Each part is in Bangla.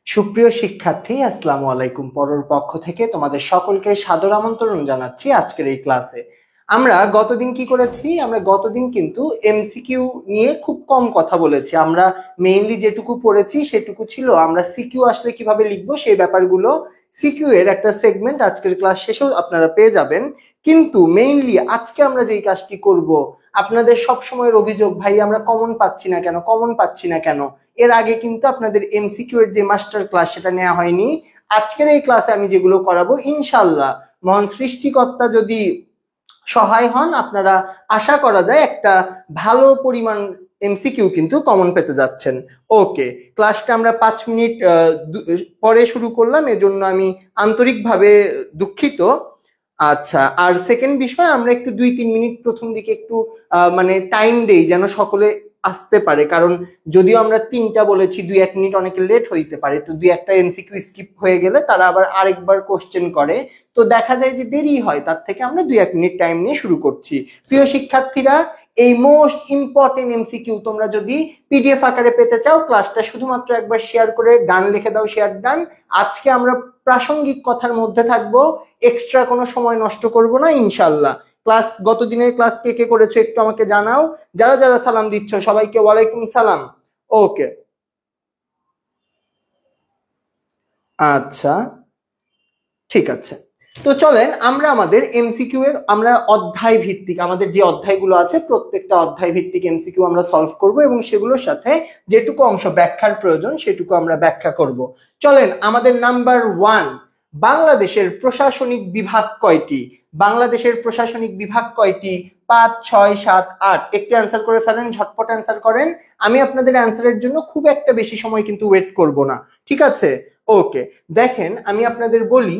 সুপ্রিয় শিক্ষার্থী, আসসালামু আলাইকুম। পড়ার পক্ষ থেকে তোমাদের সকলকে সাদর আমন্ত্রণ জানাচ্ছি আজকের এই ক্লাসে। আমরা গতদিন কি করেছি? আমরা গতদিন কিন্তু এমসিকিউ নিয়ে খুব কম কথা বলেছি। আমরা মেইনলি যেটুকু পড়েছি সেটুকু ছিল আমরা সিকিউ আসলে কিভাবে লিখবো সেই ব্যাপারগুলো। সিকিউ এর একটা সেগমেন্ট আজকের ক্লাস শেষেও আপনারা পেয়ে যাবেন। কিন্তু মেইনলি আজকে আমরা যেই কাজটি করব, আপনাদের সব সময়ের অভিযোগ, ভাই আমরা কমন পাচ্ছি না কেন, কমন পাচ্ছি না কেন। এর আগে কিন্তু আপনাদের এমসিকিউ এর যে মাস্টার ক্লাস সেটা নেওয়া হয়নি। আজকের এই ক্লাসে আমি যেগুলো করাবো, ইনশাআল্লাহ মহান সৃষ্টিকর্তা যদি সহায় হন, আপনারা আশা করা যায় একটা ভালো পরিমাণ এমসিকিউ কিন্তু কমন পেতে যাচ্ছেন। ওকে, ক্লাসটা আমরা 5 মিনিট পরে শুরু করলাম, এজন্য আমি আন্তরিকভাবে দুঃখিত। আচ্ছা, আর সেকেন্ড বিষয়, আমরা একটু 2-3 মিনিট প্রথম দিকে একটু মানে টাইম দেই যেন সকলে আসতে পারে, কারণ যদিও আমরা 3টা বলেছি, 2-1 মিনিট অনেকে লেট হইতে পারে, তো 2-1টা এমসিকিউ স্কিপ হয়ে গেলে তারা আবার আরেকবার কোশ্চেন করে, তো দেখা যায় যে দেরি হয়। তার থেকে আমরা 2-1 মিনিট টাইম নিয়ে শুরু করছি। প্রিয় শিক্ষার্থীরা, এই মোস্ট ইম্পর্টেন্ট এমসিকিউ তোমরা যদি পিডিএফ আকারে পেতে চাও, ক্লাসটা শুধুমাত্র একবার শেয়ার করে ডান লিখে দাও, শেয়ার ডান। আজকে আমরা প্রাসঙ্গিক কথার মধ্যে থাকবো, এক্সট্রা কোনো সময় নষ্ট করব না ইনশাআল্লাহ। ক্লাস, গত দিনের ক্লাস কে কে করেছো একটু আমাকে জানাও। যারা যারা সালাম দিচ্ছ সবাইকে ওয়ালাইকুম সালাম। ওকে, আচ্ছা, ঠিক আছে। তো চলেন আমরা আমাদের এমসিকিউ এর আমরা অধ্যায় ভিত্তিক, আমাদের যে অধ্যায়গুলো আছে প্রত্যেকটা অধ্যায় ভিত্তিক এমসিকিউ আমরা সলভ করব এবং সেগুলোর সাথে যেটুকু অংশ ব্যাখ্যার প্রয়োজন সেটুকু আমরা ব্যাখ্যা করব। চলেন, আমাদের নাম্বার 1, বাংলাদেশের প্রশাসনিক বিভাগ কয়টি? বাংলাদেশের প্রশাসনিক বিভাগ কয়টি? 5, 6, 7, 8। একটু অ্যান্সার করে ফেলেন, ঝটপট অ্যান্সার করেন। আমি আপনাদের অ্যান্সারের জন্য খুব একটা বেশি সময় কিন্তু ওয়েট করব না, ঠিক আছে? ওকে, দেখেন আমি আপনাদের বলি,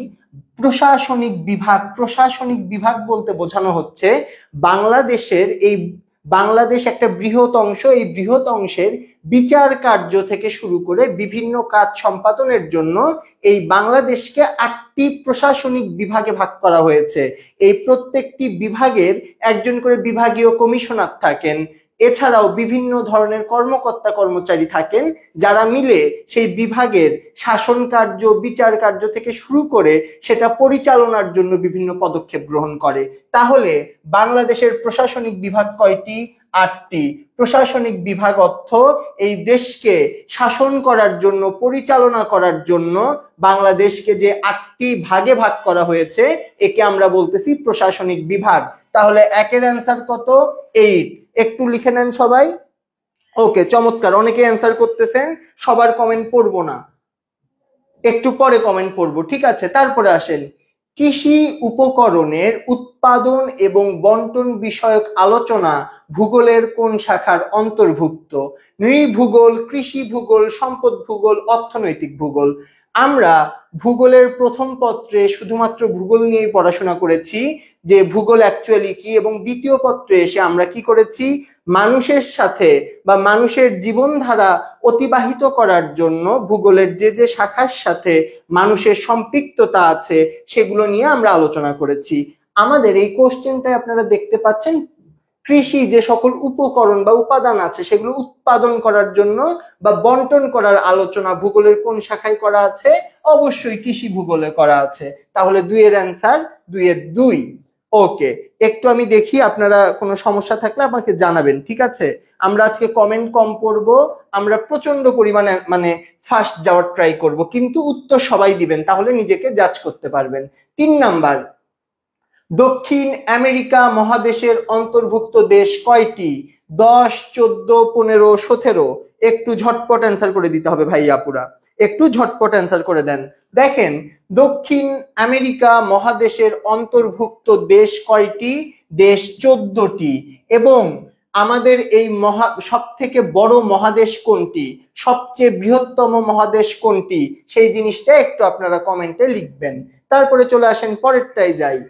প্রশাসনিক বিভাগ, প্রশাসনিক বিভাগ বলতে বোঝানো হচ্ছে বাংলাদেশের এই, বাংলাদেশ একটা বৃহৎ অংশ, এই বৃহৎ অংশের বিচার কার্য থেকে শুরু করে বিভিন্ন কাজ সম্পাদনের জন্য এই বাংলাদেশকে 8টি প্রশাসনিক বিভাগে ভাগ করা হয়েছে। এই প্রত্যেকটি বিভাগের একজন করে বিভাগীয় কমিশনার থাকেন, এছাড়াও বিভিন্ন ধরনের কর্মকর্তা কর্মচারী থাকেন, যারা মিলে সেই বিভাগের শাসন কার্য, বিচার কার্য থেকে শুরু করে সেটা পরিচালনার জন্য বিভিন্ন পদক্ষেপ গ্রহণ করে। তাহলে বাংলাদেশের প্রশাসনিক বিভাগ কয়টি? 8টি। প্রশাসনিক বিভাগ অর্থ এই দেশকে শাসন করার জন্য, পরিচালনা করার জন্য বাংলাদেশকে যে 8টি ভাগে ভাগ করা হয়েছে একে আমরা বলতেছি প্রশাসনিক বিভাগ। তাহলে একের অ্যান্সার কত? 8। একটু লিখে নেন সবাই। ওকে, চমৎকার, অনেকে অ্যান্সার করতেছেন, সবার কমেন্ট পড়বো না, একটু পরে কমেন্ট পড়বো, ঠিক আছে? তারপরে আসেন, কৃষি উপকরণের উৎপাদন এবং বন্টন বিষয়ক আলোচনা ভূগোলের কোন শাখার অন্তর্ভুক্ত? নৃভূগোল, কৃষি ভূগোল, সম্পদ ভূগোল, অর্থনৈতিক ভূগোল। আমরা ভূগোলের প্রথম পত্রে শুধুমাত্র ভূগোল নিয়েই পড়াশোনা করেছি যে ভূগোল অ্যাকচুয়ালি কি, এবং দ্বিতীয় পত্রে এসে আমরা কি করেছি, মানুষের সাথে বা মানুষের জীবনধারা অতিবাহিত করার জন্য ভূগোলের যে যে শাখার সাথে মানুষের সম্পৃক্ততা আছে সেগুলো নিয়ে আমরা আলোচনা করেছি। আমাদের এই কোশ্চেনটাই আপনারা দেখতে পাচ্ছেন কৃষি যে সকল উপকরণ বা উপাদান আছে সেগুলো উৎপাদন করার জন্য বা বন্টন করার আলোচনা ভূগোলের কোন শাখায় করা আছে? অবশ্যই কৃষি ভূগোলে করা আছে। তাহলে 2 এর অ্যান্সার 2 এর 2। ওকে, একটু আমি দেখি আপনারা কোনো সমস্যা থাকলে আমাকে জানাবেন, ঠিক আছে? আমরা আজকে কমেন্ট কম করব, আমরা প্রচন্ড পরিমাণে মানে ফাস্ট যাওয়ার ট্রাই করব, কিন্তু উত্তর সবাই দিবেন, তাহলে নিজেকে জাজ করতে পারবেন। 3 নাম্বার, দক্ষিণ আমেরিকা মহাদেশের অন্তর্ভুক্ত দেশ কয়টি? 10, 14, 15, 17। একটু ঝটপট অ্যান্সার করে দিতে হবে ভাই আপুরা, একটু ঝটপট অ্যান্সার করে দেন। দেখেন, দক্ষিণ আমেরিকা মহাদেশের অন্তর্ভুক্ত দেশ কয়টি? দেশ 14টি। এবং আমাদের এই সব থেকে বড় মহাদেশ কোনটি, সবচেয়ে বৃহত্তম মহাদেশ কোনটি, সেই জিনিসটা একটু আপনারা কমেন্টে লিখবেন। তারপরে চলে আসেন পরেরটাই যাই।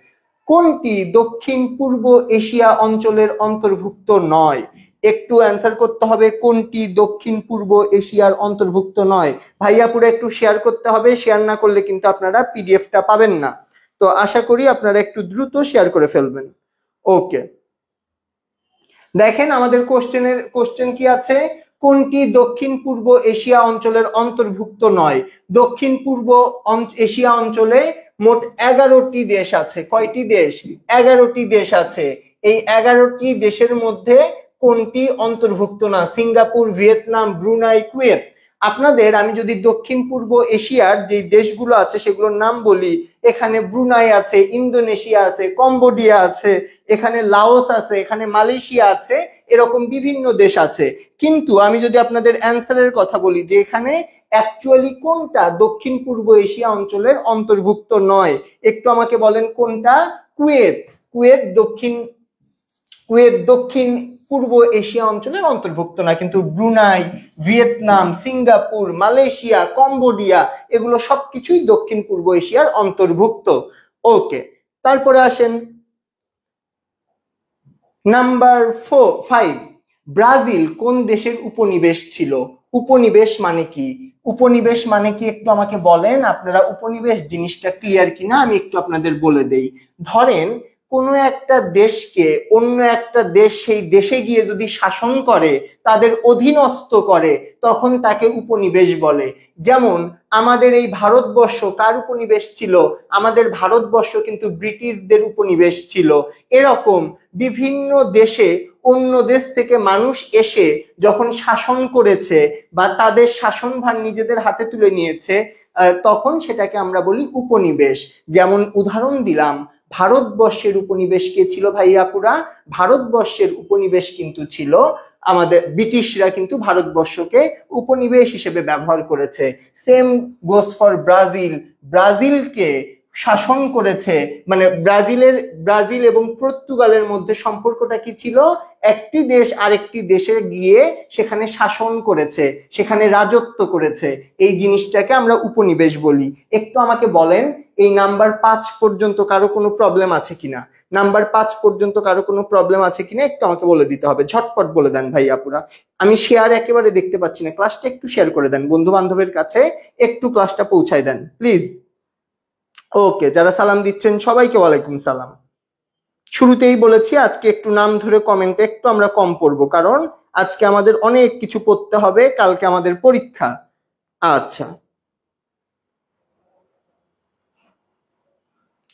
কোনটি দক্ষিণ পূর্ব এশিয়া অঞ্চলের অন্তর্ভুক্ত নয়? একটু অ্যান্সার করতে হবে, কোনটি দক্ষিণ পূর্ব এশিয়ার অন্তর্ভুক্ত নয়। ভাইয়া পুরো একটু শেয়ার করতে হবে, শেয়ার না করলে কিন্তু আপনারা পিডিএফটা পাবেন না। তো আশা করি আপনারা একটু দ্রুত শেয়ার করে ফেলবেন। ওকে, দেখেন আমাদের কোশ্চেন কি আছে? কোনটি দক্ষিণ পূর্ব এশিয়া অঞ্চলের অন্তর্ভুক্ত নয়? দক্ষিণ পূর্ব এশিয়া অঞ্চলে মোট 11টি দেশ আছে। কয়টি দেশ? 11টি দেশ আছে। এই 11টি দেশের মধ্যে কোনটি অন্তর্ভুক্ত না? Singapore, Vietnam, Brunei, Kuwait. আপনাদের আমি যদি দক্ষিণ পূর্ব এশিয়ার যে দেশগুলো আছে সেগুলোর নাম বলি, এখানে ব্রুনাই আছে, ইন্দোনেশিয়া আছে, কম্বোডিয়া আছে, এখানে লাওস আছে, এখানে মালয়েশিয়া আছে, এরকম বিভিন্ন দেশ আছে। কিন্তু আমি যদি আপনাদের অ্যান্সারের কথা বলি যে এখানে অ্যাকচুয়ালি কোনটা দক্ষিণ পূর্ব এশিয়া অঞ্চলের অন্তর্ভুক্ত নয়, একটু আমাকে বলেন কোনটা? কুয়েত। কুয়েত দক্ষিণ পূর্ব এশিয়া অঞ্চলের অন্তর্ভুক্ত না, কিন্তু Brunei, Vietnam, Singapore, Malaysia, Cambodia এগুলো সবকিছুই দক্ষিণ পূর্ব এশিয়ার অন্তর্ভুক্ত। ওকে, তারপরে আসেন নাম্বার 5। ব্রাজিল কোন দেশের উপনিবেশ ছিল? উপনিবেশ মানে কি? উপনিবেশ মানে কি একটু আমাকে বলেন। আপনারা উপনিবেশ জিনিসটা ক্লিয়ার কিনা আমি একটু আপনাদের বলে দেই। ধরেন কোনো একটা দেশকে অন্য একটা দেশ সেই দেশে গিয়ে যদি শাসন করে, তাদের অধীনস্থ করে, তখন তাকে উপনিবেশ বলে। যেমন আমাদের এই ভারতবর্ষ কার উপনিবেশ ছিল? আমাদের ভারতবর্ষ কিন্তু ব্রিটিশদের উপনিবেশ ছিল। এরকম বিভিন্ন দেশে অন্য দেশ থেকে মানুষ এসে যখন শাসন করেছে বা তাদের শাসনভার নিজেদের হাতে তুলে নিয়েছে, তখন সেটাকে আমরা বলি উপনিবেশ। যেমন উদাহরণ দিলাম, ভারতবর্ষের উপনিবেশ কে ছিল ভাইয়াপুরা? ভারতবর্ষের উপনিবেশ কিন্তু ছিল আমাদের ব্রিটিশরা, কিন্তু ভারতবর্ষকে উপনিবেশ হিসেবে ব্যবহার করেছে। Same goes for Brazil. ব্রাজিলকে শাসন করেছে, মানে ব্রাজিল এবং পর্তুগালের মধ্যে সম্পর্কটা কি ছিল? একটি দেশ আরেকটি দেশে গিয়ে সেখানে শাসন করেছে, সেখানে রাজত্ব করেছে। এই জিনিসটাকে আমরা উপনিবেশ বলি। একটু আমাকে বলেন, এই নাম্বার 5 পর্যন্ত কারো কোনো প্রবলেম আছে কিনা? নাম্বার 5 পর্যন্ত কারো কোনো প্রবলেম আছে কিনা একটু আমাকে বলে দিতে হবে, ঝটপট বলে দেন ভাই আপুরা। আমি শেয়ার একেবারে দেখতে পাচ্ছি না, ক্লাসটা একটু শেয়ার করে দেন, বন্ধু বান্ধবের কাছে একটু ক্লাসটা পৌঁছায় দেন প্লিজ। ওকে, যারা সালাম দিচ্ছেন সবাইকে ওয়ালাইকুম সালাম। শুরুতেই বলেছি আজকে একটু নাম ধরে কমেন্ট একটু আমরা কম পড়ব, কারণ আজকে আমাদের অনেক কিছু পড়তে হবে, কালকে আমাদের পরীক্ষা। আচ্ছা,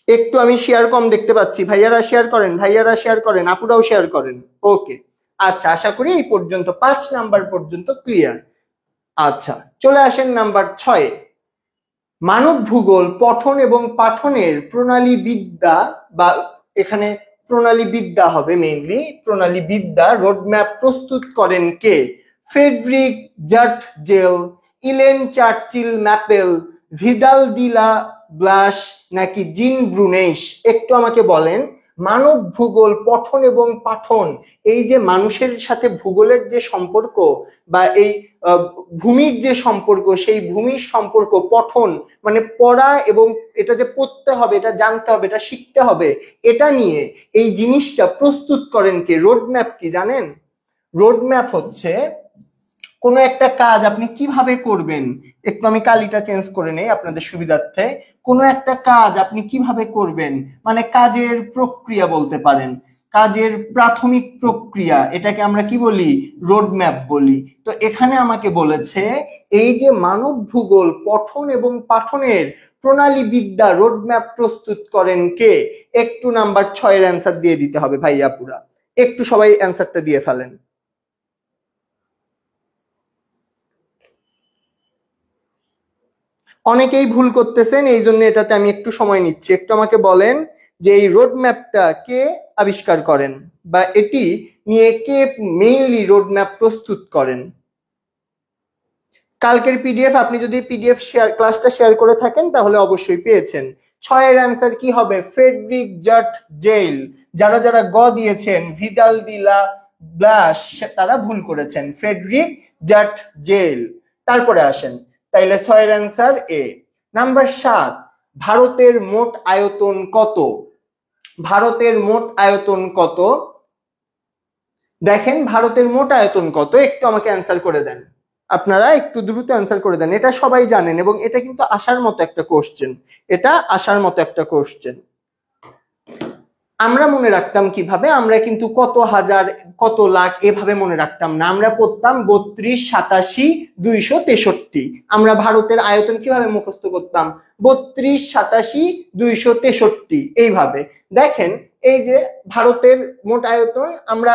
একটু আমি শেয়ার কম দেখতে পাচ্ছি। ভাইয়ারা শেয়ার করেন, ভাইয়ারা শেয়ার করেন, আপুরাও শেয়ার করেন। ওকে, আচ্ছা, আশা করি এই পর্যন্ত 5 নাম্বার পর্যন্ত ক্লিয়ার। আচ্ছা, চলে আসেন নাম্বার 6। মানব ভূগোল পঠন এবং পাঠনের প্রণালী বিদ্যা, বা এখানে প্রণালী বিদ্যা হবে মেইনলি, প্রণালী বিদ্যা রোডম্যাপ প্রস্তুত করেন কে? Friedrich Ratzel, Ellen Churchill Semple, Vidal de la Blache, নাকি জিন ব্রুনেইস? একটু আমাকে বলেন, মানব ভূগোল পঠন এবং পাঠন, এই যে মানুষের সাথে ভূগোলের যে সম্পর্ক বা এই ভূমির যে সম্পর্ক, সেই ভূমির সম্পর্ক পঠন মানে পড়া, এবং এটা যে পড়তে হবে, এটা জানতে হবে, এটা শিখতে হবে, এটা নিয়ে এই জিনিসটা প্রস্তুত করেন কে? রোডম্যাপ কি জানেন? রোডম্যাপ হচ্ছে কোনো একটা কাজ আপনি কিভাবে করবেন। একটু আমি কালিটা চেঞ্জ করে নেই আপনাদের সুবিধার্থে। কোনো একটা কাজ আপনি কিভাবে করবেন, মানে কাজের প্রক্রিয়া বলতে পারেন। কাজের প্রাথমিক প্রক্রিয়া, এটাকে আমরা কি বলি? রোড ম্যাপ বলি। তো এখানে আমাকে বলেছে এই যে মানব ভূগোল পঠন এবং পাঠনের প্রণালী বিদ্যা রোড ম্যাপ প্রস্তুত করেন কে? একটু নাম্বার 6 এর অ্যান্সার দিয়ে দিতে হবে ভাইয়াপুরা, একটু সবাই অ্যান্সারটা দিয়ে ফেলেন। অনেকেই ভুল করতেছেন, এই জন্য এটাতে আমি একটু সময় নিচ্ছি। একটু আমাকে বলেন যে এই রোড ম্যাপটা কে আবিষ্কার করেন, বা এটি নিয়ে কে মেইনলি রোড ম্যাপ প্রস্তুত করেন? কালকের পিডিএফ আপনি যদি পিডিএফ ক্লাসটা শেয়ার করে থাকেন তাহলে অবশ্যই পেয়েছেন। 6 এর অ্যান্সার কি হবে? ফ্রেডরিক জাট জেইল। যারা যারা গ দিয়েছেন ভিদাল দিলা ব্লাস তারা ভুল করেছেন, ফ্রেডরিক জাট জেইল। তারপরে আসেন, তাইলে 6 এর অ্যান্সার এ। নাম্বার 7, ভারতের মোট আয়তন কত? ভারতের মোট আয়তন কত? দেখেন ভারতের মোট আয়তন কত, একটু আমাকে অ্যান্সার করে দেন। আপনারা একটু দ্রুত অ্যান্সার করে দেন, এটা সবাই জানেন এবং এটা কিন্তু আসার মতো একটা কোশ্চেন, এটা আসার মতো একটা কোশ্চেন। আমরা মনে রাখতাম কিভাবে? আমরা কিন্তু কত হাজার কত লাখ এভাবে মনে রাখতাম না, আমরা পড়তাম 32 87 263। আমরা ভারতের আয়তন কিভাবে মুখস্থ করতাম? 32 87 263 এইভাবে। দেখেন এই যে ভারতের মোট আয়তন, আমরা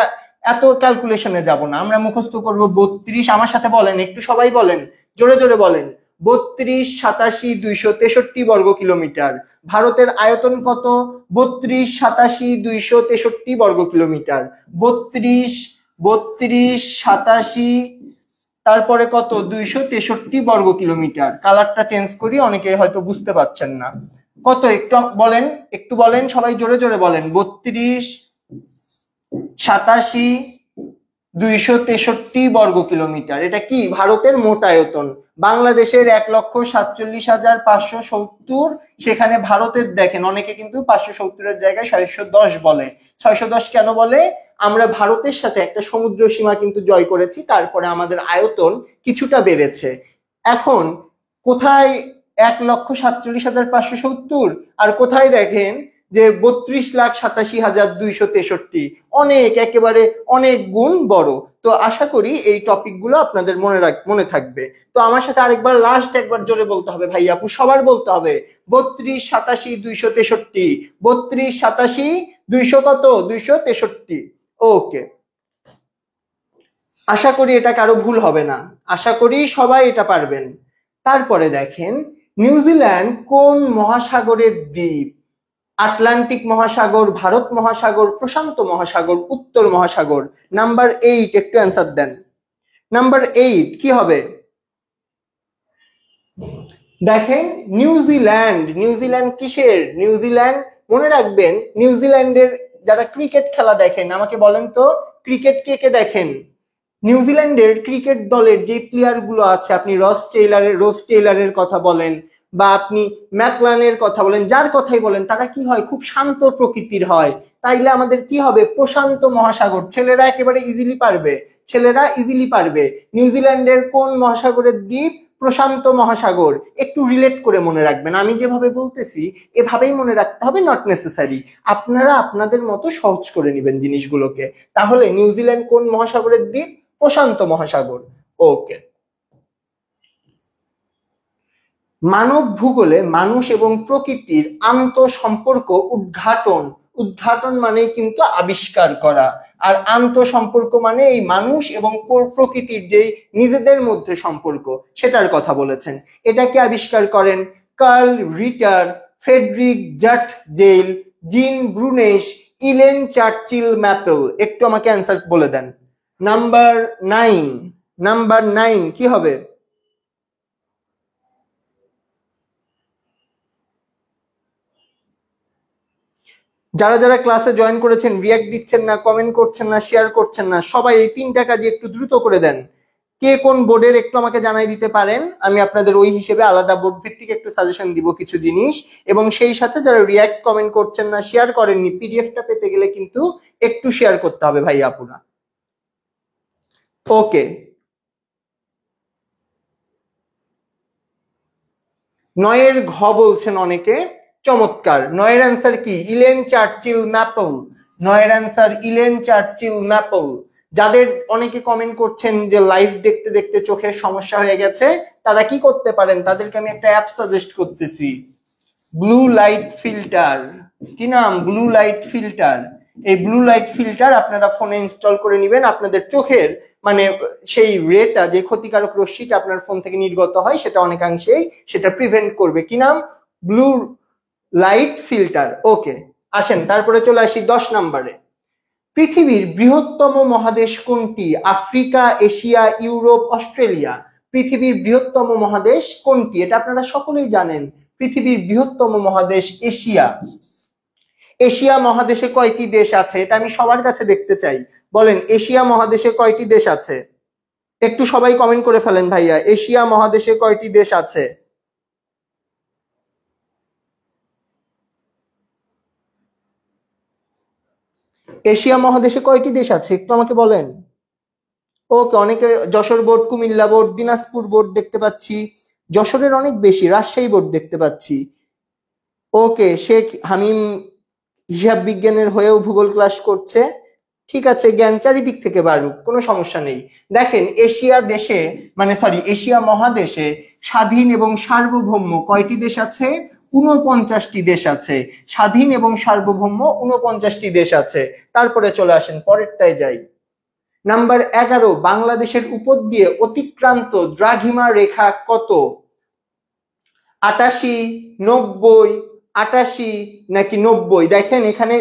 এত ক্যালকুলেশনে যাব না, আমরা মুখস্থ করব 32, আমার সাথে বলেন একটু, সবাই বলেন, জোরে জোরে বলেন, 32 87 263 বর্গ কিলোমিটার। ভারতের আয়তন কত? 32 87 263 বর্গ কিলোমিটার। 32 87 তারপরে কত? 263 বর্গ কিলোমিটার। কালারটা চেঞ্জ করি, অনেকে হয়তো বুঝতে পারছেন না। কত একটু বলেন, একটু বলেন, সবাই জোরে জোরে বলেন। 32 87 263 বর্গ কিলোমিটার। এটা কি? ভারতের মোট আয়তন। বাংলাদেশের 1,47,570, সেখানে ভারতের দেখেন অনেকে কিন্তু 570-এর জায়গায় 610 বলে। 610 কেন বলে? আমরা ভারতের সাথে একটা সমুদ্র সীমা কিন্তু জয় করেছি, তারপরে আমাদের আয়তন কিছুটা বেড়েছে। এখন কোথায় 1,47,570 আর কোথায় দেখেন যে 32,87,263, অনেক, একেবারে অনেক গুণ বড়। তো আশা করি এই টপিকগুলো আপনাদের মনে থাকবে। তো আমার সাথে আরেকবার লাস্ট একবার জোরে বলতে হবে ভাই আপু, সবার বলতে হবে 32 87 263, 32 87 200 কত? 263। ওকে, আশা করি এটা কারো ভুল হবে না, আশা করি সবাই এটা পারবেন। তারপরে দেখেন নিউজিল্যান্ড কোন মহাসাগরের দ্বীপ? আটলান্টিক মহাসাগর, ভারত মহাসাগর, প্রশান্ত মহাসাগর, উত্তর মহাসাগর। নাম্বার 8 একটু অ্যান্সার দেন। নাম্বার 8 কি হবে? দেখেন নিউজিল্যান্ড, নিউজিল্যান্ড কিসের? নিউজিল্যান্ড মনে রাখবেন, নিউজিল্যান্ডের যারা ক্রিকেট খেলা দেখেন আমাকে বলেন তো ক্রিকেট কে কে দেখেন? নিউজিল্যান্ডের ক্রিকেট দলের যে প্লেয়ার গুলো আছে, আপনি রোজ টেইলারের কথা বলেন বা আপনি ম্যাকলানের কথা বলেন, যার কথাই বলেন, তারা কি হয়? খুব শান্ত প্রকৃতির হয়। তাইলে আমাদের কি হবে? প্রশান্ত মহাসাগর। ছেলেরা একেবারে ইজিলি পারবে, ছেলেরা ইজিলি পারবে। নিউজিল্যান্ডের কোন মহাসাগরের দ্বীপ? প্রশান্ত মহাসাগর। একটু রিলেট করে মনে রাখবেন, আমি যেভাবে বলতেছি এভাবেই মনে রাখতে হবে, নট নেসেসারি। আপনারা আপনাদের মতো সহজ করে নেবেন জিনিসগুলোকে। তাহলে নিউজিল্যান্ড কোন মহাসাগরের দ্বীপ? প্রশান্ত মহাসাগর। ওকে। মানব ভূগোলে মানুষ এবং প্রকৃতির আন্তঃসম্পর্ক উদ্ঘাটন। উদ্ঘাটন মানে কিন্তু আবিষ্কার করা, আর আন্তঃসম্পর্ক মানে এই মানুষ এবং প্রকৃতির যে নিজেদের মধ্যে সম্পর্ক, সেটার কথা বলেছেন। এটাকে আবিষ্কার করেন কার্ল রিটার, ফ্রেডরিক জাট জেইল, জিন ব্রুনেশ, ইলেন চার্চিল ম্যাপেল। একটু আমাকে অ্যান্সার বলে দেন। নাম্বার 9, নাম্বার 9 কি হবে? যারা যারা ক্লাসে জয়েন করেছেন, রিয়াক্ট দিচ্ছেন না, কমেন্ট করছেন না, শেয়ার করছেন না, সবাই এই 3টা কাজই একটু দ্রুত করে দেন। কে কোন বোর্ডের একটু আমাকে জানাই দিতে পারেন, আমি আপনাদের ওই হিসেবে আলাদা বোর্ড ভিত্তিক একটু সাজেশন দিব কিছু জিনিস। এবং সেই সাথে যারা রিয়াক্ট কমেন্ট করছেন না, শেয়ার করেননি, পিডিএফটা পেতে গেলে কিন্তু একটু শেয়ার করতে হবে ভাই আপুরা। ওকে, 9 এর ঘ বলছেন অনেকে, চমৎকার। 9 এর অ্যান্সার কি? Elon Churchill maple. 9 এর অ্যান্সার ইলেন চার্চিল ম্যাপল। যাদের অনেকে কমেন্ট করছেন যে লাইভ দেখতে দেখতে চোখের সমস্যা হয়ে গেছে, তারা কি করতে পারেন? তাদেরকে আমি একটা অ্যাপ সাজেস্ট করতেছি, ব্লু লাইট ফিল্টার। কি নাম? Blue light filter. এই ব্লু লাইট ফিল্টার আপনারা ফোনে ইনস্টল করে নেবেন। আপনাদের চোখের মানে সেই রেটা, যে ক্ষতিকারক রশ্মিটা আপনার ফোন থেকে নির্গত হয়, সেটা অনেকাংশেই সেটা প্রিভেন্ট করবে। কি নাম? Blue light filter. ওকে, আসেন তারপরে চলে আসি 10 নম্বরে। পৃথিবীর বৃহত্তম মহাদেশ কোনটি? Africa, Asia, Europe, Australia. পৃথিবীর বৃহত্তম মহাদেশ কোনটি? এটা আপনারা সকলেই জানেন। পৃথিবীর বৃহত্তম মহাদেশ এশিয়া। এশিয়া মহাদেশে কয়টি দেশ আছে? এটা আমি সবার কাছে দেখতে চাই। বলেন, এশিয়া মহাদেশে কয়টি দেশ আছে? একটু সবাই কমেন্ট করে ফেলেন ভাইয়া, এশিয়া মহাদেশে কয়টি দেশ আছে? এশিয়া মহাদেশে কয়টি দেশ আছে একটু আমাকে বলেন। ওকে, অনেকে Jessore board, Comilla board, Dinajpur board দেখতে পাচ্ছি, যশোরের অনেক বেশি, রাজশাহী বোর্ড দেখতে পাচ্ছি। ওকে, শেখ হামিম হিসাব বিজ্ঞানের হয়েও ভূগোল ক্লাস করছে। ঠিক আছে, জ্ঞান চারিদিক থেকে বাড়ুক, কোনো সমস্যা নেই। দেখেন, এশিয়া দেশে মানে সরি এশিয়া মহাদেশে স্বাধীন এবং সার্বভৌম কয়টি দেশ আছে? 49টি দেশ আছে। স্বাধীন এবং সার্বভৌম 49টি দেশ আছে। তারপরে চলে আসেন, পরেরটায় যাই। নাম্বার 11, বাংলাদেশের উপর দিয়ে অতিক্রান্ত দ্রাঘিমা রেখা কত? 88, 90, 88 নাকি 90? দেখেন, এখানে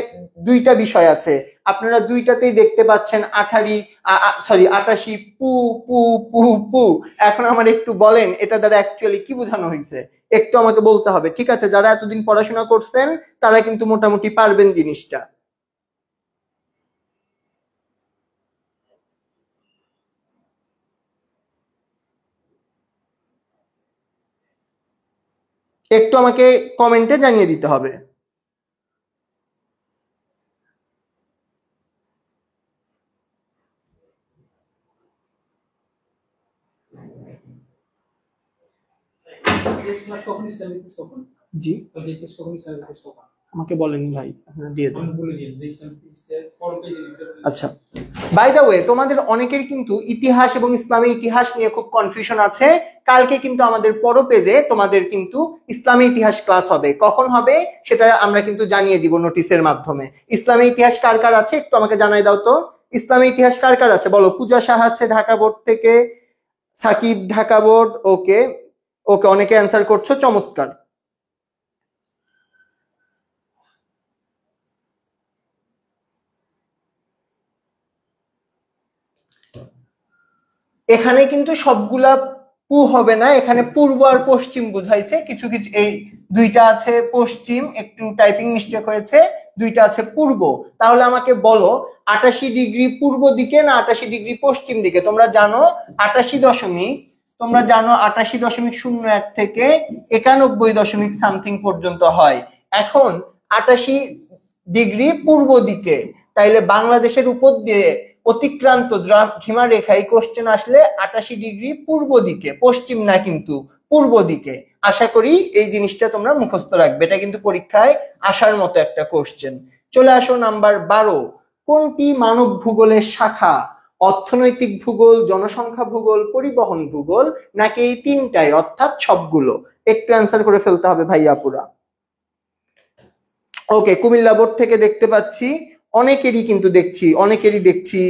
দুইটা বিষয় আছে, আপনারা দুইটাতেই দেখতে পাচ্ছেন 88 পু পু পু পু। এখন আমার একটু বলেন, এটা দ্বারা অ্যাকচুয়ালি কি বোঝানো হয়েছে? একটু আমাকে বলতে হবে। ঠিক আছে, যারা এতদিন পড়াশোনা করছেন তারা কিন্তু মোটামুটি পারবেন জিনিসটা। একটু আমাকে কমেন্টে জানিয়ে দিতে হবে। জি, আমাকে বলেন ভাই, আপনারা দিয়ে দেন। আচ্ছা, বাই দ্য ওয়ে, তোমাদের অনেকের কিন্তু ইতিহাস এবং ইসলামী ইতিহাস নিয়ে খুব কনফিউশন আছে। কালকে কিন্তু আমাদের পরো পেজে তোমাদের কিন্তু ইসলামী ইতিহাস ক্লাস হবে। কখন হবে সেটা আমরা কিন্তু জানিয়ে দিব নোটিশের মাধ্যমে। ইসলামী ইতিহাস কার কার আছে একটু আমাকে জানাই দাও তো। ইসলামী ইতিহাস কার কার আছে বলো। পূজা সাহা আছে ঢাকা বোর্ড থেকে, সাকিব ঢাকা বোর্ড। ওকে ওকে, অনেকে অ্যান্সার করছো, চমৎকার। এখানে কিন্তু সবগুলা পু হবে না, এখানে পূর্ব আর পশ্চিম বুঝাইছে। কিছু কিছু এই দুইটা আছে পশ্চিম, একটু টাইপিং মিস্টেক হয়েছে, দুইটা আছে পূর্ব। তাহলে আমাকে বলো, 88 ডিগ্রি পূর্ব দিকে না 88 ডিগ্রি পশ্চিম দিকে? তোমরা জানো 88.01 থেকে 91 সামথিং পর্যন্ত হয়। এখন 88 ডিগ্রি পূর্ব দিকে, তাইলে বাংলাদেশের উপর দিয়ে অতিক্রান্ত দ্রাঘিমা রেখা, এই কোশ্চেন আসলে 88 ডিগ্রি পূর্ব দিকে, পশ্চিম না কিন্তু পূর্ব দিকে। আশা করি এই জিনিসটা তোমরা মুখস্থ রাখবে, এটা কিন্তু পরীক্ষায় আসার মতো একটা কোশ্চেন। চলে আসো নাম্বার 12, কোনটি মানব ভূগোলের শাখা? অর্থনৈতিক ভূগোল, জনসংখ্যা ভূগোল, পরিবহন ভূগোল, নাকি এই তিনটাই অর্থাৎ সবগুলো? একটু অ্যান্সার করে ফেলতে হবে ভাইয়াপুরা। ওকে, কুমিল্লা বোর্ড থেকে দেখতে পাচ্ছি অনেকেরই দেখছি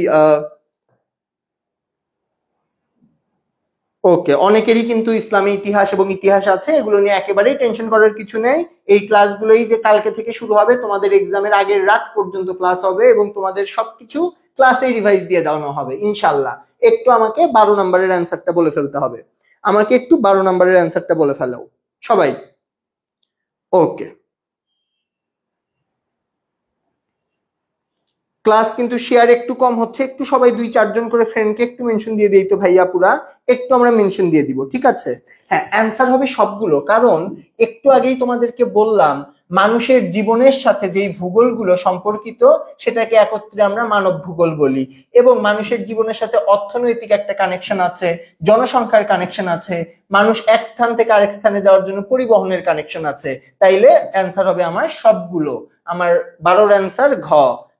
ওকে, অনেকেরই কিন্তু ইসলামী ইতিহাস এবং ইতিহাস আছে। এগুলো নিয়ে একেবারেই টেনশন করার কিছু নেই। এই ক্লাসগুলোই যে কালকে থেকে শুরু হবে, তোমাদের এক্সামের আগের রাত পর্যন্ত ক্লাস হবে এবং তোমাদের সবকিছু ক্লাসে রিভাইজ দিয়ে দেওয়া হবে ইনশাল্লাহ। একটু আমাকে 12 নম্বরের অ্যান্সারটা বলে ফেলতে হবে, আমাকে একটু 12 নম্বরের অ্যান্সারটা বলে ফেলো সবাই। ওকে, ক্লাস কিন্তু শেয়ার একটু কম হচ্ছে, একটু সবাই 2-4 জন করে ফ্রেন্ডকে একটু মেনশন দিয়ে দিই তো ভাইয়া পুরা, একটু আমরা মেনশন দিয়ে দিব, ঠিক আছে? হ্যাঁ, অ্যান্সার হবে সবগুলো, কারণ একটু আগেই তোমাদেরকে বললাম মানুষের জীবনের সাথে যেই ভূগোলগুলো সম্পর্কিত সেটাকে একত্রে আমরা মানব ভূগোল বলি। এবং মানুষের জীবনের সাথে অর্থনৈতিক একটা কানেকশন আছে, জনসংখ্যার কানেকশন আছে, মানুষ এক স্থান থেকে আরেক স্থানে যাওয়ার জন্য পরিবহনের কানেকশন আছে। তাইলে অ্যান্সার হবে আমার সবগুলো। আমার 12 অ্যান্সার ঘ।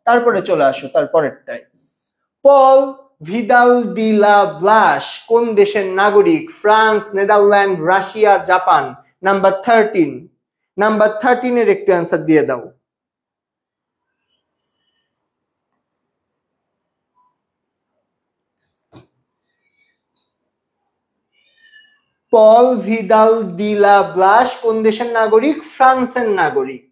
তারপরে চলে আসো তারপরেরটায়। পল ভিদাল ডি লা ব্লাশ কোন দেশের নাগরিক? France, Netherland, Russia, Japan. Number 13, number 13 এর একটু অ্যান্সার দিয়ে দাও। পল ভিদাল ডি লা ব্লাশ কোন দেশের নাগরিক? ফ্রান্সের নাগরিক।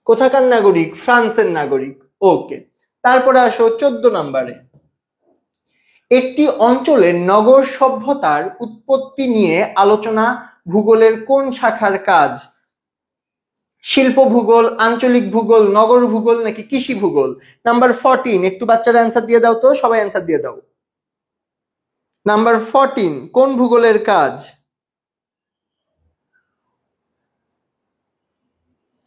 কোথাকার নাগরিক? ফ্রান্সের নাগরিক। ওকে, তারপরে আসো 14 নম্বরে। একটি অঞ্চলের নগর সভ্যতার উৎপত্তি নিয়ে আলোচনা ভূগোলের কোন শাখার কাজ? শিল্প ভূগোল, আঞ্চলিক ভূগোল, নগর ভূগোল নাকি কৃষি ভূগোল? নাম্বার 14, একটু বাচ্চারা অ্যান্সার দিয়ে দাও তো, সবাই অ্যান্সার দিয়ে দাও। নাম্বার 14 কোন ভূগোলের কাজ?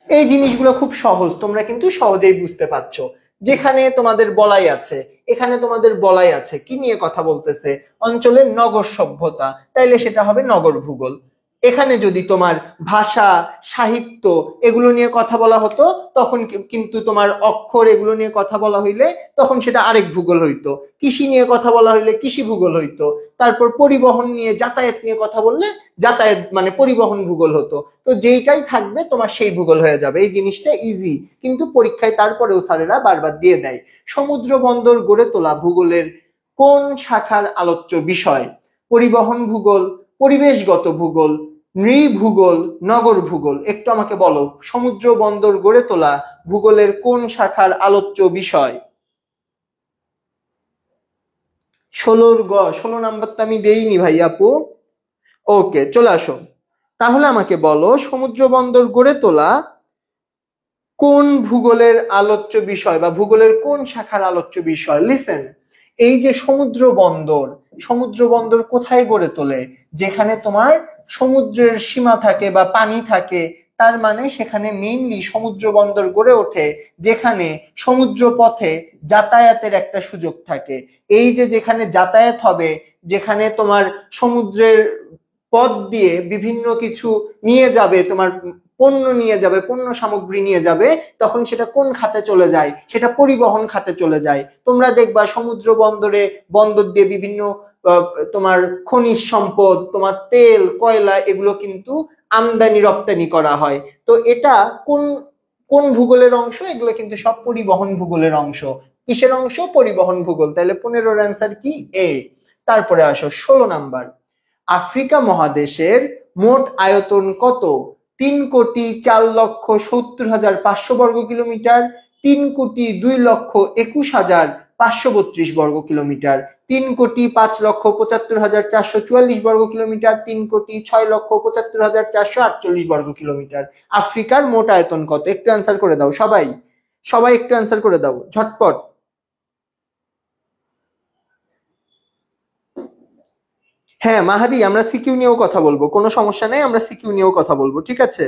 এই জিনিসগুলো খুব সহজ, তোমরা কিন্তু সহজেই বুঝতে পারছো। যেখানে তোমাদের বলাই আছে, এখানে তোমাদের বলাই আছে কি নিয়ে কথা বলতেছে? অঞ্চলের নগর সভ্যতা, তাইলে সেটা হবে নগর ভূগোল। এখানে যদি তোমার ভাষা, সাহিত্য এগুলো নিয়ে কথা বলা হতো তখন কিন্তু তোমার অক্ষর এগুলো নিয়ে কথা বলা হইলে তখন সেটা আরেক ভূগোল হইতো। কৃষি নিয়ে কথা বলা হইলে কৃষি ভূগোল হইতো। তারপর পরিবহন নিয়ে, যাতায়াত নিয়ে কথা বললে যাতায়াত মানে পরিবহন ভূগোল হতো। তো যেইটাই থাকবে তোমার সেই ভূগোল হয়ে যাবে। এই জিনিসটা ইজি, কিন্তু পরীক্ষায় তারপরেও স্যারেরা বারবার দিয়ে দেয়। সমুদ্র বন্দর গড়ে তোলা ভূগোলের কোন শাখার আলোচ্য বিষয়? পরিবহন ভূগোল, পরিবেশগত ভূগোল, নৃভূগোল, নগর ভূগোল। একটু আমাকে বলো, সমুদ্র বন্দর গড়ে তোলা ভূগোলের কোন শাখার আলোচ্য বিষয়? 16 নাম্বার তো আমি দেইনি ভাই আপু। ওকে, চলে আসো। তাহলে আমাকে বলো, সমুদ্র বন্দর গড়ে তোলা কোন ভূগোলের আলোচ্য বিষয় বা ভূগোলের কোন শাখার আলোচ্য বিষয়? লিসেন, এই যে সমুদ্র বন্দর, সমুদ্র বন্দর কোথায় গড়ে তোলে? যেখানে তোমার সমুদ্রের সীমা থাকে বা পানি থাকে, তার মানে সেখানে মেইনলি সমুদ্র বন্দর গড়ে ওঠে যেখানে সমুদ্র পথে যাতায়াতের একটা সুযোগ থাকে। এই যে যেখানে যাতায়াত হবে, যেখানে তোমার সমুদ্রের পথ দিয়ে বিভিন্ন কিছু নিয়ে যাবে, তোমার পণ্য নিয়ে যাবে, পণ্য সামগ্রী নিয়ে যাবে, তখন সেটা কোন খাতে চলে যায়? সেটা পরিবহন খাতে চলে যায়। তোমরা দেখবা সমুদ্র বন্দরে, বন্দর দিয়ে বিভিন্ন তোমার খনিজ সম্পদ, তোমার তেল, কয়লা এগুলো কিন্তু আমদানি রপ্তানি করা হয়। তো এটা কোন কোন ভূগোলের অংশ? এগুলো কিন্তু সব পরিবহন ভূগোলের অংশ। কিসের অংশ? পরিবহন ভূগোল। তাহলে 15 অ্যান্সার কি? এ। তারপরে আসো 16 নাম্বার। আফ্রিকা মহাদেশের মোট আয়তন কত? 3,04,70,500 বর্গ কিলোমিটার, 3,02,21,532 বর্গ কিলোমিটার, 3,05,75,444 বর্গ কিলোমিটার, 3,06,75,448 বর্গ কিলোমিটার। আফ্রিকার মোট আয়তন কত? একটু অ্যান্সার করে দাও সবাই, সবাই একটু অ্যান্সার করে দাও ঝটপট। হ্যাঁ মাহাদি, আমরা সিকিউ নিয়েও কথা বলবো, কোনো সমস্যা নেই, আমরা সিকিউ নিয়েও কথা বলবো, ঠিক আছে?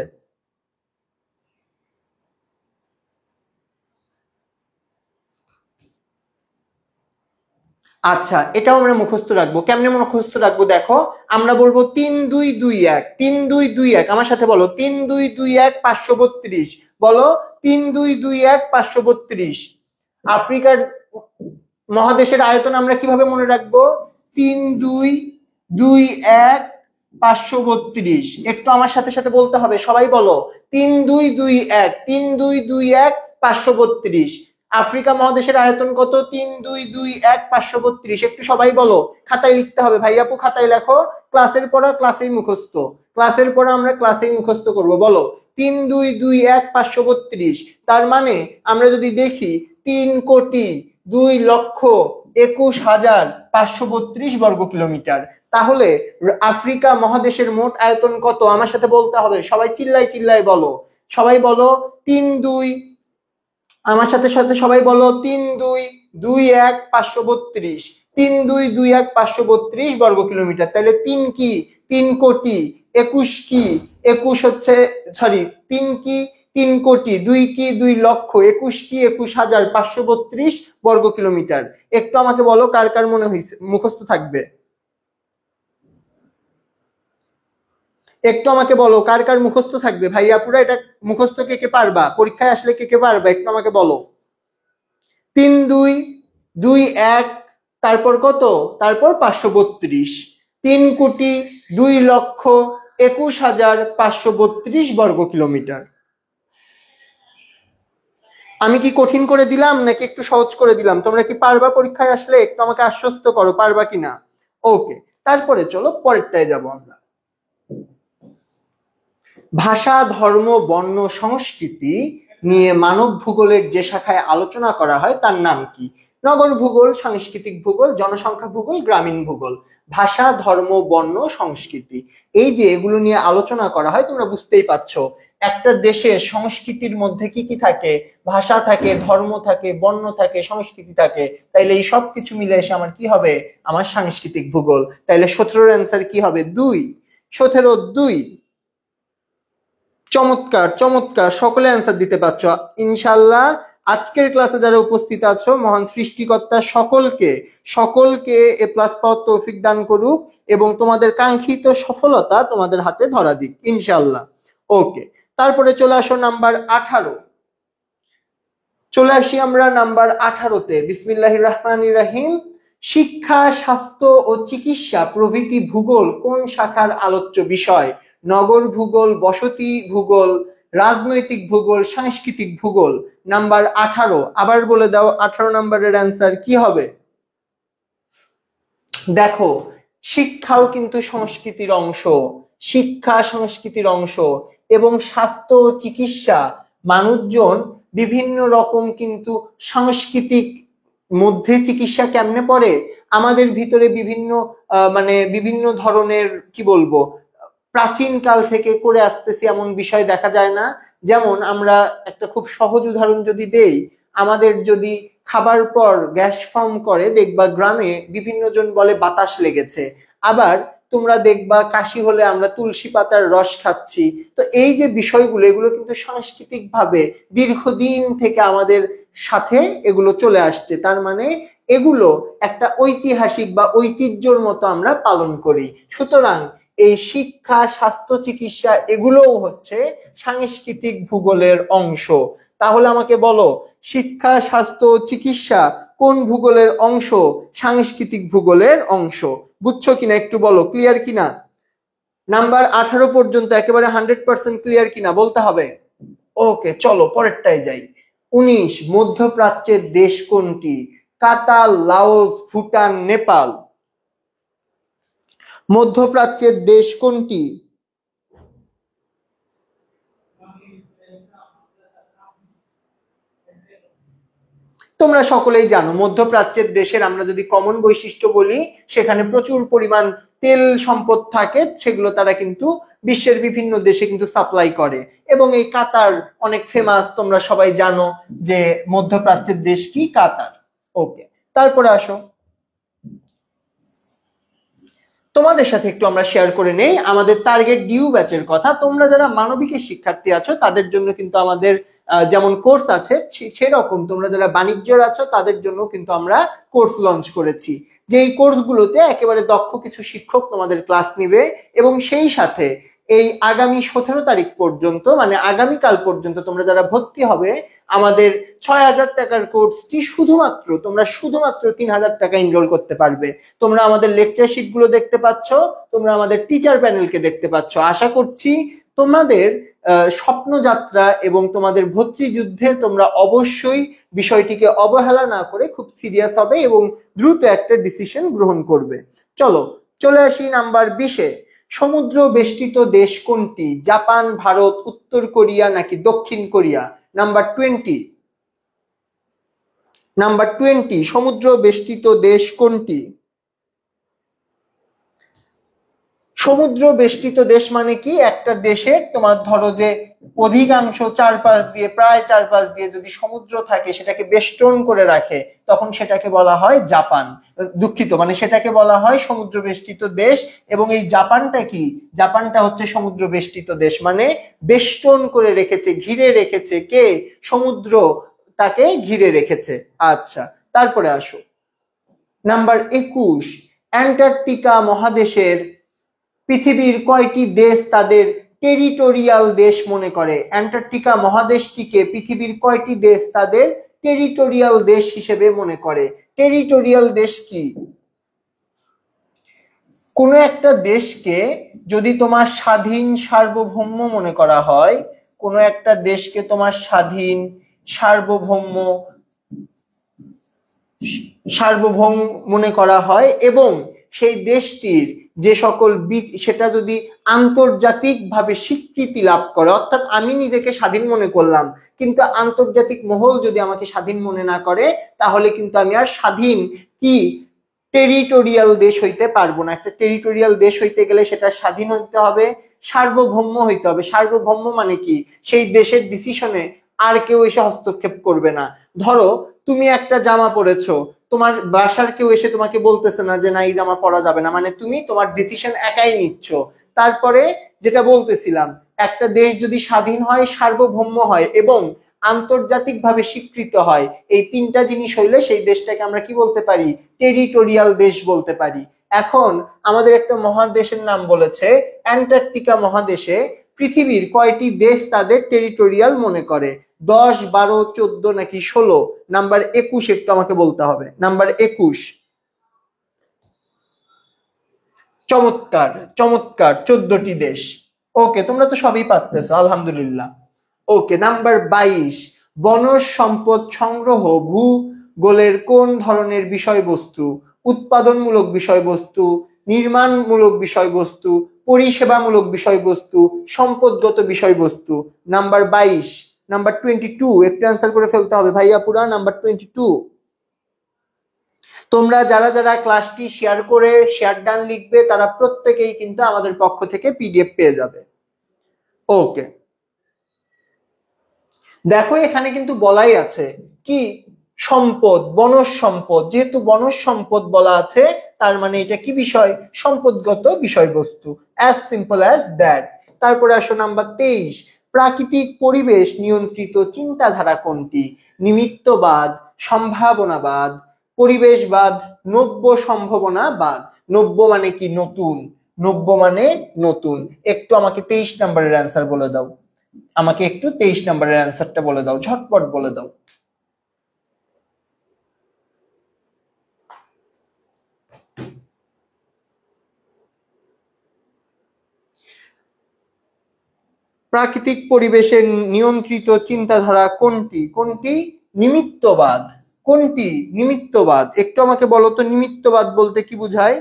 আচ্ছা, এটাও আমরা মুখস্থ রাখবো। কেমনে মুখস্থ রাখবো দেখো, আমরা বলবো 3,2,2,1, 3,2,2,1, আমার সাথে বলো 3,2,2,1 532। বলো 3,2,2,1 532। আফ্রিকার মহাদেশের আয়তন আমরা কিভাবে মনে রাখবো? 3,2,2,1 532। একটু আমার সাথে সাথে বলতে হবে, সবাই বলো 3,2,2,1, 3,2,2,1 532। আফ্রিকা মহাদেশের আয়তন কত? 3,2,2,1 532। একটু সবাই বলো, খাতায় লিখতে হবে, ভাই আপু খাতায় লেখো। ক্লাসের পড়া ক্লাসেই মুখস্থ, ক্লাসের পড়া আমরা ক্লাসেই মুখস্থ করবো। বলো 3,2,2,1 532। তার মানে আমরা যদি দেখি 3,02,21,532 বর্গ কিলোমিটার। তাহলে আফ্রিকা মহাদেশের মোট আয়তন কত? আমার সাথে বলতে হবে, সবাই চিল্লাই চিল্লাই বলো, সবাই বলো 3,2, আমার সাথে সাথে সবাই বলো 3,2,2,1 532। 3,2,2,1 532 বর্গ কিলোমিটার। তাহলে 3 কি 3 কোটি, 21 কি 21 হচ্ছে, সরি 3 কি 3 কোটি, 2 কি 2 লক্ষ, 21 কি 21,532 বর্গ কিলোমিটার। একটু আমাকে বলো কার কার মনে হয়েছে, মুখস্থ থাকবে? একটু আমাকে বলো কার কার মুখস্থ থাকবে? ভাইয়া পুরা এটা মুখস্থ কে কে পারবা? পরীক্ষায় আসলে কে কে পারবা একটু আমাকে বলো। 3,2,2,1 তারপর কত, তারপর 532, 3,02,21,532 বর্গ কিলোমিটার। আমি কি কঠিন করে দিলাম নাকি একটু সহজ করে দিলাম? তোমরা কি পারবা পরীক্ষায় আসলে? একটু আমাকে আশ্বস্ত করো পারবা কিনা। ওকে, তারপরে চলো পরেরটায় যাব আমরা। ভাষা, ধর্ম, বর্ণ, সংস্কৃতি নিয়ে মানব ভূগোলের যে শাখায় আলোচনা করা হয় তার নাম কি? নগর ভূগোল, সাংস্কৃতিক ভূগোল, জনসংখ্যা ভূগোল, গ্রামীণ ভূগোল। ভাষা, ধর্ম, বর্ণ, সংস্কৃতি, এই যে এগুলো নিয়ে আলোচনা করা হয়, তোমরা বুঝতেই পারছো একটা দেশে সংস্কৃতির মধ্যে কি কি থাকে? ভাষা থাকে, ধর্ম থাকে, বর্ণ থাকে, সংস্কৃতি থাকে। তাইলে এই সব কিছু মিলে এসে আমার কি হবে? আমার সাংস্কৃতিক ভূগোল। তাইলে 17-র অ্যান্সার কি হবে? 2। 17 2। চমৎকার চমৎকার, সকলে অ্যান্সার দিতে পারছো ইনশাল্লাহ। আজকের ক্লাসে যারা উপস্থিত আছো, মহান সৃষ্টিকর্তা সকলকে সকলকে এ প্লাস পাওয়ার তৌফিক দান করুক এবং তোমাদের কাঙ্ক্ষিত সফলতা তোমাদের হাতে ধরা দিক ইনশাল্লাহ। ওকে, তারপরে চলে আসো নাম্বার 18। চলে আসি আমরা নাম্বার 18-তে। বিসমিল্লাহির রহমানির রহিম। শিক্ষা, স্বাস্থ্য ও চিকিৎসা প্রভৃতি ভূগোল কোন শাখার আলোচ্য বিষয়? নগর ভূগোল, বসতি ভূগোল, রাজনৈতিক ভূগোল, সাংস্কৃতিক ভূগোল। নাম্বার 18, আবার বলে দাও 18 নাম্বারের অ্যান্সার কি হবে? দেখো, শিক্ষাও কিন্তু সংস্কৃতির অংশ, শিক্ষা সংস্কৃতির অংশ, এবং স্বাস্থ্য চিকিৎসা মানুষজন বিভিন্ন রকম কিন্তু সাংস্কৃতিক মধ্যে চিকিৎসা কেমনে পড়ে আমাদের ভিতরে বিভিন্ন মানে বিভিন্ন ধরনের কি বলবো প্রাচীন কাল থেকে করে আসতেছি এমন বিষয় দেখা যায় না? যেমন আমরা একটা খুব সহজ উদাহরণ যদি দেই, আমাদের যদি খাবার পর গ্যাস ফর্ম করে দেখবা গ্রামে বিভিন্ন জন বলে বাতাস লেগেছে, আবার তোমরা দেখবা কাশি হলে আমরা তুলসী পাতার রস খাচ্ছি। তো এই যে বিষয়গুলো, এগুলো কিন্তু সাংস্কৃতিক ভাবে দীর্ঘদিন থেকে আমাদের সাথে এগুলো চলে আসছে। তার মানে এগুলো একটা ঐতিহাসিক বা ঐতিহ্যর মতো আমরা পালন করি। সুতরাং এই শিক্ষা, স্বাস্থ্য, চিকিৎসা এগুলোও হচ্ছে সাংস্কৃতিক ভূগোলের অংশ। তাহলে আমাকে বলো, শিক্ষা, স্বাস্থ্য, চিকিৎসা কোন ভূগোলের অংশ? সাংস্কৃতিক ভূগোলের অংশ। বুঝছো কিনা একটু বলো, ক্লিয়ার কিনা? নাম্বার 18 পর্যন্ত একেবারে 100% ক্লিয়ার কিনা বলতে হবে। ওকে, চলো পরেরটায় যাই। 19, মধ্যপ্রাচ্যের দেশ কোনটি? কাতার, লাওস, ভুটান, নেপাল। মধ্যপ্রাচ্যের দেশ কোনটি? তোমরা সকলেই জানো মধ্যপ্রাচ্যের দেশের আমরা যদি কমন বৈশিষ্ট্য বলি, সেখানে প্রচুর পরিমাণ তেল সম্পদ থাকে, সেগুলো তারা কিন্তু বিশ্বের বিভিন্ন দেশে কিন্তু সাপ্লাই করে। এবং এই কাতার অনেক ফেমাস, তোমরা সবাই জানো যে মধ্যপ্রাচ্যের দেশ কি? কাতার। ওকে, তারপরে আসো তোমাদের সাথে একটু আমরা শেয়ার করে নেই আমাদের টার্গেট ডিউ ব্যাচের কথা। তোমরা যারা মানবিকের শিক্ষার্থী আছো তাদের জন্য কিন্তু আমাদের যেমন কোর্স আছে, সেরকম তোমরা যারা বাণিজ্যের আছো তাদের জন্য কিন্তু আমরা কোর্স লঞ্চ করেছি, যে এই কোর্সগুলোতে একেবারে দক্ষ কিছু শিক্ষক তোমাদের ক্লাস নিবে এবং সেই সাথে এই আগামী 17 তারিখ পর্যন্ত, মানে আগামীকাল পর্যন্ত তোমরা যারা ভর্তি হবে, আমাদের 6,000 টাকার কোর্সটি শুধুমাত্র 3,000 টাকা এনরোল করতে পারবে। তোমরা আমাদের লেকচার শিট গুলো দেখতে পাচ্ছ, তোমরা আমাদের টিচার প্যানেলকে দেখতে পাচ্ছ। আশা করছি তোমাদের স্বপ্নযাত্রা এবং তোমাদের ভর্তি যুদ্ধে তোমরা অবশ্যই বিষয়টিকে অবহেলা না করে খুব সিরিয়াস হবে এবং দ্রুত একটা ডিসিশন গ্রহণ করবে। চলো চলে আসি নাম্বার 20-এ। সমুদ্র বেষ্টিত দেশ কোনটি? জাপান, ভারত, উত্তর কোরিয়া নাকি দক্ষিণ কোরিয়া? নাম্বার 20। নাম্বার 20, সমুদ্র বেষ্টিত দেশ কোনটি? সমুদ্র বেষ্টিত দেশ মানে কি, একটা দেশের তোমার ধরো যে অধিকাংশ চারপাশ দিয়ে, প্রায় চারপাশ দিয়ে যদি সমুদ্র থাকে, সেটাকে বেষ্টন করে রাখে, তখন সেটাকে বলা হয় জাপান। দুঃখিত, মানে সেটাকে বলা হয় সমুদ্র বেষ্টিত দেশ। এবং এই জাপানটা কি, জাপানটা হচ্ছে সমুদ্র বেষ্টিত দেশ, মানে বেষ্টন করে রেখেছে, ঘিরে রেখেছে কে, সমুদ্র তাকে ঘিরে রেখেছে। আচ্ছা, তারপরে আসো নাম্বার 21, অ্যান্টার্কটিকা মহাদেশের পৃথিবীর কয়টি দেশ তাদের টেরিটোরিয়াল দেশ মনে করে? অ্যান্টার্কটিকা মহাদেশটিকে পৃথিবীর কয়টি দেশ তাদের টেরিটোরিয়াল দেশ হিসেবে মনে করে? টেরিটোরিয়াল দেশ কি? কোনো একটা দেশকে যদি তোমার স্বাধীন সার্বভৌম মনে করা হয়, কোনো একটা দেশকে তোমার স্বাধীন সার্বভৌম সার্বভৌম মনে করা হয়, এবং সেই দেশটির যে সকল সেটা যদি আন্তর্জাতিকভাবে স্বীকৃতি লাভ করে, অর্থাৎ আমি নিজেকে স্বাধীন মনে করলাম, কিন্তু আন্তর্জাতিক মহল যদি আমাকে স্বাধীন মনে না করে, তাহলে কিন্তু আমি আর স্বাধীন কি টেরিটোরিয়াল দেশ হইতে পারবো না। একটা টেরিটোরিয়াল দেশ হইতে গেলে সেটা স্বাধীন হইতে হবে, সার্বভৌম হইতে হবে। সার্বভৌম মানে কি, সেই দেশের ডিসিশনে আর কেউ এসে হস্তক্ষেপ করবে না। ধরো তুমি একটা জামা পরেছো, তোমার বাসার কেউ এসে তোমাকে বলতেছে না যে না এই জামা পরা যাবে না, মানে তুমি তোমার ডিসিশন একাই নিচ্ছ। তারপরে যেটা বলতেছিলাম, একটা দেশ যদি স্বাধীন হয়, সার্বভৌম হয় এবং আন্তর্জাতিকভাবে স্বীকৃত হয়, এই তিনটা জিনিস হইলে সেই দেশটাকে আমরা কি বলতে পারি, টেরিটোরিয়াল দেশ বলতে পারি। এখন আমাদের একটা মহাদেশের নাম বলেছে, অ্যান্টার্কটিকা মহাদেশে পৃথিবীর কয়টি দেশ তাদের টেরিটোরিয়াল মনে করে? 10, 12, 14 নাকি 16? নাম্বার 21 একটু আমাকে বলতে হবে। নাম্বার 21। চমৎকার চমৎকার, 14টি দেশ। ওকে, তোমরা তো সবই পারতেছো, আলহামদুলিল্লাহ। ওকে, নাম্বার 22, বনজ সম্পদ সংগ্রহ ভূগোলের কোন ধরনের বিষয়বস্তু? উৎপাদনমূলক বিষয়বস্তু, নির্মাণমূলক বিষয়বস্তু, পরিষেবামূলক বিষয়বস্তু, সম্পদগত বিষয়বস্তু? নাম্বার 22। নাম্বার 22 একটু অ্যান্সার করে ফেলতে হবে ভাইয়া পুরা। নাম্বার 22। তোমরা যারা যারা ক্লাসটি শেয়ার করে শেয়ার ডান লিখবে, তারা প্রত্যেকেই কিন্তু আমাদের পক্ষ থেকে পিডিএফ পেয়ে যাবে। ওকে, দেখো এখানে কিন্তু বলাই আছে কি, সম্পদ, বনজ সম্পদ। যেহেতু বনজ সম্পদ বলা আছে, তার মানে এটা কি বিষয়, সম্পদগত বিষয়বস্তু। As simple as that. তারপরে আসো নাম্বার 23, প্রাকৃতিক পরিবেশ নিয়ন্ত্রিত চিন্তাধারা কোনটি? নিমিত্তবাদ, সম্ভাবনাবাদ, পরিবেশবাদ, নব্য সম্ভাবনাবাদ। নব্য মানে কি, নতুন। নব্য মানে নতুন। একটু আমাকে 23 নম্বরের অ্যান্সার বলে দাও। আমাকে একটু 23 নম্বরের অ্যান্সারটা বলে দাও, ঝটপট বলে দাও। প্রাকৃতিক পরিবেশের নিয়ন্ত্রিত চিন্তাধারা কোনটি? কোনটি? নিমিত্তবাদ। কোনটি? নিমিত্তবাদ। একটু আমাকে বলো তো, নিমিত্তবাদ বলতে কি বোঝায়?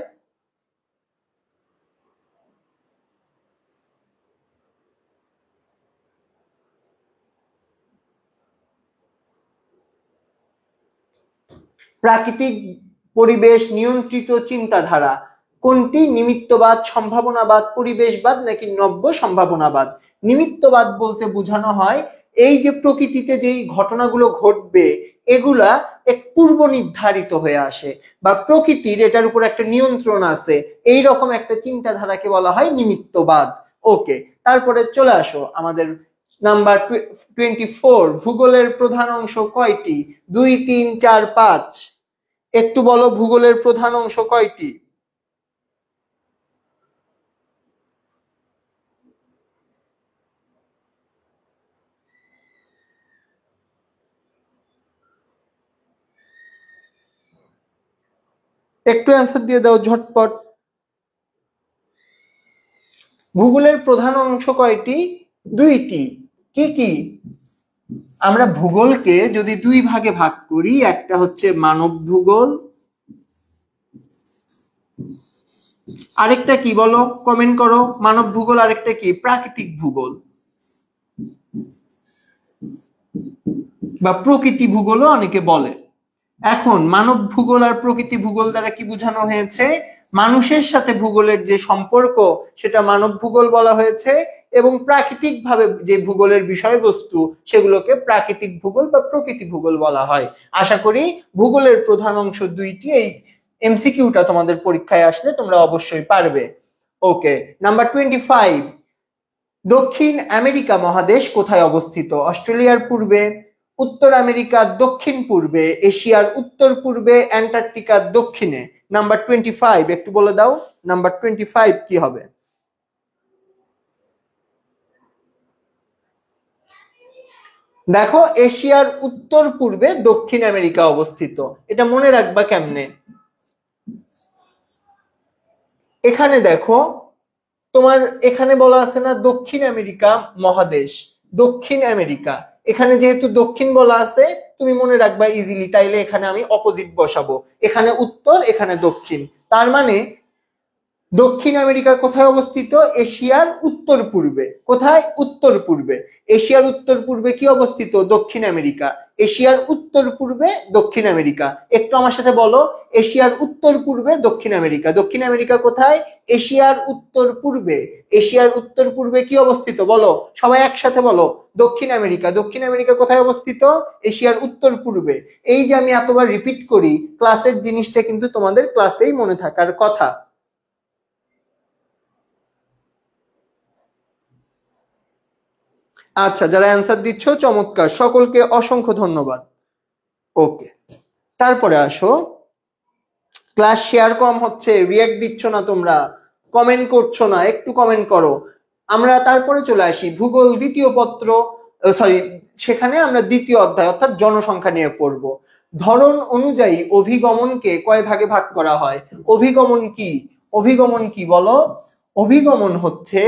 প্রাকৃতিক পরিবেশ নিয়ন্ত্রিত চিন্তাধারা কোনটি? নিমিত্তবাদ, সম্ভাবনাবাদ, পরিবেশবাদ নাকি নব্য সম্ভাবনাবাদ? নিমিত্তবাদ বলতে বোঝানো হয় এই যে প্রকৃতিতে যেই ঘটনাগুলো ঘটবে, এগুলা এক পূর্ব নির্ধারিত হয়ে আসে, বা প্রকৃতির এটার উপর একটা নিয়ন্ত্রণ আছে, এই রকম একটা চিন্তাধারাকে বলা হয় নিমিত্তবাদ। ওকে, তারপরে চলে আসো আমাদের নাম্বার 24, ভূগোলের প্রধান অংশ কয়টি? 2, 3, 4, 5? একটু বলো ভূগোলের প্রধান অংশ কয়টি? একটু অ্যান্সার দিয়ে দাও ঝটপট। ভূগোলের প্রধান অংশ কয়টি? 2টি। কি কি? আমরা ভূগোলকে যদি 2 ভাগে ভাগ করি, একটা হচ্ছে মানব ভূগোল, আরেকটা কি বলো, কমেন্ট করো। মানব ভূগোল, আরেকটা কি? প্রাকৃতিক ভূগোল বা প্রকৃতি ভূগোলও অনেকে বলে। এখন মানব ভূগোল আর প্রকৃতি ভূগোল দ্বারা কি বোঝানো হয়েছে? মানুষের সাথে ভূগোলের যে সম্পর্ক সেটা মানব ভূগোল বলা হয়েছে, এবং প্রাকৃতিকভাবে যে ভূগোলের বিষয়বস্তু সেগুলোকে প্রাকৃতিক ভূগোল বা প্রকৃতি ভূগোল বলা হয়। আশা করি ভূগোলের প্রধান অংশ দুইটি এই এমসিকিউটা তোমাদের পরীক্ষায় আসলে তোমরা অবশ্যই পারবে। ওকে, নাম্বার 25, দক্ষিণ আমেরিকা মহাদেশ কোথায় অবস্থিত? অস্ট্রেলিয়ার পূর্বে, উত্তর আমেরিকার দক্ষিণ পূর্বে, এশিয়ার উত্তর পূর্বে, অ্যান্টার্কটিকার দক্ষিণে। নাম্বার 25 একটু বলে দাও, নাম্বার 25 কি হবে? দেখো, এশিয়ার উত্তর পূর্বে দক্ষিণ আমেরিকা অবস্থিত। এটা মনে রাখবা কেমনে? এখানে দেখো, তোমার এখানে বলা আছে না দক্ষিণ আমেরিকা মহাদেশ, দক্ষিণ আমেরিকা, এখানে যেহেতু দক্ষিণ বলা আছে তুমি মনে রাখবা ইজিলি, তাইলে এখানে আমি অপোজিট বসাবো, এখানে উত্তর এখানে দক্ষিণ। তার মানে দক্ষিণ আমেরিকা কোথায় অবস্থিত? এশিয়ার উত্তর পূর্বে। কোথায়? উত্তর পূর্বে। এশিয়ার উত্তর পূর্বে কি অবস্থিত? দক্ষিণ আমেরিকা। এশিয়ার উত্তর পূর্বে দক্ষিণ আমেরিকা। একটু আমার সাথে বলো, এশিয়ার উত্তর পূর্বে দক্ষিণ আমেরিকা। দক্ষিণ আমেরিকা কোথায়? এশিয়ার উত্তর পূর্বে। এশিয়ার উত্তর পূর্বে কি অবস্থিত বলো, সবাই একসাথে বলো, দক্ষিণ আমেরিকা। দক্ষিণ আমেরিকা কোথায় অবস্থিত? এশিয়ার উত্তর পূর্বে। এই যে আমি এতবার রিপিট করি, ক্লাসের জিনিসটা কিন্তু তোমাদের ক্লাসেই মনে থাকার কথা। আচ্ছা, যারা অ্যান্সার দিচ্ছ চমৎকার, সকলকে অসংখ্য ধন্যবাদ। ওকে, তারপরে আসো, ক্লাস শেয়ার কম হচ্ছে, রিয়াক্ট দিচ্ছ না তোমরা, কমেন্ট করছো না, একটু কমেন্ট করো। আমরা তারপরে চলে আসি ভূগোল দ্বিতীয় পত্র, সরি, সেখানে আমরা দ্বিতীয় অধ্যায় অর্থাৎ জনসংখ্যা নিয়ে পড়ব। ধরন অনুযায়ী অভিগমনকে কয় ভাগে ভাগ করা হয়? অভিগমন কি? অভিগমন কি বলো? অভিগমন হচ্ছে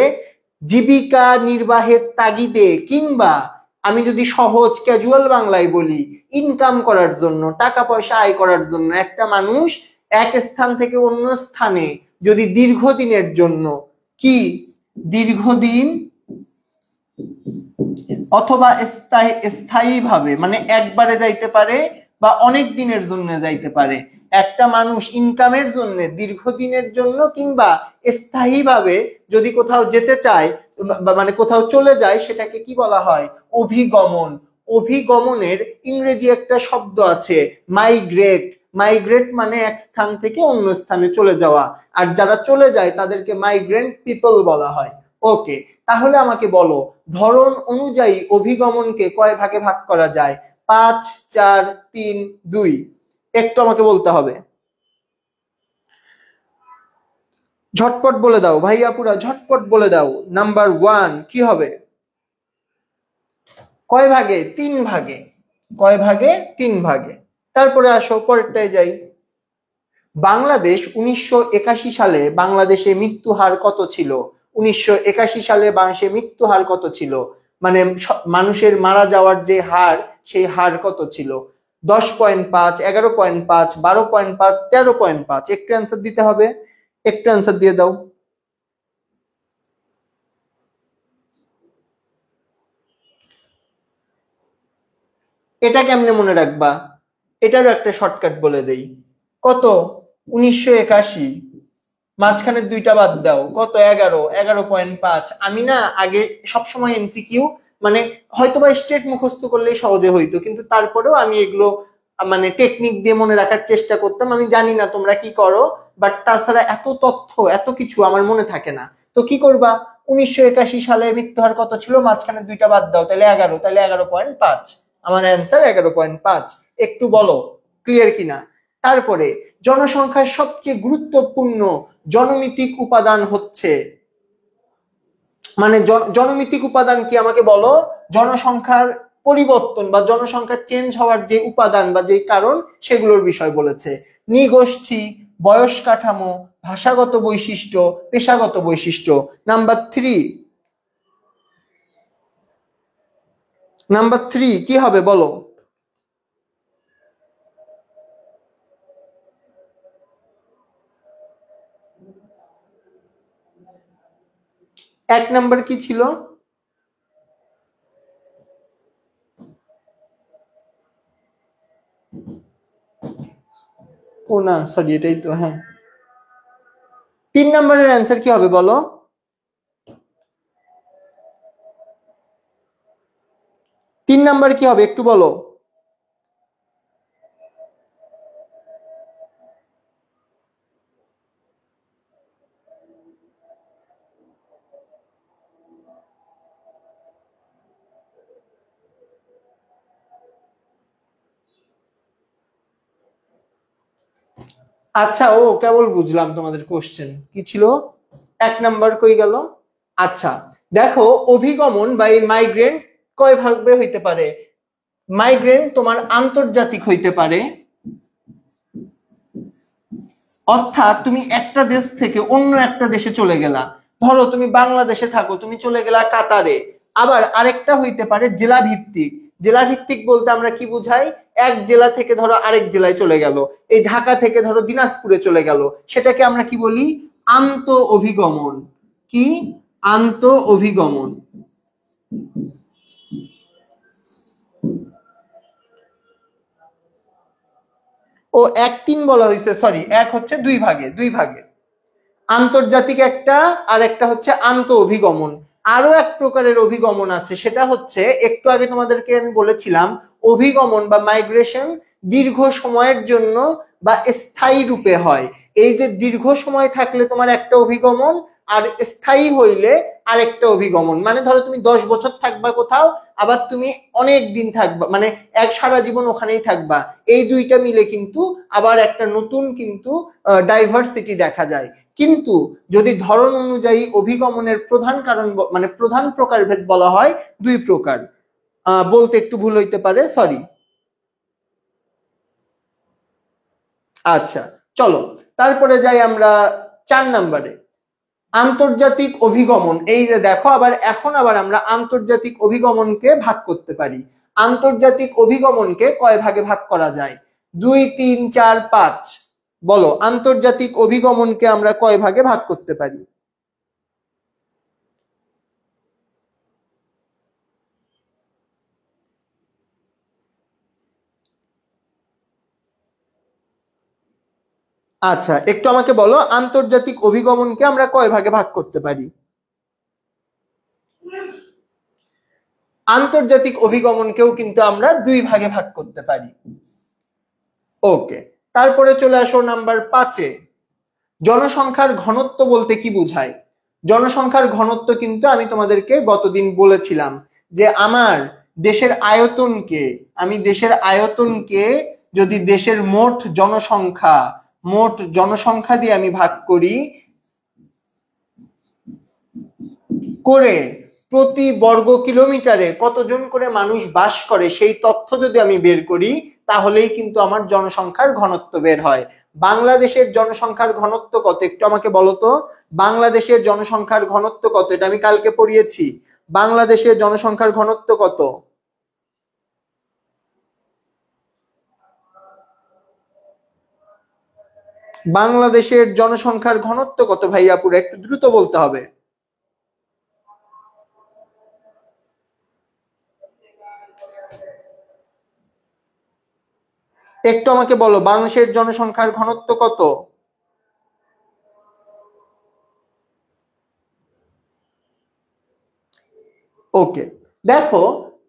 জীবিকা নির্বাহের তাগিদে, কিংবা আমি যদি সহজ ক্যাজুয়াল বাংলায় বলি, ইনকাম করার জন্য, টাকা পয়সা আয় করার জন্য একটা মানুষ এক স্থান থেকে অন্য স্থানে যদি দীর্ঘদিনের জন্য, কি দীর্ঘদিন অথবা স্থায়ীভাবে, মানে একবারে যাইতে পারে বা অনেক দিনের জন্য যাইতে পারে, একটা মানুষ ইনকামের জন্য দীর্ঘদিনের জন্য কিংবা স্থায়ীভাবে যদি কোথাও যেতে চায়, মানে কোথাও চলে যায়, সেটাকে কি বলা হয়? অভিগমন। অভিগমনের ইংরেজি একটা শব্দ আছে, মাইগ্রেট। মাইগ্রেট মানে এক স্থান থেকে অন্য স্থানে চলে যাওয়া, আর যারা চলে যায় তাদেরকে মাইগ্রেন্ট পিপল বলা হয়। ওকে, তাহলে আমাকে বলো, ধরন অনুযায়ী অভিগমনকে কয় ভাগে ভাগ করা যায়? 5, 4, 3, 2। একটু আমাকে বলতে হবে, ঝটপট বলে দাও ভাইয়া, পুরা ঝটপট বলে দাও। নাম্বার 1 কি হবে? কয় ভাগে? 3 ভাগে। কয় ভাগে? 3 ভাগে। তারপরে আসো পরেরটায় যাই। বাংলাদেশ 1981 সালে বাংলাদেশে মৃত্যু হার কত ছিল? 1981 সালে বাংলাদেশে মৃত্যু হার কত ছিল? মানে মানুষের মারা যাওয়ার যে হার, সেই হার কত ছিল? 10.5, 11.5, 12.5, 13.5? একটু অ্যান্সার দিতে হবে, একটু অ্যান্সার দিয়ে দাও। এটা কেমনে মনে রাখবা? এটারও একটা শর্টকাট বলে দেই। কত? 1981, মাঝখানের দুইটা বাদ দাও, কত? 11, 11.5। আমি না আগে সবসময় এমসিকিউ, মানে হয়তোবা স্টেট মুখস্থ করলেই সহজে হইতো, কিন্তু তারপরেও আমি এগুলো মানে টেকনিক দিয়ে মনে রাখার চেষ্টা করতাম। আমি জানি না তোমরা কি করো, বাট তাছাড়া এত তথ্য এত কিছু আমার মনে থাকে না। তো কি করবা? 1981 সালে মৃত্যুহার কত ছিল, মাঝখানে দুইটা বাদ দাও, তাহলে 11, তাহলে 11.5। আমার অ্যান্সার 11.5। একটু বলো ক্লিয়ার কিনা। তারপরে জনসংখ্যার সবচেয়ে গুরুত্বপূর্ণ জনমিতিক উপাদান হচ্ছে, মানে জনমিতিক উপাদান কি আমাকে বলো? জনসংখ্যার পরিবর্তন বা জনসংখ্যা চেঞ্জ হওয়ার যে উপাদান বা যে কারণ, সেগুলোর বিষয় বলেছে। নৃগোষ্ঠী, বয়স কাঠামো, ভাষাগত বৈশিষ্ট্য, পেশাগত বৈশিষ্ট্য। নাম্বার 3, নাম্বার 3 কি হবে বলো? 1 নাম্বার কি ছিল? ও না, সরি, এটাই তো, হ্যাঁ। 3 নম্বরের অ্যান্সার কি হবে বলো? তিন নাম্বার কি হবে একটু বলো। আচ্ছা, ও কেবল বুঝলাম তোমাদের কোশ্চেন কি ছিল। 1 নাম্বার কই গেল? আচ্ছা, দেখো অভিগমন বা এই মাইগ্রেন্ট কয় ভাবে হইতে পারে। মাইগ্রেন্ট তোমার আন্তর্জাতিক হইতে পারে, অর্থাৎ তুমি একটা দেশ থেকে অন্য একটা দেশে চলে গেলা, ধরো তুমি বাংলাদেশে থাকো, তুমি চলে গেলা কাতারে। আবার আরেকটা হইতে পারে জেলা ভিত্তিক। জেলা ভিত্তিক বলতে আমরা কি বুঝাই, এক জেলা থেকে ধরো আরেক জেলায় চলে গেল, এই ঢাকা থেকে ধরো দিনাজপুরে চলে গেল, সেটাকে আমরা কি বলি, আন্ত অভিগমন। কি? আন্ত অভিগমন। ও 1-3 বলা হয়েছে, সরি, এক হচ্ছে দুই ভাগে, দুই ভাগে। আন্তর্জাতিক একটা, আর একটা হচ্ছে আন্ত অভিগমন। আরো এক প্রকারের অভিগমন আছে, সেটা হচ্ছে একটু আগে তোমাদেরকে আমি বলেছিলাম, অভিগমন বা মাইগ্রেশন দীর্ঘ সময়ের জন্য বা স্থায়ী রূপে হয়। এই যে দীর্ঘ সময় থাকলে তোমার একটা অভিগমন, আর স্থায়ী হইলে আরেকটা অভিগমন। মানে ধরো তুমি 10 বছর থাকবা কোথাও, আবার তুমি অনেক দিন থাকবা, মানে এক সারা জীবন ওখানেই থাকবা। এই দুইটা মিলে কিন্তু আবার একটা নতুন কিন্তু ডাইভার্সিটি দেখা যায়। কিন্তু যদি ধরন অনুযায়ী অভিগমনের প্রধান কারণ মানে প্রধান প্রকারভেদ বলা হয় 2 প্রকার। বলতে একটু ভুল হইতে পারে, সরি। আচ্ছা, চলো তারপরে যাই আমরা 4 নাম্বারে, আন্তর্জাতিক অভিগমন। এই যে দেখো, আবার এখন আবার আমরা আন্তর্জাতিক অভিগমনকে ভাগ করতে পারি। আন্তর্জাতিক অভিগমনকে কয় ভাগে ভাগ করা যায়? 2, 3, 4, 5। বলো আন্তর্জাতিক অভিগমনকে আমরা কয় ভাগে ভাগ করতে পারি? আচ্ছা, একটু আমাকে বলো আন্তর্জাতিক অভিগমনকে আমরা কয় ভাগে ভাগ করতে পারি? আন্তর্জাতিক অভিগমনকেও কিন্তু আমরা 2 ভাগে ভাগ করতে পারি। ওকে, তারপরে চলে আসো নাম্বার 5-এ, জনসংখ্যার ঘনত্ব বলতে কি বোঝায়? জনসংখ্যার ঘনত্ব কিন্তু আমি তোমাদেরকে গতদিন বলেছিলাম যে আমার দেশের আয়তনকে, আমি দেশের আয়তনকে যদি দেশের মোট জনসংখ্যা দিয়ে আমি ভাগ করি করে প্রতি বর্গ কিলোমিটারে কতজন করে মানুষ বাস করে সেই তথ্য যদি আমি বের করি, তাহলেই কিন্তু আমার জনসংখ্যার ঘনত্ব বের হয়। বাংলাদেশের জনসংখ্যার ঘনত্ব কত একটু আমাকে বলো তো। বাংলাদেশের জনসংখ্যার ঘনত্ব কত? এটা আমি কালকে পড়িয়েছি। বাংলাদেশের জনসংখ্যার ঘনত্ব কত? বাংলাদেশের জনসংখ্যার ঘনত্ব কত ভাইয়াপুরা? একটু দ্রুত বলতে হবে। একটু আমাকে বলো বাংলাদেশের জনসংখ্যার ঘনত্ব কত? ওকে, দেখো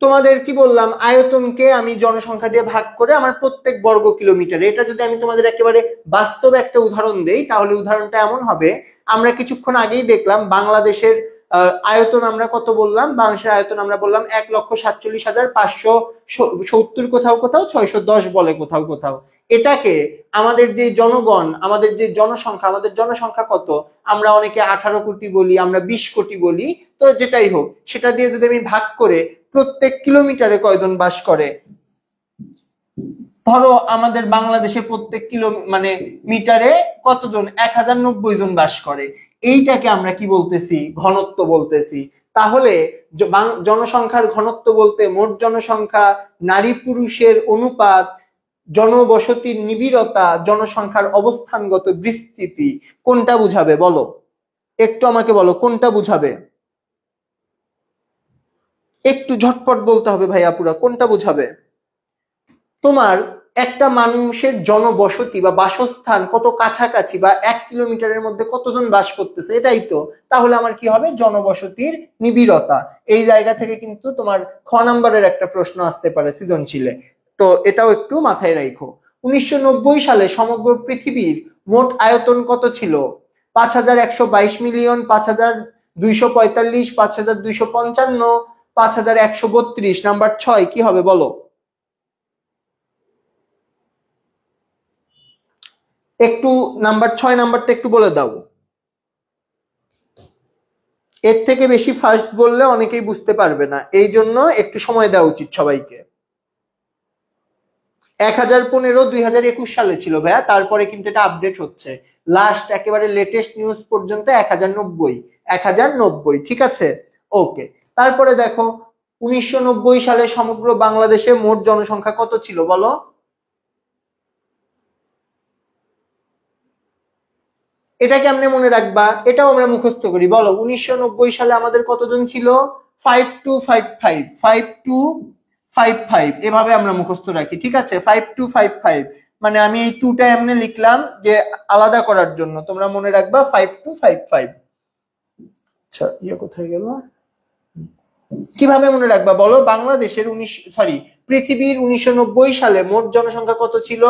তোমাদের কি বললাম, আয়তনকে আমি জনসংখ্যা দিয়ে ভাগ করে আমার প্রত্যেক বর্গ কিলোমিটারে, এটা যদি আমি তোমাদের একেবারে বাস্তবে একটা উদাহরণ দেই, তাহলে উদাহরণটা এমন হবে, আমরা কিছুক্ষণ আগেই দেখলাম বাংলাদেশের আয়তন আমরা কত বললাম, বাংলাদেশের আয়তন আমরা বললাম 1,47,570, কোথাও কোথাও 610 বলে কোথাও কোথাও। এটাকে আমাদের যে জনগণ, আমাদের যে জনসংখ্যা, আমাদের জনসংখ্যা কত, আমরা অনেকে 18 কোটি বলি, আমরা 20 কোটি বলি, তো যেটাই হোক সেটা দিয়ে যদি আমি ভাগ করে প্রত্যেক কিলোমিটারে কয়জন বাস করে, ধরো আমাদের বাংলাদেশে প্রত্যেক কিলো মানে মিটারে কতজন, 1090 জন বাস করে, এইটাকে আমরা কি বলতেছি, ঘনত্ব বলতেছি। তাহলে জনসংখ্যার ঘনত্ব বলতে মোট জনসংখ্যা, নারী পুরুষের অনুপাত, জনবসতির নিবিড়তা, জনসংখ্যার অবস্থানগত বিস্তৃতি, কোনটা বুঝাবে বলো? একটু আমাকে বলো কোনটা বুঝাবে। একটু ঝটপট বলতে হবে ভাইয়াপুরা, কোনটা বুঝাবে? তোমার একটা মানুষের জনবসতি বা বাসস্থান কত কাছাকাছি বা 1 কিলোমিটারের মধ্যে কতজন বাস করতেছে, এটাই তো। তাহলে আমার কি হবে, জনবসতির নিবিড়তা। এই জায়গা থেকে কিন্তু তোমার খ নাম্বারের একটা প্রশ্ন আসতে পারে সৃজনশীলে, তো এটাও একটু মাথায় রাখো। 1990 সালে সমগ্র পৃথিবীর মোট আয়তন কত ছিল? 5122 মিলিয়ন, 5245, 5255, 5132। নাম্বার 6 কি হবে বলো? একটু নাম্বার 6 নাম্বারটা একটু বলে দাও। এর থেকে বেশি ফাস্ট বললে অনেকেই বুঝতে পারবে না, এই জন্য একটু সময় দেওয়া উচিত সবাইকে। 1015 2021 সালে ছিল ভাইয়া, তারপরে কিন্তু এটা আপডেট হচ্ছে। লাস্ট একেবারে লেটেস্ট নিউজ পর্যন্ত 1090, 1090, ঠিক আছে। ওকে, তারপরে দেখো 1990 সালে সমগ্র বাংলাদেশে মোট জনসংখ্যা কত ছিল বলো? এটা কেমনে মনে রাখবা, এটাও আমরা মুখস্থ করি। বলো 1990 সালে আমাদের কতজন ছিল? 5255, 5255, এভাবে আমরা মুখস্থ রাখি, ঠিক আছে। 5255, মানে আমি এই টুটা এমনি লিখলাম যে আলাদা করার জন্য, তোমরা মনে রাখবা 5255। আচ্ছা, ইয়ে কোথায় গেল? কিভাবে মনে রাখবা বলো? বাংলাদেশের পৃথিবীর 1990 সালে মোট জনসংখ্যা কত ছিল?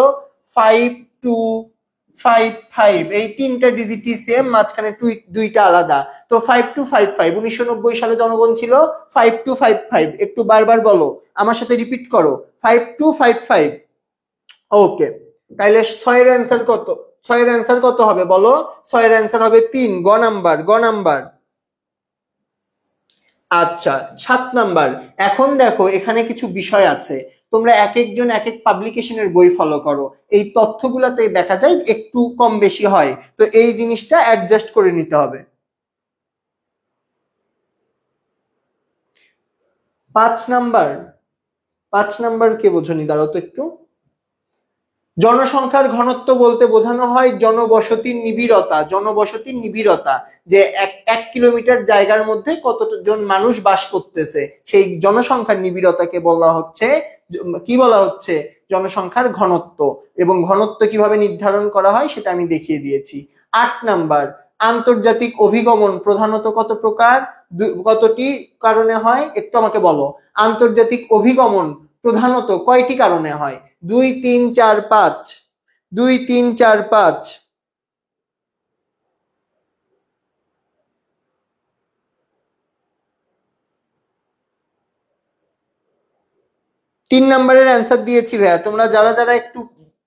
5255। এই তিনটা ডিজিটই সেম, মাঝখানে দুইটা আলাদা। তো 5255, 1990 সালে জনগণ ছিল 5255। একটু বারবার বলো, আমার সাথে রিপিট করো, 5255। ওকে, তাইলে 6 এর অ্যান্সার কত? 6 এর অ্যান্সার কত হবে বলো? 6 এর অ্যান্সার হবে 3, গ নাম্বার, গ নাম্বার। আচ্ছা, 7 নাম্বার। এখন দেখো এখানে কিছু বিষয় আছে, তোমরা এক একজন এক এক পাবলিকেশনের বই ফলো করো, এই তথ্যগুলোতে দেখা যায় একটু কম বেশি হয়, তো এই জিনিসটা অ্যাডজাস্ট করে নিতে হবে। 5 নাম্বার, 5 নাম্বার কে বোঝনি, দাঁড়াও তো একটু। জনসংখ্যার ঘনত্ব বলতে বোঝানো হয় জনবসতির নিবিড়তা, জনবসতির নিবিড়তা, যে এক কিলোমিটার জায়গার মধ্যে কতজন মানুষ বাস করতেছে, সেই জনসংখ্যার নিবিড়তাকে বলা হচ্ছে, কি বলা হচ্ছে, জনসংখ্যার ঘনত্ব। এবং ঘনত্ব কিভাবে নির্ধারণ করা হয় সেটা আমি দেখিয়ে দিয়েছি। 8 নাম্বার, আন্তর্জাতিক অভিগমন প্রধানত কত প্রকার, কতটি কারণে হয় একটু আমাকে বলো। আন্তর্জাতিক অভিগমন প্রধানত কয়টি কারণে হয়? 2 3 4 5, 2 3 4 5। 3 নাম্বারের অ্যান্সার দিয়েছি ভাইয়া, তোমরা যারা যারা একটু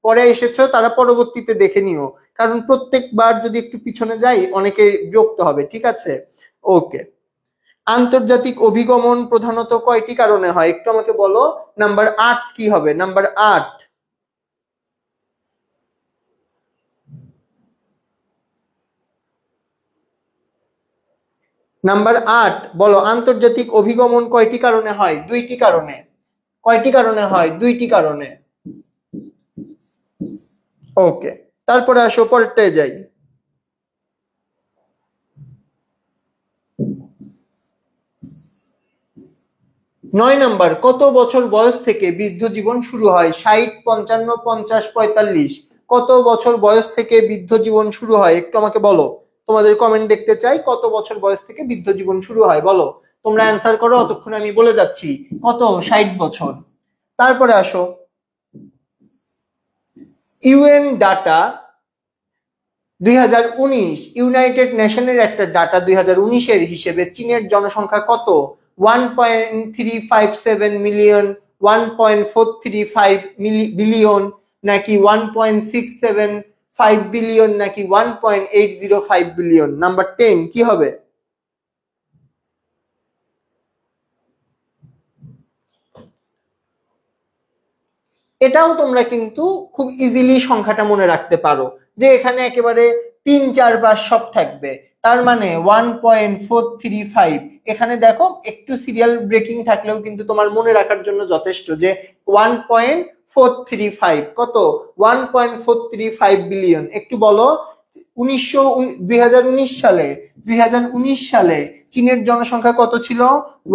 পরে এসেছো তারা পরবর্তীতে দেখে নিও, কারণ প্রত্যেকবার যদি একটু পিছনে যাই অনেকে বিরক্ত হবে, ঠিক আছে। ওকে, আন্তর্জাতিক অভিগমন প্রধানত কয়টি কারণে হয় একটু আমাকে বলো। নাম্বার 8 কি হবে? নাম্বার 8, নাম্বার 8 বলো, আন্তর্জাতিক অভিগমন কয়টি কারণে হয়? 2টি কারণে। কয়টি কারণে হয়? 2টি কারণে। ওকে, তারপরে আসো পরেরটায় যাই। 9 নাম্বার, কত বছর বয়স থেকে বৃদ্ধ জীবন শুরু হয়? 60, 55, 50, 45। কত বছর বয়স থেকে বৃদ্ধ জীবন শুরু হয় একটু আমাকে বলো, তোমাদের কমেন্ট দেখতে চাই, কত বছর বয়স থেকে বৃদ্ধ জীবন শুরু হয় বলো। তোমরা অ্যান্সার করো, অতক্ষণ আমি বলে যাচ্ছি। কত? 60 বছর। তারপরে আসো, ইউএন ডাটা 2019, ইউনাইটেড নেশনের একটা ডাটা 2019-এর হিসেবে চীনের জনসংখ্যা কত? 1.357 মিলিয়ন, 1.435 বিলিয়ন, নাকি 1.675 বিলিয়ন, নাকি 1.805 বিলিয়ন? নাম্বার 10 কি হবে? এটাও তোমরা কিন্তু খুব ইজিলি সংখ্যাটা মনে রাখতে পারো, যে এখানে একেবারে 3 4 5 সব থাকবে, তার মানে 1.435। এখানে দেখো একটু সিরিয়াল ব্রেকিং থাকলেও কিন্তু তোমার মনে রাখার জন্য যথেষ্ট, যে 1.435 কত? 1.435 বিলিয়ন। একটু বলো, 2019 সালে, 2019 সালে চীনের জনসংখ্যা কত ছিল?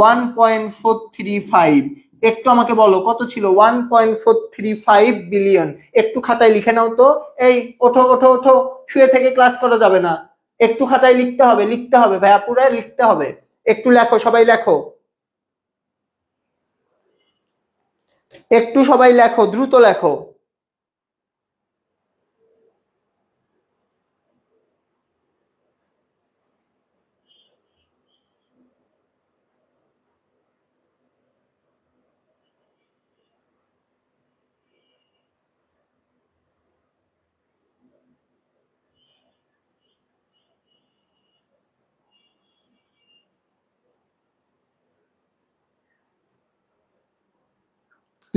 1.435। একটু আমাকে বলো কত ছিল? 1.435 বিলিয়ন। একটু খাতায় লিখে নাও তো। এই ওঠো ওঠো ওঠো, শুয়ে থেকে ক্লাস করা যাবে না, একটু খাতায় লিখতে হবে, লিখতে হবে ভাইয়া, পুরো লিখতে হবে। একটু লেখো, সবাই লেখো, একটু সবাই লেখো, দ্রুত লেখো।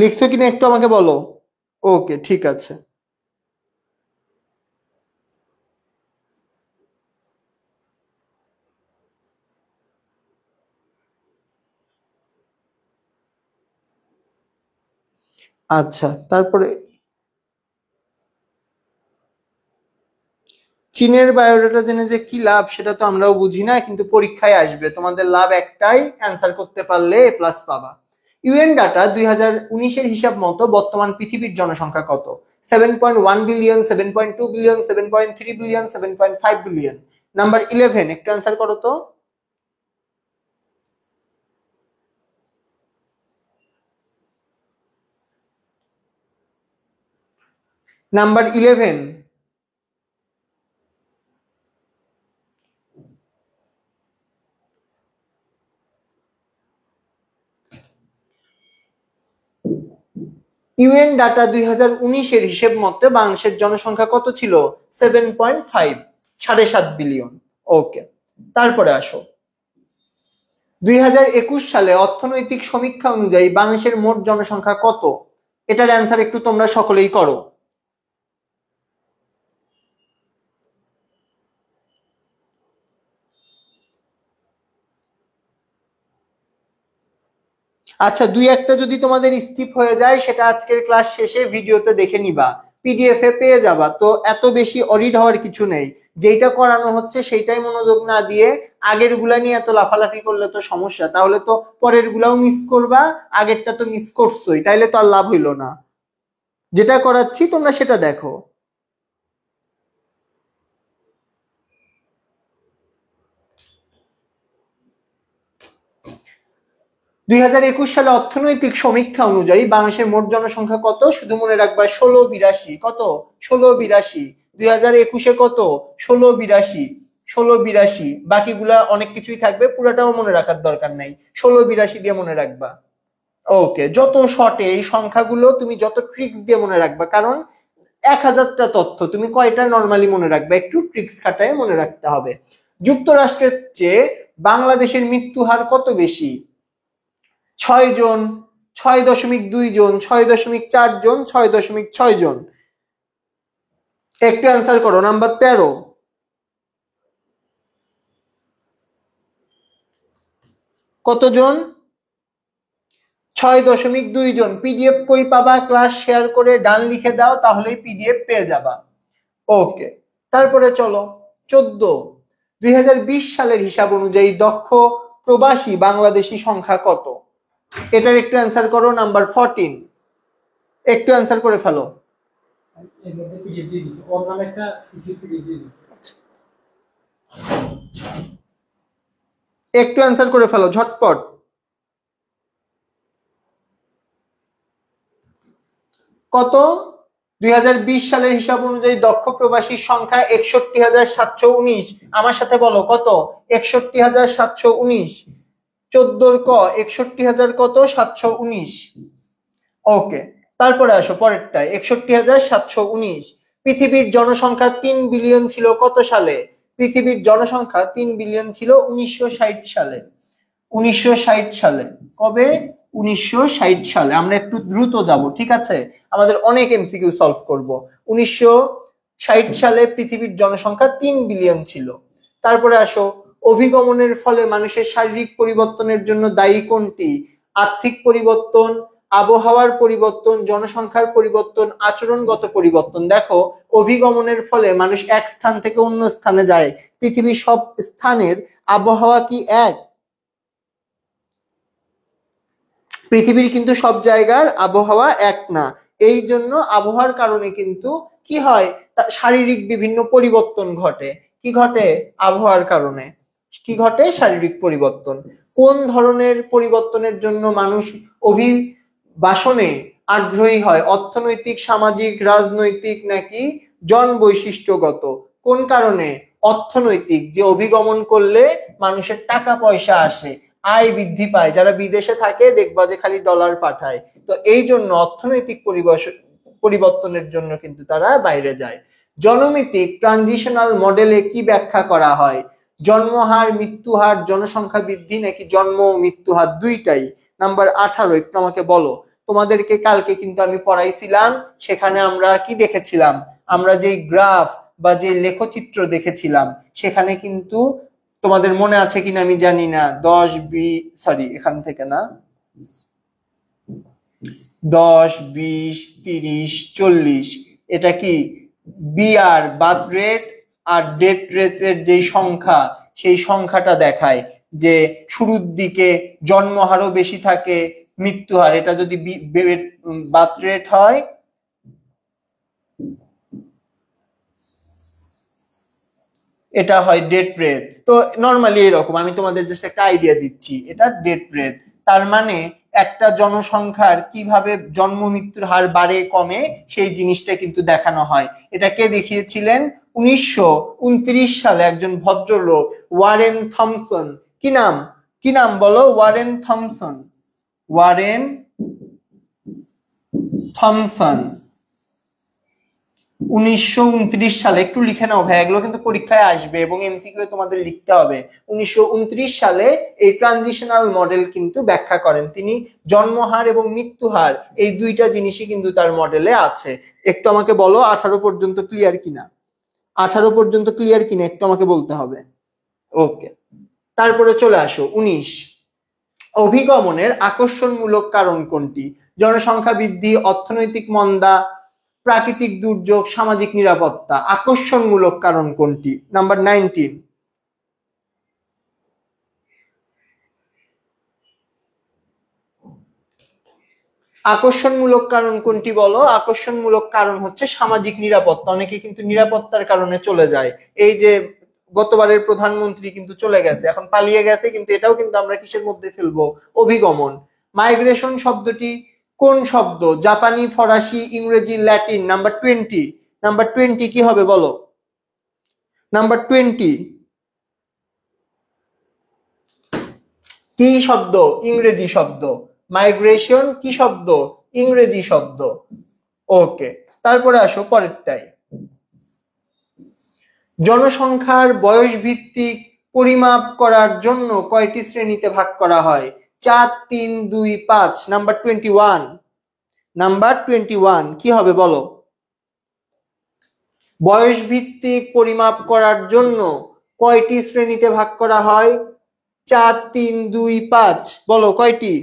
লিখছো কিনা একটু আমাকে বলো। ওকে, ঠিক আছে। আচ্ছা, তারপরে চীনের বায়োডাটা জেনে যে কি লাভ সেটা তো আমরাও বুঝি না, কিন্তু পরীক্ষায় আসবে, তোমাদের লাভ একটাই, অ্যান্সার করতে পারলে এ প্লাস পাবা। ইউএন ডাটা 2019-এর হিসাব মতো বর্তমান পৃথিবীর জনসংখ্যা কত? 7.1 billion, 7.2 billion, 7.3 billion, 7.5 billion. Number 11, একটু অ্যান্সার করো তো। নাম্বার 11। ইউএন ডাটা 2019-এর হিসেব মতে বাংলাদেশের জনসংখ্যা কত ছিল? 7.5, 7.5 বিলিয়ন। ওকে, তারপরে আসো। 2021 সালে অর্থনৈতিক সমীক্ষা অনুযায়ী বাংলাদেশের মোট জনসংখ্যা কত? এটার অ্যান্সার একটু তোমরা সকলেই করো। আচ্ছা, দুই একটা যদি তোমাদের স্কিপ হয়ে যায় সেটা আজকের ক্লাস শেষে ভিডিওতে দেখে নিবা, পিডিএফ এ পেয়ে যাবা। তো এত বেশি অডিট হওয়ার কিছু নেই, যেইটা করানো হচ্ছে সেইটাই মনোযোগ না দিয়ে আগের গুলা নিয়ে এত লাফালাফি করলে তো সমস্যা, তাহলে তো পরের গুলাও মিস করবা, আগেরটা তো মিস করছোই, তাইলে তো আর লাভ হইলো না। যেটা করাচ্ছি তোমরা সেটা দেখো। 2021 সালে অর্থনৈতিক সমীক্ষা অনুযায়ী বাংলাদেশের মোট জনসংখ্যা কত? শুধু মনে রাখবা 1682। কত? 1682। 2021-এ কত? 1682। 1682, বাকিগুলা অনেক কিছুই থাকবে, পুরাটাও মনে রাখার দরকার নাই, 1682 দিয়ে মনে রাখবা। ওকে, যত শর্টে এই সংখ্যাগুলো তুমি যত ট্রিক্স দিয়ে মনে রাখবা, কারণ 1000টা তথ্য তুমি কয়টা নর্মালি মনে রাখবে, একটু ট্রিক্স খাটায় মনে রাখতে হবে। যুক্তরাষ্ট্রের চেয়ে বাংলাদেশের মৃত্যু হার কত বেশি? 6 জন, 6.2 জন, 6.4 জন, 6.6 জন। একটু অ্যান্সার করো। নাম্বার 13, কতজন? 6.2 জন। পিডিএফ কই পাবা? ক্লাস শেয়ার করে ডান লিখে দাও, তাহলেই পিডিএফ পেয়ে যাবা। ওকে, তারপরে চলো 14, 2020 সালের হিসাব অনুযায়ী দক্ষ প্রবাসী বাংলাদেশি সংখ্যা কত? এটার একটু অ্যান্সার করো। নাম্বার 14, একটু অ্যান্সার করে ফেলো। একটু অ্যান্সার করে ফেলো ঝটপট। কত? 2020 সালের হিসাব অনুযায়ী দক্ষ প্রবাসীর সংখ্যা 61,719। আমার সাথে বলো কত? 61,719। 14 ক 61,000 কত? 719। ওকে, তারপরে আসো পরেরটায়, 61,719। পৃথিবীর জনসংখ্যা 3 বিলিয়ন ছিল কত সালে? পৃথিবীর জনসংখ্যা 3 বিলিয়ন ছিল 1960 সালে। 1960 সালে। কবে? 1960 সালে। আমরা একটু দ্রুত যাব, ঠিক আছে, আমাদের অনেক এমসিকিউ সলভ করব। 1960 সালে পৃথিবীর জনসংখ্যা 3 বিলিয়ন ছিল। তারপরে আসো, অভিগমনের ফলে মানুষের শারীরিক পরিবর্তনের জন্য দায়ী কোনটি? আর্থিক পরিবর্তন, আবহাওয়ার পরিবর্তন, জনসংখ্যার পরিবর্তন, আচরণগত পরিবর্তন। দেখো, অভিগমনের ফলে মানুষ এক স্থান থেকে অন্য স্থানে যায়, পৃথিবীর সব স্থানের আবহাওয়া কি এক? পৃথিবীর কিন্তু সব জায়গার আবহাওয়া এক না, এই জন্য আবহাওয়ার কারণে কিন্তু কি হয়, শারীরিক বিভিন্ন পরিবর্তন ঘটে। কি ঘটে? আবহাওয়ার কারণে কি ঘটে? শারীরিক পরিবর্তন। কোন ধরনের পরিবর্তনের জন্য মানুষ অভিবাসনে আগ্রহী হয়? অর্থনৈতিক, সামাজিক, রাজনৈতিক নাকি জন বৈশিষ্ট্যগত? কোন কারণে? অর্থনৈতিক, যে অভিগমন করলে মানুষের টাকা পয়সা আসে, আয় বৃদ্ধি পায়, যারা বিদেশে থাকে দেখবা যে খালি ডলার পাঠায়, তো এই জন্য অর্থনৈতিক পরিবর্তনের জন্য কিন্তু তারা বাইরে যায়। জনমিতিক ট্রানজিশনাল মডেলে কি ব্যাখ্যা করা হয়? জন্মহার, মৃত্যুহার, জনসংখ্যা বৃদ্ধি নাকি জন্ম ও মৃত্যুহার দুইটাই? নাম্বার 18 একটু আমাকে বলো। তোমাদেরকে কালকে কিন্তু আমি পড়াইছিলাম, সেখানে আমরা কি দেখেছিলাম? আমরা যে গ্রাফ বা যে লেখচিত্র দেখেছিলাম, সেখানে কিন্তু তোমাদের মনে আছে কিনা আমি জানি না, এখান থেকে না, 10, 20, 30, 40, এটা কি বিআর বার্থ রেট আর ডেথ রেটের যে সংখ্যা, সেই সংখ্যাটা দেখায় যে শুরুর দিকে জন্মহারও বেশি থাকে, মৃত্যুহার, এটা যদি বার্থ রেট হয়, এটা হয় ডেথ রেট। তো নর্মালি এরকম, আমি তোমাদের জাস্ট একটা আইডিয়া দিচ্ছি, এটা ডেথ রেট। তার মানে একটা জনসংখ্যার কিভাবে জন্ম মৃত্যুর হার বাড়ে কমে সেই জিনিসটা কিন্তু দেখানো হয়। এটা কে দেখিয়েছিলেন? 1929 সালে একজন ভদ্রলোক, ওয়ারেন থমসন। কি নাম? কি নাম বলো? Warren Thomson. ওয়ারেন থমসন 1929 সালে, একটু লিখে নাও ভাই, এগুলো কিন্তু পরীক্ষায় আসবে এবং এমসিকিউ তোমাদের লিখতে হবে। 1929 সালে এই ট্রানজিশনাল মডেল কিন্তু ব্যাখ্যা করেন তিনি। জন্মহার এবং মৃত্যুহার এই দুইটা জিনিসই কিন্তু তার মডেলে আছে। একটু আমাকে বলো 18 পর্যন্ত ক্লিয়ার কিনা? 18 পর্যন্ত ক্লিয়ার কিনা একটু আমাকে বলতে হবে। ওকে, তারপরে চলে আসো 19। অভিগমনের আকর্ষণমূলক কারণ কোনটি? জনসংখ্যা বৃদ্ধি, অর্থনৈতিক মন্দা, প্রাকৃতিক দুর্যোগ, সামাজিক নিরাপত্তা। আকর্ষণমূলক কারণ কোনটি? নাম্বার 19। আকর্ষণমূলক কারণ কোনটি বলো? আকর্ষণমূলক কারণ হচ্ছে সামাজিক নিরাপত্তা। অনেকে কিন্তু নিরাপত্তার কারণে চলে যায়। এই যে গতবারের প্রধানমন্ত্রী কিন্তু চলে গেছে, এখন পালিয়ে গেছে, কিন্তু এটাও কিন্তু আমরা কিসের মধ্যে ফেলবো? অভিগমন। মাইগ্রেশন শব্দটি কোন শব্দ? জাপানি, ফরাসি, ইংরেজি, ল্যাটিন? নাম্বার 20। নাম্বার 20 কি হবে বলো? নাম্বার 20 কি শব্দ? ইংরেজি শব্দ। মাইগ্রেশন কি শব্দ? ইংরেজি শব্দ। ওকে, তারপরে আসো পরেরটাই। জনসংখ্যার বয়স ভিত্তিক পরিমাপ করার জন্য কয়টি শ্রেণীতে ভাগ করা হয়? 4, 3, 2, 5। নাম্বার 21। নাম্বার 21 কি হবে বলো? বয়স ভিত্তিক পরিমাপ করার জন্য কয়টি শ্রেণীতে ভাগ করা হয়? 4, 3, 2, 5। বলো কয়টি?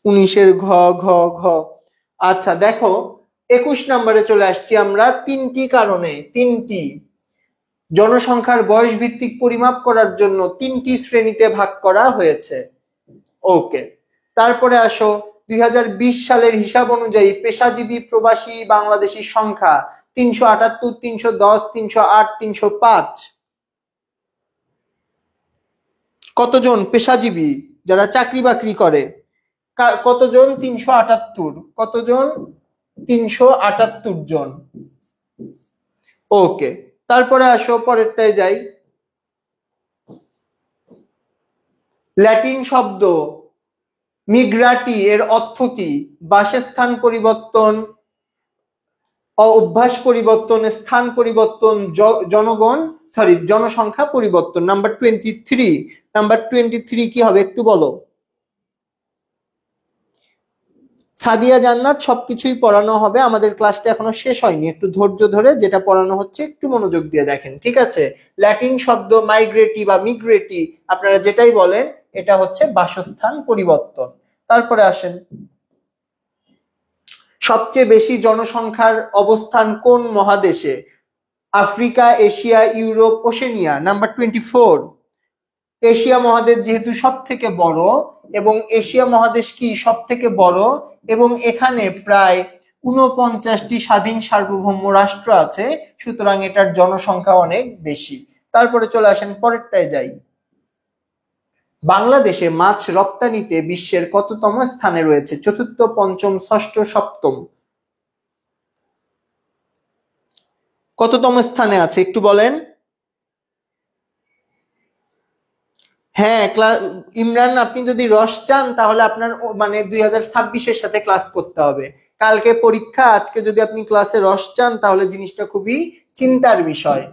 19-এর ঘ ঘ ঘ। আচ্ছা দেখো, 21 নম্বরে চলে আসছি আমরা। তিনটি কারণে, তিনটি জনসংখ্যার বয়স ভিত্তিক পরিমাপ করার জন্য তিনটি শ্রেণীতে ভাগ করা হয়েছে। ওকে, তারপরে আসো 2020 সালের হিসাব অনুযায়ী পেশাজীবী প্রবাসী বাংলাদেশির সংখ্যা 378, 310, 308, 305। কতজন পেশাজীবী যারা চাকরি বাকরি করে? কতজন? 378। কতজন? 378 জন। ওকে, তারপরে আসো পরেরটায় যাই। ল্যাটিন শব্দ মিগ্রাটি এর অর্থ কি? বাসস্থান পরিবর্তন, অভ্যাস পরিবর্তন, স্থান পরিবর্তন, জনসংখ্যা পরিবর্তন। নাম্বার 23। নাম্বার 23 কি হবে একটু বলো? সাদিয়া জান্নাত, সবকিছুই পড়ানো হবে, আমাদের ক্লাসটা এখনো শেষ হয়নি, একটু ধৈর্য ধরে যেটা পড়ানো হচ্ছে একটু মনোযোগ দিয়ে দেখেন, ঠিক আছে? ল্যাটিন শব্দ মাইগ্রেটি বা মিগ্রেটি, আপনারা যেটাই বলেন, এটা হচ্ছে বাসস্থান পরিবর্তন। তারপরে আসেন, সবচেয়ে বেশি জনসংখ্যার অবস্থান কোন মহাদেশে? Africa, Asia, Europe, Oceania? Number 24। Asia মহাদেশ যেহেতু সব থেকে বড় এবং এশিয়া মহাদেশ কি সব থেকে বড় এবং এখানে প্রায় 49টি স্বাধীন সার্বভৌম রাষ্ট্র আছে, সুতরাং এটার জনসংখ্যা অনেক বেশি। তারপরে চলে আসেন পরেরটায় যাই। বাংলাদেশে মাছ রপ্তানিতে বিশ্বের কততম স্থানে রয়েছে? চতুর্থ, পঞ্চম, ষষ্ঠ, সপ্তম? কততম স্থানে আছে একটু বলেন। হ্যাঁ, ইমরান, আপনি যদি রস চান তাহলে আপনার মানে 2026-এর সাথে ক্লাস করতে হবে। কালকে পরীক্ষা, আজকে যদি আপনি ক্লাসে রস চান তাহলে জিনিসটা খুবই চিন্তার বিষয়।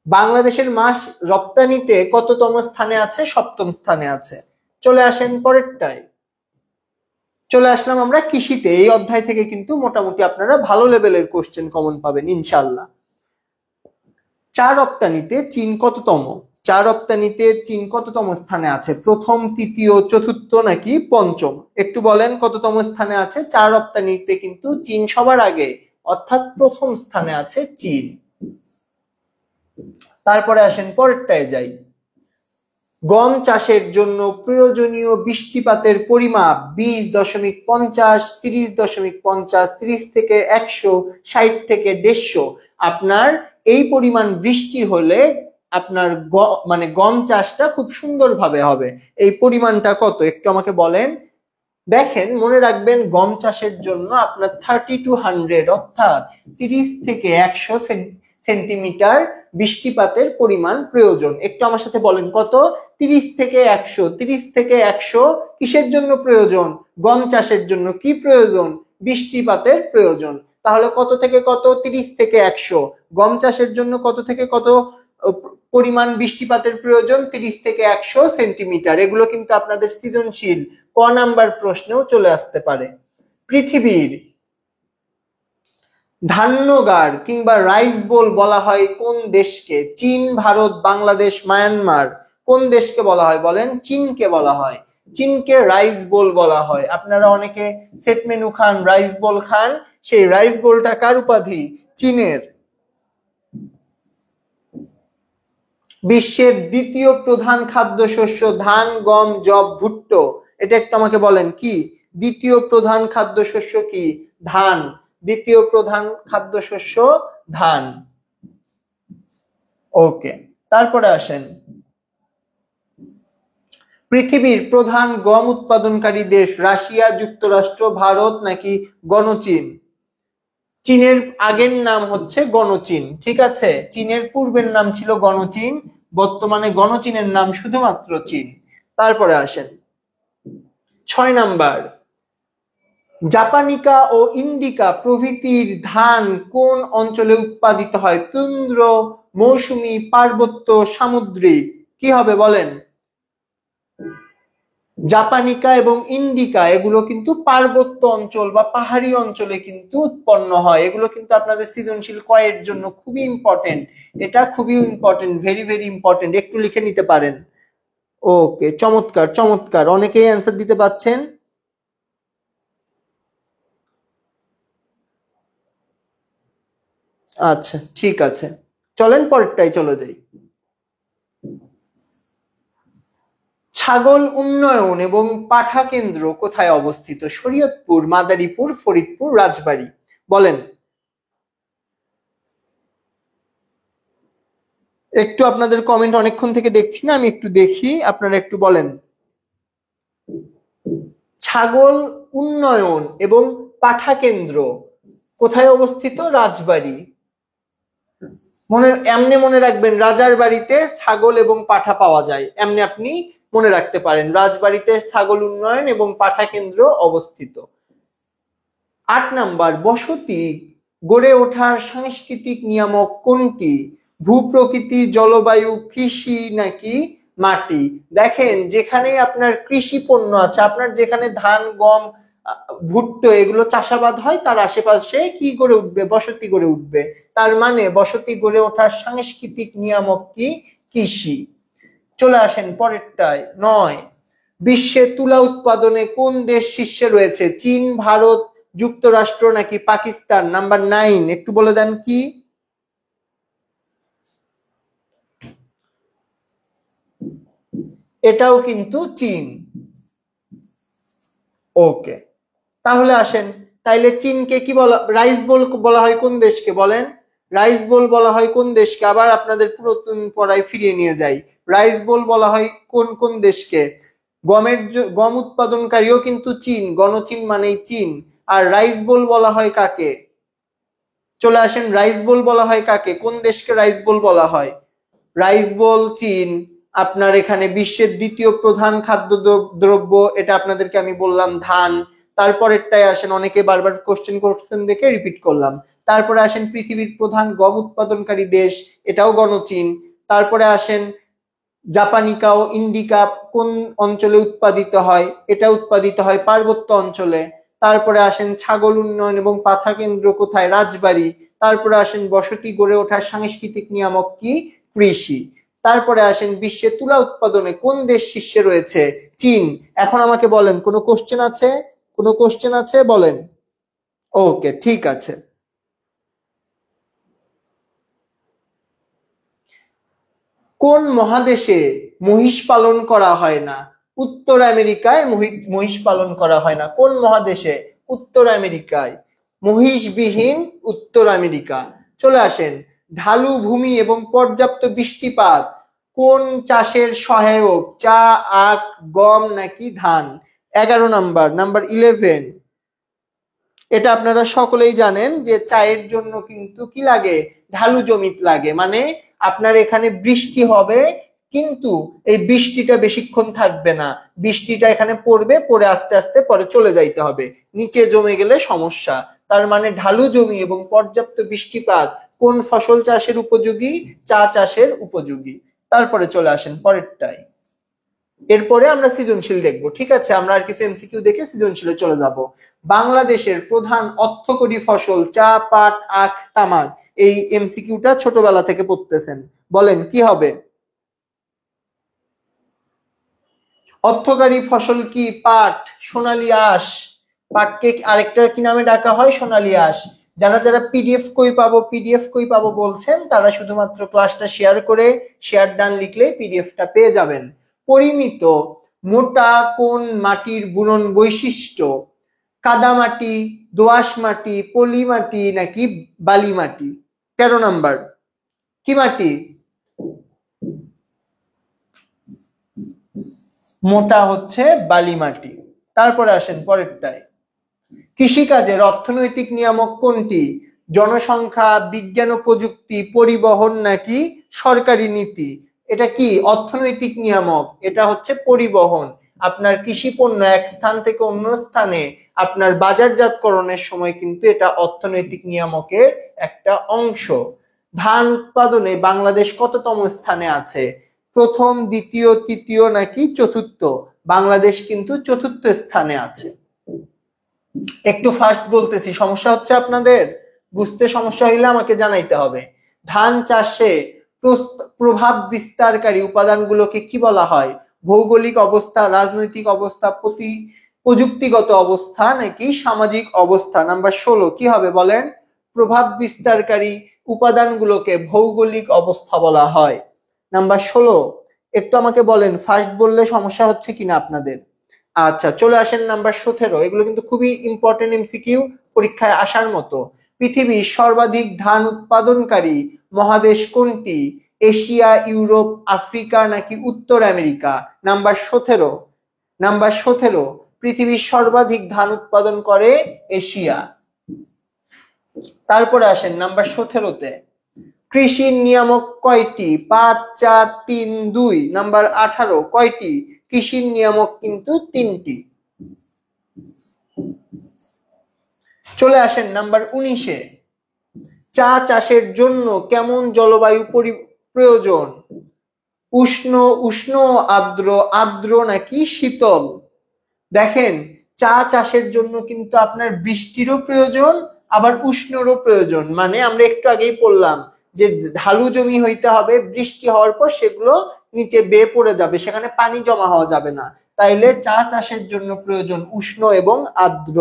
বাংলাদেশের মাছ রপ্তানিতে কততম স্থানে আছে? সপ্তম স্থানে আছে। চলে আসেন পরেরটায়। চলে আসলাম আমরা কৃষিতে। এই অধ্যায় থেকে কিন্তু মোটামুটি আপনারা ভালো লেভেলের কোশ্চেন কমন পাবেন ইনশাল্লাহ। চা রপ্তানিতে চীন কততম? চা রপ্তানিতে চীন কততম স্থানে আছে? প্রথম, তৃতীয়, চতুর্থ নাকি পঞ্চম? একটু বলেন কততম স্থানে আছে। চা রপ্তানিতে কিন্তু চীন সবার আগে, অর্থাৎ প্রথম স্থানে আছে চীন। তারপরে আসেন পরেরটায় যাই। গম চাষের জন্য প্রয়োজনীয় বৃষ্টিপাতের পরিমাপ 20.50, 30.50, 30 থেকে 100, 60 থেকে 150। আপনার এই পরিমাণ বৃষ্টি হলে আপনার মানে গম চাষটা খুব সুন্দরভাবে হবে। এই পরিমাণটা কত একটু আমাকে বলেন। দেখেন, মনে রাখবেন গম চাষের জন্য আপনার 30 to 100 অর্থাৎ 30 থেকে 100 সেন্টিমিটার বৃষ্টিপাতের পরিমাণ প্রয়োজন। একটু আমার সাথে বলেন কত? 30 থেকে 100। 30 থেকে 100 কিসের জন্য প্রয়োজন? গম চাষের জন্য কি প্রয়োজন? বৃষ্টিপাতের প্রয়োজন। তাহলে কত থেকে কত? 30 থেকে 100। গম চাষের জন্য কত থেকে কত পরিমাণ বৃষ্টিপাতের প্রয়োজন? 30 থেকে 100 সেন্টিমিটার। এগুলো কিন্তু আপনাদের সৃজনশীল ক নাম্বার প্রশ্নেও চলে আসতে পারে। পৃথিবীর ধান্যগার কিংবা রাইস বোল বলা হয় কোন দেশকে? চীন, ভারত, বাংলাদেশ, মায়ানমার? কোন দেশকে বলা হয় বলেন? চীনকে বলা হয়। চীনকে রাইস বোল বলা হয়। আপনারা অনেকে সেট মেনু খান, রাইস বোল খান, সেই রাইস বোলটা কার উপাধি? চীনের। বিশ্বের দ্বিতীয় প্রধান খাদ্যশস্য ধান, গম, যব, ভুট্টো? এটা একটু আমাকে বলেন কি? দ্বিতীয় প্রধান খাদ্যশস্য কি? ধান। দ্বিতীয় প্রধান খাদ্যশস্য ধান। ওকে, তারপরে আসেন। পৃথিবীর প্রধান গম উৎপাদনকারী দেশ রাশিয়া, যুক্তরাষ্ট্র, ভারত নাকি গণচীন? চীনের আগের নাম হচ্ছে গণচীন, ঠিক আছে? চীনের পূর্বের নাম ছিল গণচীন, বর্তমানে গণচীনের নাম শুধুমাত্র চীন। তারপরে আসেন 6 নাম্বার। জাপানিকা ও ইন্ডিকা প্রভৃতির ধান কোন অঞ্চলে উৎপাদিত হয়? তুন্দ্র, মৌসুমী, পার্বত্য, সামুদ্রিক? কি হবে বলেন? জাপানিকা এবং ইন্ডিকা এগুলো কিন্তু পার্বত্য অঞ্চল বা পাহাড়ি অঞ্চলে কিন্তু উৎপন্ন হয়। এগুলো কিন্তু আপনাদের সৃজনশীল কয়ের জন্য খুবই ইম্পর্টেন্ট। এটা খুবই ইম্পর্টেন্ট, ভেরি ভেরি ইম্পর্টেন্ট, একটু লিখে নিতে পারেন। ওকে, চমৎকার চমৎকার, অনেকেই অ্যান্সার দিতে পারছেন। আচ্ছা, ঠিক আছে, চলেন পরেরটাই চলে যাই। ছাগল উন্নয়ন এবং পাঠা কেন্দ্র কোথায় অবস্থিত? শরীয়তপুর, মাদারীপুর, ফরিদপুর, রাজবাড়ী? বলেন। একটু আপনাদের কমেন্ট অনেকক্ষণ থেকে দেখছি না, আমি একটু দেখি, আপনারা একটু বলেন। ছাগল উন্নয়ন এবং পাঠা কেন্দ্র কোথায় অবস্থিত? রাজবাড়ী। এমনি মনে রাখবেন, রাজার বাড়িতে ছাগল এবং পাঠা পাওয়া যায়, এমনি আপনি মনে রাখতে পারেন রাজবাড়িতে ছাগল উন্নয়ন এবং পাঠা কেন্দ্র অবস্থিত। 8 নাম্বার। বসতি গড়ে ওঠার সাংস্কৃতিক নিয়ামক কোনটি? ভূপ্রকৃতি, জলবায়ু, কৃষি নাকি মাটি? দেখেন, যেখানে আপনার কৃষি পণ্য আছে, আপনার যেখানে ধান, গম, ভুট্টো এগুলো চাষাবাদ হয়, তার আশেপাশে কি গড়ে উঠবে? বসতি গড়ে উঠবে। তার মানে বসতি গড়ে ওঠার সাংস্কৃতিক নিয়ামক কি? কৃষি। চলে আসেন পরেরটায়। 9। বিশ্বে তুলা উৎপাদনে কোন দেশ শীর্ষে রয়েছে? চীন, ভারত, যুক্তরাষ্ট্র নাকি পাকিস্তান? নাম্বার 9 একটু বলে দেন কি? এটাও কিন্তু চীন। ওকে, তাহলে আসেন, তাইলে চীনকে কি বলা, রাইস বোল বলা হয় কোন দেশকে বলেন? রাইস বোল বলা হয় কোন দেশকে? আবার আপনাদের পুরাতন পড়ায় ফিরিয়ে নিয়ে যাই। রাইস বোল বলা হয় কোন কোন দেশকে? গম উৎপাদনকারীও কিন্তু চীন, গণচীন মানেই চীন। আর রাইস বোল বলা হয় কাকে? চলে আসেন, রাইস বোল বলা হয় কাকে, কোন দেশকে রাইস বোল বলা হয়? রাইস বোল চীন। আপনার এখানে বিশ্বের দ্বিতীয় প্রধান খাদ্য দ্রব্য, এটা আপনাদেরকে আমি বললাম ধান। তারপরেরটায় আসেন, অনেকে বারবার কোশ্চেন করছেন দেখে রিপিট করলাম। তারপরে আসেন পৃথিবীর প্রধান গম উৎপাদনকারী দেশ, এটাও গণচীন। তারপরে আসেন জাপানিকা ও ইন্ডিকা কোন অঞ্চলে উৎপাদিত হয়? এটা উৎপাদিত হয় পার্বত্য অঞ্চলে। তারপরে আসেন ছাগল উন্নয়ন এবং পাঠা কেন্দ্র কোথায়? রাজবাড়ী। তারপরে আসেন বসতি গড়ে ওঠার সাংস্কৃতিক নিয়ামক কি? কৃষি। তারপরে আসেন বিশ্বে তুলা উৎপাদনে কোন দেশ শীর্ষে রয়েছে? চীন। এখন আমাকে বলেন, কোনো কোশ্চেন আছে? কোনো কোশ্চেন আছে বলেন? ওকে, ঠিক আছে। কোন মহাদেশে মহিষ পালন করা হয় না? উত্তর আমেরিকায় মহিষ পালন করা হয় না। কোন মহাদেশে? উত্তর আমেরিকায়। মহিষবিহীন উত্তর আমেরিকা। চলে আসেন, ঢালু ভূমি এবং পর্যাপ্ত বৃষ্টিপাত কোন চাষের সহায়ক? চা, আখ, গম নাকি ধান? 11 নাম্বার, নাম্বার 11। এটা আপনারা সকলেই জানেন যে চায়ের জন্য কিন্তু কি লাগে? ঢালু জমি লাগে, মানে আপনার এখানে বৃষ্টি হবে, কিন্তু এই বৃষ্টিটা বেশিক্ষণ থাকবে না। বৃষ্টিটা এখানে পড়বে, পড়ে আস্তে আস্তে পরে চলে যাইতে হবে, নিচে জমে গেলে সমস্যা। তার মানে ঢালু জমি এবং পর্যাপ্ত বৃষ্টিপাত কোন ফসল চাষের উপযোগী? চা চাষের উপযোগী। তারপরে চলে আসেন পরেরটায়। এরপরে আমরা সৃজনশীল দেখব, ঠিক আছে? আমরা আর কিছু এমসিকিউ দেখে সৃজনশীলে চলে যাব। বাংলাদেশের প্রধান অর্থকরী ফসল চা, পাট, আখ, তামাক। এই এমসিকিউটা ছোটবেলা থেকে পড়তেছেন, বলেন কি হবে? অর্থকারী ফসল কি? পাট, সোনালী আঁশ। পাটকে আরেকটা কি নামে ডাকা হয়? সোনালী আঁশ। যারা যারা পিডিএফ কই পাবো, পিডিএফ কই পাবো বলছেন, তারা শুধুমাত্র ক্লাসটা শেয়ার করে শেয়ার ডান লিখলে পিডিএফটা পেয়ে যাবেন। পরিমিত মোটা কোন মাটির বুনন বৈশিষ্ট্য? কাদা মাটি, দোআঁশ মাটি, পলি মাটি নাকি বালি মাটি? 13 নাম্বার, কি মাটি? মোটা হচ্ছে বালি মাটি। তারপরে আসেন পরেরটায়। কৃষিকাজের অর্থনৈতিক নিয়ামক কোনটি? জনসংখ্যা, বিজ্ঞান ও প্রযুক্তি, পরিবহন নাকি সরকারি নীতি? এটা কি অর্থনৈতিক নিয়ামক? এটা হচ্ছে পরিবহন। আপনার কৃষি পণ্য এক স্থান থেকে অন্য স্থানে আপনার বাজারজাতকরণের সময় কিন্তু এটা অর্থনৈতিক নিয়ামকের একটা অংশ। ধান উৎপাদনে বাংলাদেশ কততম স্থানে আছে? প্রথম, দ্বিতীয়, তৃতীয় নাকি চতুর্থ? বাংলাদেশ কিন্তু চতুর্থ স্থানে আছে। একটু ফাস্ট বলতেছি, সমস্যা হচ্ছে আপনাদের? বুঝতে সমস্যা হইলে আমাকে জানাইতে হবে। ধান চাষে প্রভাব বিস্তারকারী উপাদানগুলোকে কি বলা হয়? ভৌগোলিক অবস্থা, রাজনৈতিক অবস্থা, প্রযুক্তিগত অবস্থা নাকি সামাজিক অবস্থা? নাম্বার 16 কি হবে বলেন? প্রভাব বিস্তারকারী উপাদানগুলোকে ভৌগোলিক অবস্থা বলা হয়। নাম্বার 16। একটু আমাকে বলেন, ফার্স্ট বললে সমস্যা হচ্ছে কিনা আপনাদের? আচ্ছা, চলে আসেন নাম্বার 17। এগুলো কিন্তু খুবই ইম্পর্টেন্ট এমসিকিউ, পরীক্ষায় আসার মতো। পৃথিবীর সর্বাধিক ধান উৎপাদনকারী মহাদেশ কোনটি? এশিয়া, ইউরোপ, আফ্রিকা নাকি উত্তর আমেরিকা? নাম্বার 17। নাম্বার 17, পৃথিবীর সর্বাধিক ধান উৎপাদন করে এশিয়া। তারপরে আসেন নাম্বার 17তে। কৃষির নিয়ামক কয়টি? 5, 4, 3, 2। নাম্বার 18 কয়টি? কৃষির নিয়ামক কিন্তু 3টি। চলে আসেন নাম্বার 19-এ। চা চাষের জন্য কেমন জলবায়ু প্রয়োজন? উষ্ণ, উষ্ণ, আর্দ্র, আর্দ্র নাকি শীতল? দেখেন, চা চাষের জন্য কিন্তু আপনার বৃষ্টিরও প্রয়োজন, আবার উষ্ণরও প্রয়োজন। মানে আমরা একটু আগেই বললাম যে ঢালু জমি হইতে হবে, বৃষ্টি হওয়ার পর সেগুলো নিচে বেয়ে পড়ে যাবে, সেখানে পানি জমা হওয়া যাবে না। তাইলে চা চাষের জন্য প্রয়োজন উষ্ণ এবং আর্দ্র।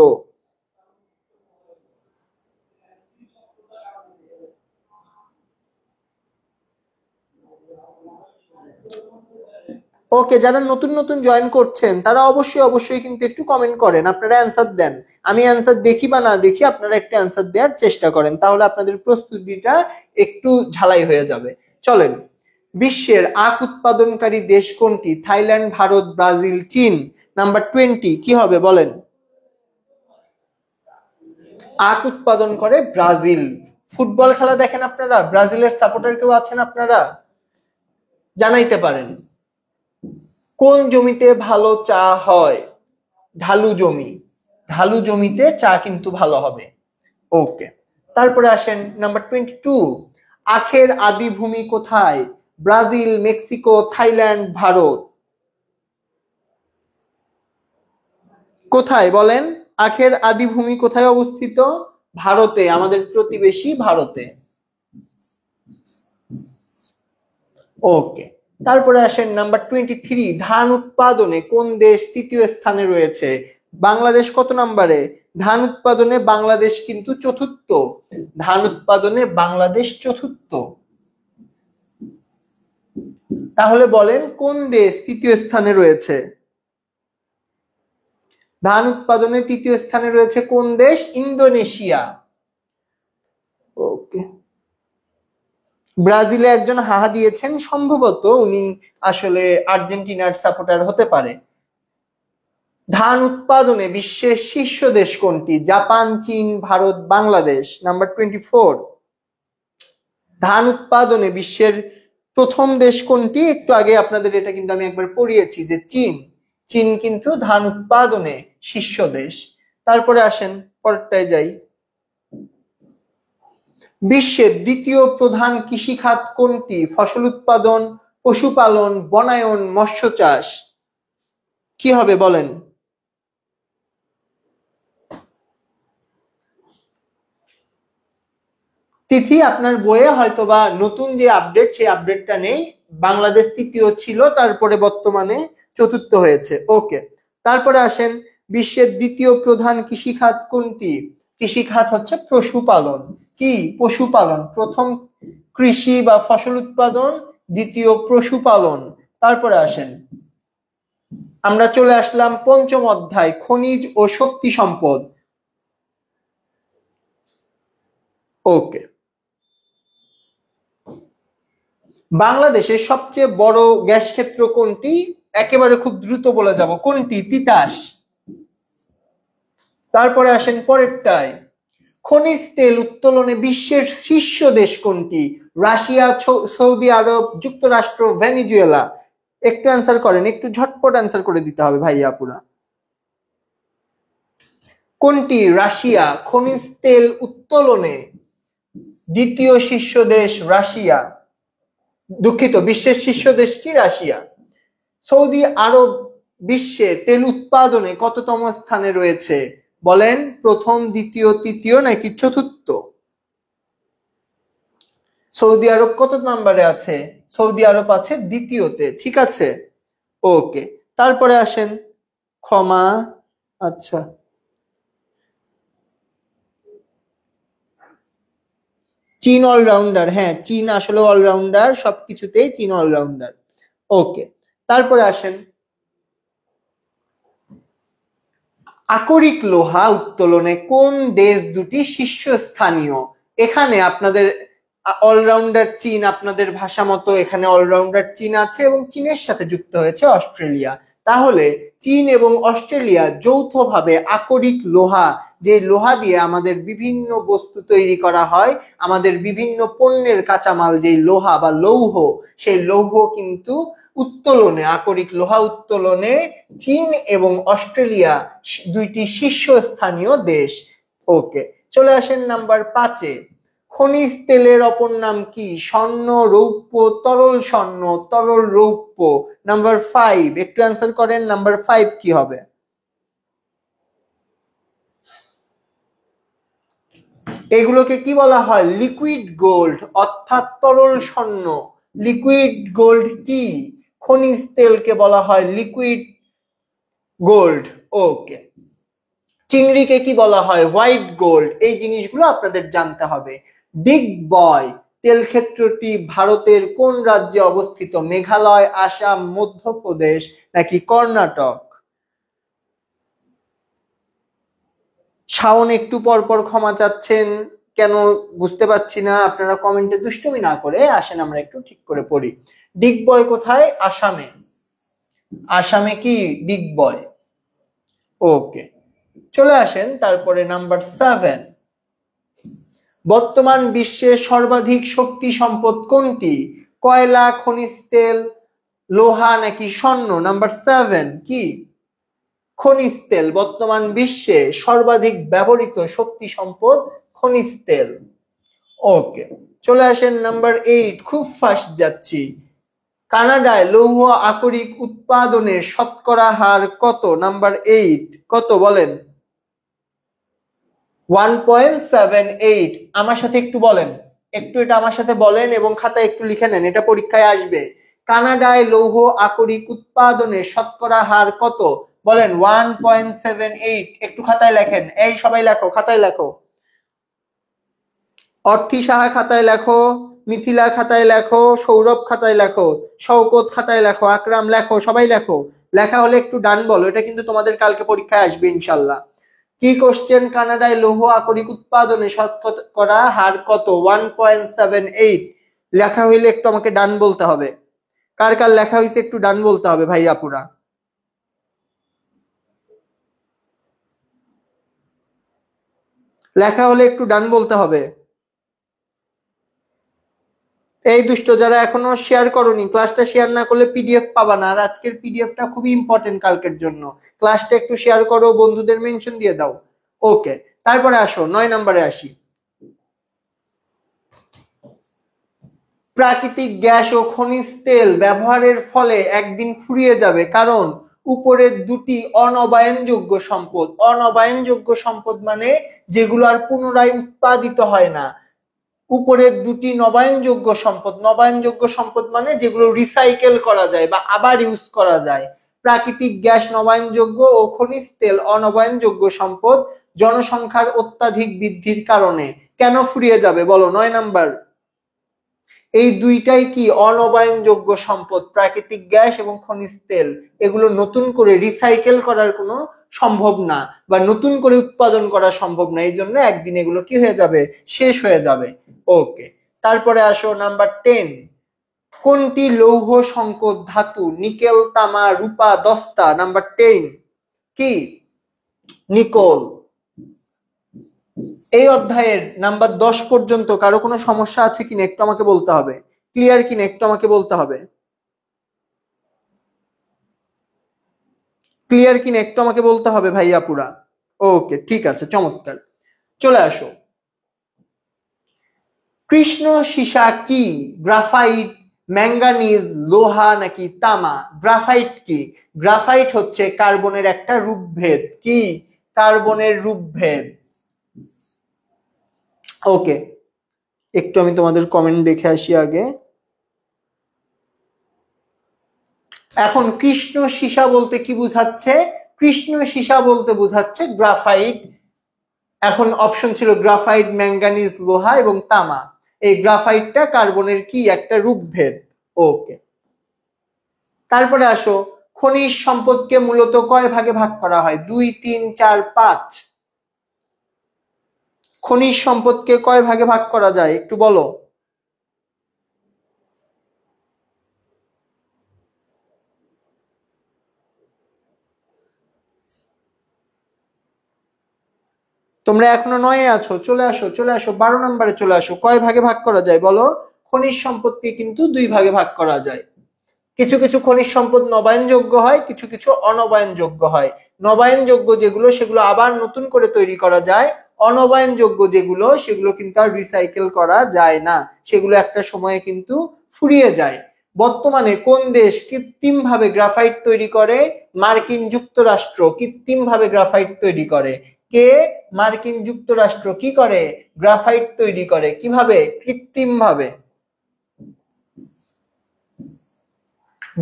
ওকে, যারা নতুন নতুন জয়েন করছেন তারা অবশ্যই অবশ্যই কিন্তু একটু কমেন্ট করেন, আপনারা অ্যান্সার দেন। আমি অ্যান্সার দেখি বা না দেখি, আপনারা একটু অ্যান্সার দেওয়ার চেষ্টা করেন, তাহলে আপনাদের প্রস্তুতিটা একটু ঝালাই হয়ে যাবে। চলেন, বিশ্বের আখ উৎপাদনকারী দেশ কোনটি? থাইল্যান্ড, ভারত, ব্রাজিল, চীন। নাম্বার 20 কি হবে বলেন? আখ উৎপাদন করে ব্রাজিল। ফুটবল খেলা দেখেন আপনারা? ব্রাজিলের সাপোর্টার কেউ আছেন আপনারা? জানাইতে পারেন। কোন জমিতে ভালো চা হয়? ঢালু জমি। ঢালু জমিতে চা কিন্তু ভালো হবে। ওকে, তারপরে আসেন নাম্বার 22, আখের আদি ভূমি কোথায়? Brazil, Mexico, Thailand, Bharat. কোথায় বলেন? আখের আদি ভূমি কোথায় অবস্থিত? ভারতে, আমাদের প্রতিবেশী ভারতে। ওকে, তারপরে আসেন নাম্বার 23, ধান উৎপাদনে কোন দেশ তৃতীয় স্থানে রয়েছে? বাংলাদেশ কত নাম্বারে? ধান উৎপাদনে বাংলাদেশ কিন্তু চতুর্থ। ধান উৎপাদনে বাংলাদেশ চতুর্থ। তাহলে বলেন কোন দেশ তৃতীয় স্থানে রয়েছে? ধান উৎপাদনে তৃতীয় স্থানে রয়েছে কোন দেশ? ইন্দোনেশিয়া। ওকে, ব্রাজিলে একজন হাহা দিয়েছেন, সম্ভবত উনি আসলে আর্জেন্টিনার সাপোর্টার হতে পারে। ধান উৎপাদনে বিশ্বের শীর্ষ দেশ কোনটি? জাপান, চীন, ভারত, বাংলাদেশ। নাম্বার 24, ধান উৎপাদনে বিশ্বের প্রথম দেশ কোনটি? একটু আগে আপনাদের এটা কিন্তু আমি একবার পড়িয়েছি যে চীন। চীন কিন্তু ধান উৎপাদনে শীর্ষ দেশ। তারপরে আসেন পরেরটায় যাই। বিশ্বের দ্বিতীয় প্রধান কৃষি খাত কোনটি? ফসল উৎপাদন, পশুপালন, বনায়ন, মৎস্য চাষ। কি হবে বলেন? তিথি, আপনার বইয়ে হয়তোবা নতুন যে আপডেট সেই আপডেটটা নেই। বাংলাদেশ তৃতীয় ছিল, তারপরে বর্তমানে চতুর্থ হয়েছে। ওকে, তারপরে আসেন, বিশ্বের দ্বিতীয় প্রধান কৃষি খাত কোনটি? কৃষি খাত হচ্ছে পশুপালন। কি? পশুপালন। প্রথম কৃষি বা ফসল উৎপাদন, দ্বিতীয় পশুপালন। তারপরে আসেন, আমরা চলে আসলাম পঞ্চম অধ্যায়, খনিজ ও শক্তি সম্পদ। ওকে, বাংলাদেশের সবচেয়ে বড় গ্যাস ক্ষেত্র কোনটি? একেবারে খুব দ্রুত বলে যাব, কোনটি? তিতাস। তারপরে আসেন পরেরটায়, খনিজ তেল উত্তোলনে বিশ্বের শীর্ষ দেশ কোনটি? রাশিয়া, সৌদি আরব, যুক্তরাষ্ট্র, ভেনিজুয়েলা। একটু অ্যান্সার করেন, একটু ঝটপট অ্যান্সার করে দিতে হবে ভাইয়া আপুরা। কোনটি? রাশিয়া। খনিজ তেল উত্তোলনে দ্বিতীয় শীর্ষ দেশ রাশিয়া। দুঃখিত, বিশ্বের শীর্ষ দেশ কি? রাশিয়া। সৌদি আরব বিশ্বে তেল উৎপাদনে কততম স্থানে রয়েছে বলেন? প্রথম, দ্বিতীয়, তৃতীয় নাকি চতুর্থ? সৌদি আরব কত নাম্বারে আছে? সৌদি আরব আছে দ্বিতীয়তে, ঠিক আছে। ওকে, তারপরে আসেন, ক্ষমা, আচ্ছা, চীন অলরাউন্ডার। হ্যাঁ, চীন আসলে অলরাউন্ডার, সবকিছুতেই চীন অলরাউন্ডার। ওকে, তারপরে আসেন, আকরিক লোহা উত্তোলনে কোন দেশ দুটি শীর্ষস্থানীয়? এখানে আপনাদের অলরাউন্ডার চীন, আপনাদের ভাষা মতো এখানে অলরাউন্ডার চীন আছে এবং চীনের সাথে যুক্ত হয়েছে অস্ট্রেলিয়া। তাহলে চীন এবং অস্ট্রেলিয়া যৌথভাবে আকরিক লোহা, যে লোহা দিয়ে আমাদের বিভিন্ন বস্তু তৈরি করা হয়, আমাদের বিভিন্ন পণ্যের কাঁচামাল, যে লোহা বা লৌহ, সেই লৌহ কিন্তু উত্তোলনে, আকরিক লোহা উত্তোলনে চীন এবং অস্ট্রেলিয়া দুইটি শীর্ষস্থানীয় দেশ। ওকে, চলে আসেন নাম্বার 5-এ, খনিজ তেলের অপর নাম কি? স্বর্ণ, রৌপ্য, তরল স্বর্ণ, তরল রৌপ্য। নাম্বার 5, একটু অ্যান্সার করেন, নাম্বার 5 কি হবে? এগুলোকে কি বলা হয়? লিকুইড গোল্ড, অর্থাৎ তরল স্বর্ণ। লিকুইড গোল্ড কি? খনিজ তেলকে বলা হয় লিকুইড গোল্ড। ওকে, চিংড়িকে কি বলা হয়? White gold. এই জিনিসগুলো আপনাদের জানতে হবে। বিগ বয়, তেল ক্ষেত্রটি ভারতের কোন রাজ্যে অবস্থিত? মেঘালয়, আসাম, মধ্যপ্রদেশ নাকি কর্ণাটক? শাওন একটু পর পর ক্ষমা চাচ্ছেন, কেন বুঝতে পারছি না। আপনারা কমেন্টে দুষ্টুমি না করে আসেন, আমরা একটু ঠিক করে পড়ি। ডিগবয় কোথায়? আসামে। আসামে কি ডিগবয়? ওকে, চলে আসেন তারপরে নাম্বার 7। বর্তমান বিশ্বের সর্বাধিক শক্তি সম্পদ কোনটি? কয়লা, খনিজ তেল, লোহা নাকি স্বর্ণ? নাম্বার 7 কি? খনিজ তেল। বর্তমান বিশ্বে সর্বাধিক ব্যবহৃত শক্তি সম্পদ খনিজ তেল। ওকে, চলে আসেন নাম্বার 8। খুব ফাস্ট যাচ্ছি। কানাডায় লৌহ আকরিক উৎপাদনের শতকরা হার কত? নাম্বার 8 কত বলেন? 1.78। আমার সাথে একটু বলেন, একটু এটা আমার সাথে বলেন এবং খাতায় একটু লিখে নেন, এটা পরীক্ষায় আসবে। কানাডায় লৌহ আকরিক উৎপাদনের শতকরা হার কত? বলেন 1.78। একটু খাতায় লেখেন, এই সবাই লেখো, খাতায় লেখো। অর্থী সাহা খাতায় লেখো, মিথিলা খাতায় লেখো, সৌরভ খাতায় লেখো, শওকত খাতায় লেখো, আকরাম লেখো, সবাই লেখো। লেখা হলে একটু ডান বলো, এটা কিন্তু তোমাদের কালকে পরীক্ষায় আসবে ইনশাল্লাহ। কি কোশ্চেন? কানাডায় লৌহ আকরিক উৎপাদনে শতকরা হার কত? 1.78। লেখা হইলে একটু আমাকে ডান বলতে হবে। কার কার লেখা হয়েছে একটু ডান বলতে হবে ভাই আপুরা। লেখা হলে একটু ডান বলতে হবে। এই দুষ্ট যারা এখনো শেয়ার করনি, ক্লাসটা শেয়ার না করলে পিডিএফ পাবা না। আর আজকের পিডিএফটা খুবই ইম্পর্টেন্ট কালকের জন্য। ক্লাসটা একটু শেয়ার করো, বন্ধুদের মেনশন দিয়ে দাও। ওকে, তারপরে আসো 9 নম্বরে আসি। প্রাকৃতিক গ্যাস ও খনিজ তেল ব্যবহারের ফলে একদিন ফুরিয়ে যাবে, কারণ উপরের দুটি অনবায়নযোগ্য সম্পদ। অনবায়নযোগ্য সম্পদ মানে যেগুলো আর পুনরায় উৎপাদিত হয় না। উপরের দুটি নবায়নযোগ্য সম্পদ। নবায়নযোগ্য সম্পদ মানে যেগুলো রিসাইকেল করা যায় বা আবার ইউজ করা যায়। প্রাকৃতিক গ্যাস নবায়নযোগ্য ও খনিজ তেল অনবায়নযোগ্য সম্পদ। জনসংখ্যার অত্যাধিক বৃদ্ধির কারণে কেন ফুরিয়ে যাবে বলো? 9 নাম্বার। এই দুইটাই কি? অনবায়নযোগ্য সম্পদ। প্রাকৃতিক গ্যাস এবং খনিজ তেল, এগুলো নতুন করে রিসাইকেল করার কোনো সম্ভব না বা নতুন করে উৎপাদন করা সম্ভব না, এই জন্য একদিন এগুলো কি হয়ে যাবে? শেষ হয়ে যাবে। ওকে, তারপরে আসো নাম্বার 10। কোনটি লৌহ সংকট ধাতু? নিকেল, তামা, রূপা, দস্তা? নাম্বার 10 কি? নিকল। এই অধ্যায়ের নাম্বার 10 পর্যন্ত কারো কোনো সমস্যা আছে কিনা একটু আমাকে বলতে হবে। ক্লিয়ার কিনা একটু আমাকে বলতে হবে। ক্লিয়ার কিনা একটু আমাকে বলতে হবে ভাইয়াপুরা। ওকে, ঠিক আছে, চমৎকার। চলে আসো। কৃষ্ণ সীসা কি? গ্রাফাইট, ম্যাঙ্গানিজ, লোহা নাকি তামা? গ্রাফাইট কি? গ্রাফাইট হচ্ছে কার্বনের একটা রূপভেদ। কি? কার্বনের রূপভেদ। ওকে, একটু আমি তোমাদের কমেন্ট দেখে আসি আগে। এখন কৃষ্ণ সীসা বলতে কি বুঝাচ্ছে? কৃষ্ণ সীসা বলতে বুঝাচ্ছে গ্রাফাইট। এখন অপশন ছিল গ্রাফাইট, ম্যাঙ্গানিজ, লোহা এবং তামা। এই গ্রাফাইটটা কার্বনের কি একটা রূপভেদ। ওকে, তারপরে আসো। খনিজ সম্পদকে মূলত কয় ভাগে ভাগ করা হয়? 2, 3, 4, 5। খনিজ সম্পদকে কয় ভাগে ভাগ করা যায় একটু বলো। তোমরা এখনো 9-এ আছো, চলে আসো, চলে আসো 12 নম্বরে চলে আসো। কয় ভাগে ভাগ করা যায় বলো? খনিজ সম্পদকে কিন্তু 2 ভাগে ভাগ করা যায়। কিছু কিছু খনিজ সম্পদ নবায়নযোগ্য হয়, কিছু কিছু অনবায়নযোগ্য হয়। নবায়নযোগ্য যেগুলো সেগুলো আবার নতুন করে তৈরি করা যায়। অনবায়নযোগ্য যেগুলো সেগুলো কিন্তু আর রিসাইকেল করা যায় না, সেগুলো একটা সময়ে কিন্তু ফুরিয়ে যায়। বর্তমানে কোন দেশ কৃত্রিমভাবে গ্রাফাইট তৈরি করে? মার্কিন যুক্তরাষ্ট্র কৃত্রিমভাবে গ্রাফাইট তৈরি করে। কে? মার্কিন যুক্তরাষ্ট্র কি করে? গ্রাফাইট তৈরি করে। কিভাবে? কৃত্রিমভাবে।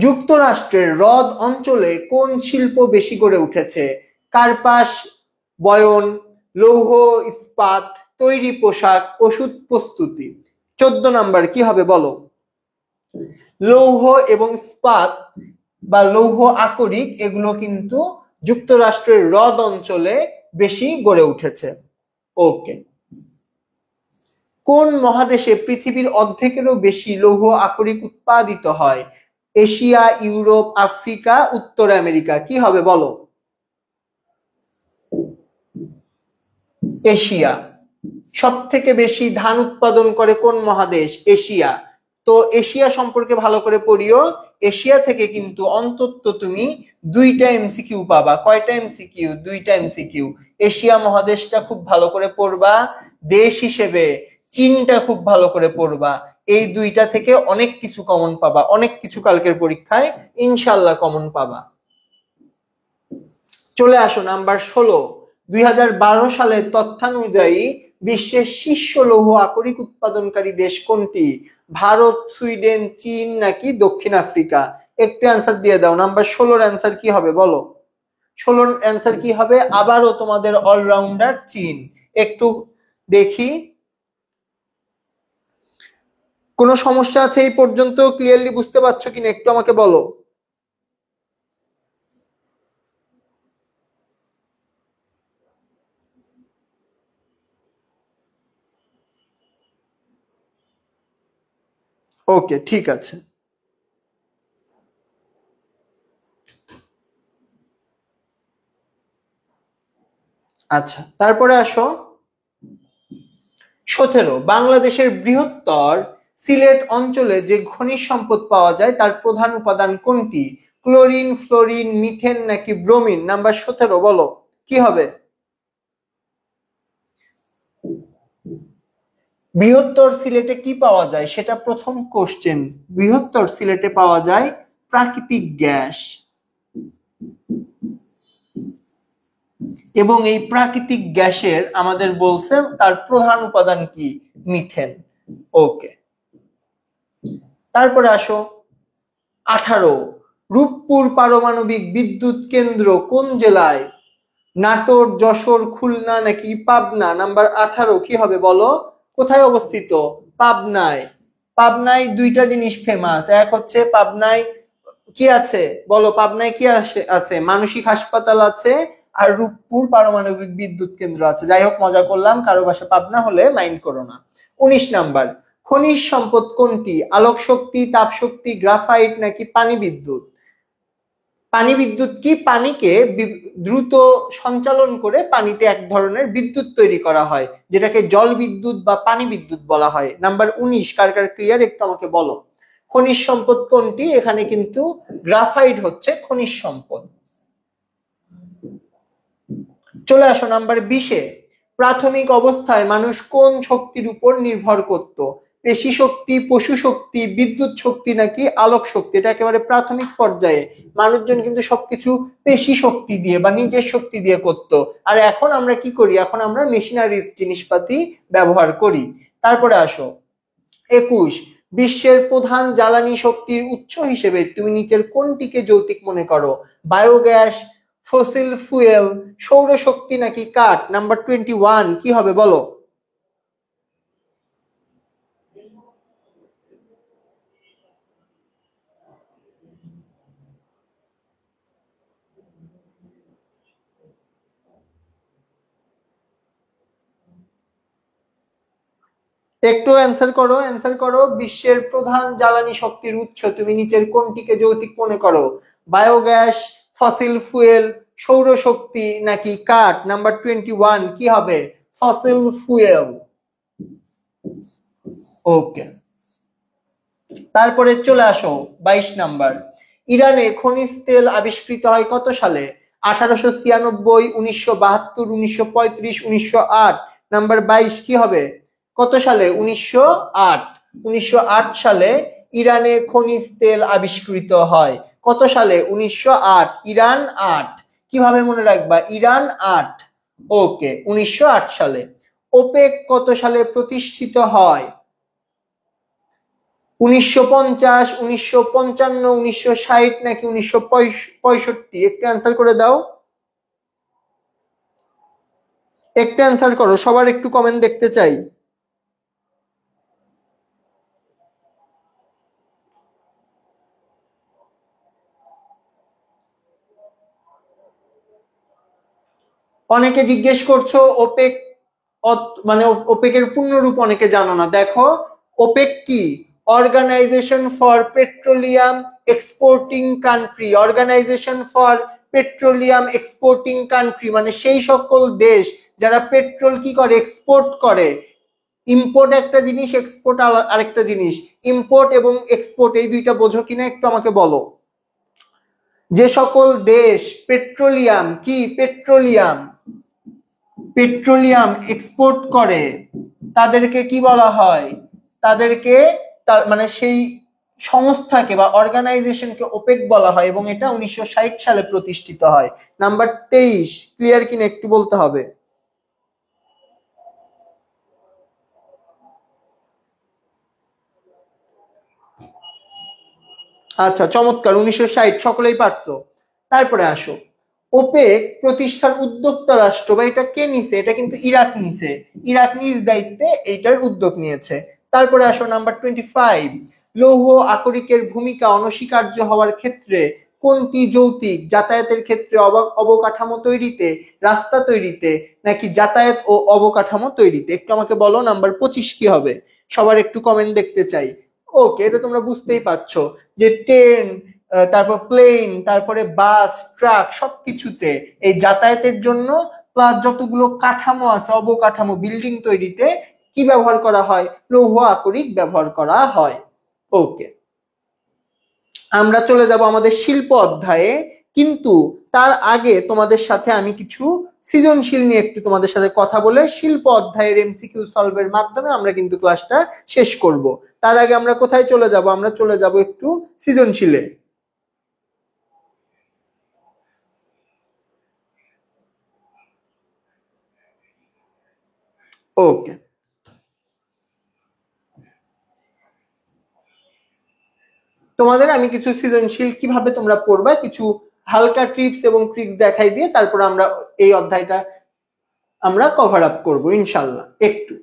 যুক্তরাষ্ট্রের হ্রদ অঞ্চলে কোন শিল্প বেশি গড়ে উঠেছে? কার্পাস, বয়ন, লৌহ ইস্পাত, তৈরি পোশাক, ওষুধ প্রস্তুতি? 14 নাম্বার কি হবে বলো? লৌহ এবং ইস্পাত বা লৌহ আকরিক এগুলো কিন্তু যুক্তরাষ্ট্রের হ্রদ অঞ্চলে বেশি গড়ে উঠেছে। ওকে। কোন মহাদেশে পৃথিবীর অর্ধেকেরও বেশি লৌহ আকরিক উৎপাদিত হয়? এশিয়া, ইউরোপ, আফ্রিকা, উত্তর আমেরিকা, কি হবে বলো? এশিয়া। সব থেকে বেশি ধান উৎপাদন করে কোন মহাদেশ? এশিয়া। তো এশিয়া সম্পর্কে ভালো করে পড়িও। এশিয়া থেকে কিন্তু অন্তত তুমি 2টা এমসিকিউ পাবা। কয়টা এমসিকিউ? 2টা এমসিকিউ। এশিয়া মহাদেশটা খুব ভালো করে পড়বা। দেশ হিসেবে চীনটা খুব ভালো করে পড়বা। এই 2টা থেকে অনেক কিছু কমন পাবা, অনেক কিছু কালকের পরীক্ষায় ইনশাল্লাহ কমন পাবা। চলে আসো নাম্বার 16। 2012 সালের তথ্যানুযায়ী বিশ্বের শীর্ষ লৌহ আকরিক উৎপাদনকারী দেশ কোনটি? ভারত, সুইডেন, চীন নাকি দক্ষিণ আফ্রিকা? একটু অ্যান্সার দিয়ে দাও। নাম্বার 16-র অ্যান্সার কি হবে বলো? 16-র অ্যান্সার কি হবে? আবারও তোমাদের অলরাউন্ডার চীন। একটু দেখি কোনো সমস্যা আছে এই পর্যন্ত? ক্লিয়ারলি বুঝতে পারছো কিনা একটু আমাকে বলো। ওকে, ঠিক আছে। আচ্ছা, তারপরে আসো 17। বাংলাদেশের বৃহত্তর সিলেট অঞ্চলে যে খনিজ সম্পদ পাওয়া যায় তার প্রধান উপাদান কোনটি? ক্লোরিন, ফ্লোরিন, মিথেন নাকি ব্রোমিন? নাম্বার 17 বলো কি হবে? বৃহত্তর সিলেটে কি পাওয়া যায় সেটা প্রথম কোশ্চেন। বৃহত্তর সিলেটে পাওয়া যায় প্রাকৃতিক গ্যাস, এবং এই প্রাকৃতিক গ্যাসের আমাদের বলছে তার প্রধান উপাদান কি? মিথেন। ওকে, তারপরে আসো 18। রূপপুর পারমাণবিক বিদ্যুৎ কেন্দ্র কোন জেলায়? নাটোর, যশোর, খুলনা নাকি পাবনা? নাম্বার 18 কি হবে বলো? কোথায় অবস্থিত? পাবনায়। পাবনায় 2টা জিনিস ফেমাস। এক হচ্ছে পাবনায় কি আছে বলো? পাবনায় কি আছে? মানসিক হাসপাতাল আছে, আর রূপপুর পারমাণবিক বিদ্যুৎ কেন্দ্র আছে। যাই হোক, মজা করলাম, কারো বাসা পাবনা হলে মাইন্ড করো না। 19 নাম্বার খনিজ সম্পদ কোনটি? আলোক শক্তি, তাপ শক্তি, গ্রাফাইট নাকি পানি বিদ্যুৎ? পানি বিদ্যুৎ কি? পানিকে দ্রুত সঞ্চালন করে পানিতে এক ধরনের বিদ্যুৎ তৈরি করা হয়, যেটাকে জল বিদ্যুৎ বা পানি বিদ্যুৎ বলা হয়। নাম্বার 19 কার কার ক্লিয়ার একটু আমাকে বলো। খনিজ সম্পদ কোনটি? এখানে কিন্তু গ্রাফাইট হচ্ছে খনিজ সম্পদ। চলে আসো নাম্বার 20-এ। প্রাথমিক অবস্থায় মানুষ কোন শক্তির উপর নির্ভর করত? পেশি শক্তি, পশু শক্তি, বিদ্যুৎ শক্তি নাকি আলোক শক্তি? এটা একেবারে প্রাথমিক পর্যায়ে মানুষজন কিন্তু সবকিছু পেশি শক্তি দিয়ে বা নিজের শক্তি দিয়ে করত। আর এখন আমরা কি করি? এখন আমরা মেশিনারিজ জিনিসপাতি ব্যবহার করি। তারপরে আসো 21। বিশ্বের প্রধান জ্বালানি শক্তির উৎস হিসেবে তুমি নিচের কোনটিকে যৌতিক মনে করো? বায়োগ্যাস, ফসিল ফুয়েল, সৌরশক্তি নাকি কাঠ? নাম্বার 21 কি হবে বলো? একটু অ্যান্সার করো, অ্যান্সার করো। বিশ্বের প্রধান জ্বালানি শক্তির উৎস তুমি নিচের কোনটিকে যৌতিক মনে করো? বায়োগ্যাস, ফসিল ফুয়েল, সৌরশক্তি নাকি কাঠ? নাম্বার 21 কি হবে? Fossil fuel. ওকে, তারপরে চলে আসো 22 নাম্বার। ইরানে খনিজ তেল আবিষ্কৃত হয় কত সালে? 1896, 1972, 1935, 1908? নাম্বার 22 কি হবে? কত সালে? 1908। 1908 সালে ইরানে খনিজ তেল আবিষ্কৃত হয়। কত সালে? 1908। ইরান 8। কিভাবে মনে রাখবা? ইরান 8। ওকে, 1908 সালে। ওপেক কত সালে প্রতিষ্ঠিত হয়? 1950, 1955, 1960 নাকি 1965? একটু অ্যান্সার করে দাও, একটু অ্যান্সার করো, সবার একটু কমেন্ট দেখতে চাই। অনেকে জিজ্ঞেস করছো ওপেক মানে ওপেকের পূর্ণরূপ অনেকে জানো না। দেখো ওপেক কি? Organization for petroleum exporting country. Organization for petroleum exporting country মানে সেই সকল দেশ যারা পেট্রোল কি করে, এক্সপোর্ট করে। ইম্পোর্ট একটা জিনিস, এক্সপোর্ট আরেকটা জিনিস। ইম্পোর্ট এবং এক্সপোর্ট এই দুইটা বোঝো কিনা একটু আমাকে বলো। যে সকল দেশ পেট্রোলিয়াম কি, পেট্রোলিয়াম পেট্রোলিয়াম এক্সপোর্ট করে তাদেরকে কি বলা হয়? তাদেরকে তার মানে সেই সংস্থাকে বা অর্গানাইজেশনকে ওপেক বলা হয় এবং এটা 1960 সালে প্রতিষ্ঠিত হয়। নাম্বার 23 ক্লিয়ার কিনা একটু বলতে হবে। আচ্ছা চমৎকার, 1960 সকলেই পারছো। তারপরে আসো, ওপেক প্রতিষ্ঠার উদ্যোক্তা রাষ্ট্র বা এটা কে নিছে? এটা কিন্তু ইরাক নিছে। ইরাক নিজ দায়িত্বে এইটার উদ্যোগ নিয়েছে। তারপরে আসো নাম্বার 25, লৌহ আকরিকের ভূমিকা অনস্বীকার্য হওয়ার ক্ষেত্রে কোনটি যৌক্তিক? যাতায়াতের ক্ষেত্রে অবকাঠামো তৈরিতে, রাস্তা তৈরিতে, নাকি যাতায়াত ও অবকাঠামো তৈরিতে? একটু আমাকে বলো নাম্বার 25 কি হবে? সবার একটু কমেন্ট দেখতে চাই। ওকে, এটা তোমরা বুঝতেই পারছো যে ট্রেন, তারপর প্লেন, তারপরে বাস, ট্রাক সবকিছুতে এই যাতায়াতের জন্য প্লাস যতগুলো কাঠামো আছে, অবকাঠামো, বিল্ডিং তৈরিতে কি ব্যবহার করা হয়? লৌহ আকরিক ব্যবহার করা হয়। ওকে, আমরা চলে যাব আমাদের শিল্প অধ্যায়ে, কিন্তু তার আগে তোমাদের সাথে আমি কিছু সৃজনশীল নিয়ে একটু তোমাদের সাথে কথা বলে শিল্প অধ্যায়ের এমসিকিউ সলভের মাধ্যমে আমরা কিন্তু ক্লাসটা শেষ করব। তার আগে আমরা কোথায় চলে যাব? আমরা চলে যাব একটু সৃজনশীলে। ওকে, তোমাদের আমি কিছু সৃজনশীল কিভাবে তোমরা পড়বা কিছু হালকা টিপস এবং ট্রিক্স দেখাই দিয়ে তারপর আমরা এই অধ্যায়টা আমরা কভার আপ করবো ইনশাল্লাহ একটু।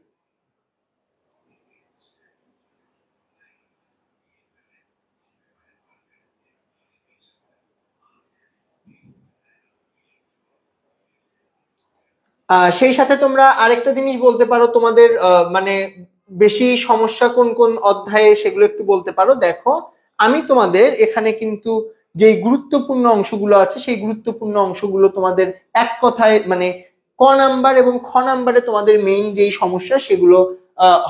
সেই সাথে তোমরা আরেকটা জিনিস বলতে পারো, তোমাদের মানে বেশি সমস্যা কোন কোন অধ্যায়ে সেগুলো একটু বলতে পারো। দেখো আমি তোমাদের এখানে কিন্তু যে গুরুত্বপূর্ণ অংশগুলো আছে সেই গুরুত্বপূর্ণ অংশগুলো তোমাদের এক কথায় মানে ক নাম্বার এবং খ নাম্বারে তোমাদের মেইন যেই সমস্যা সেগুলো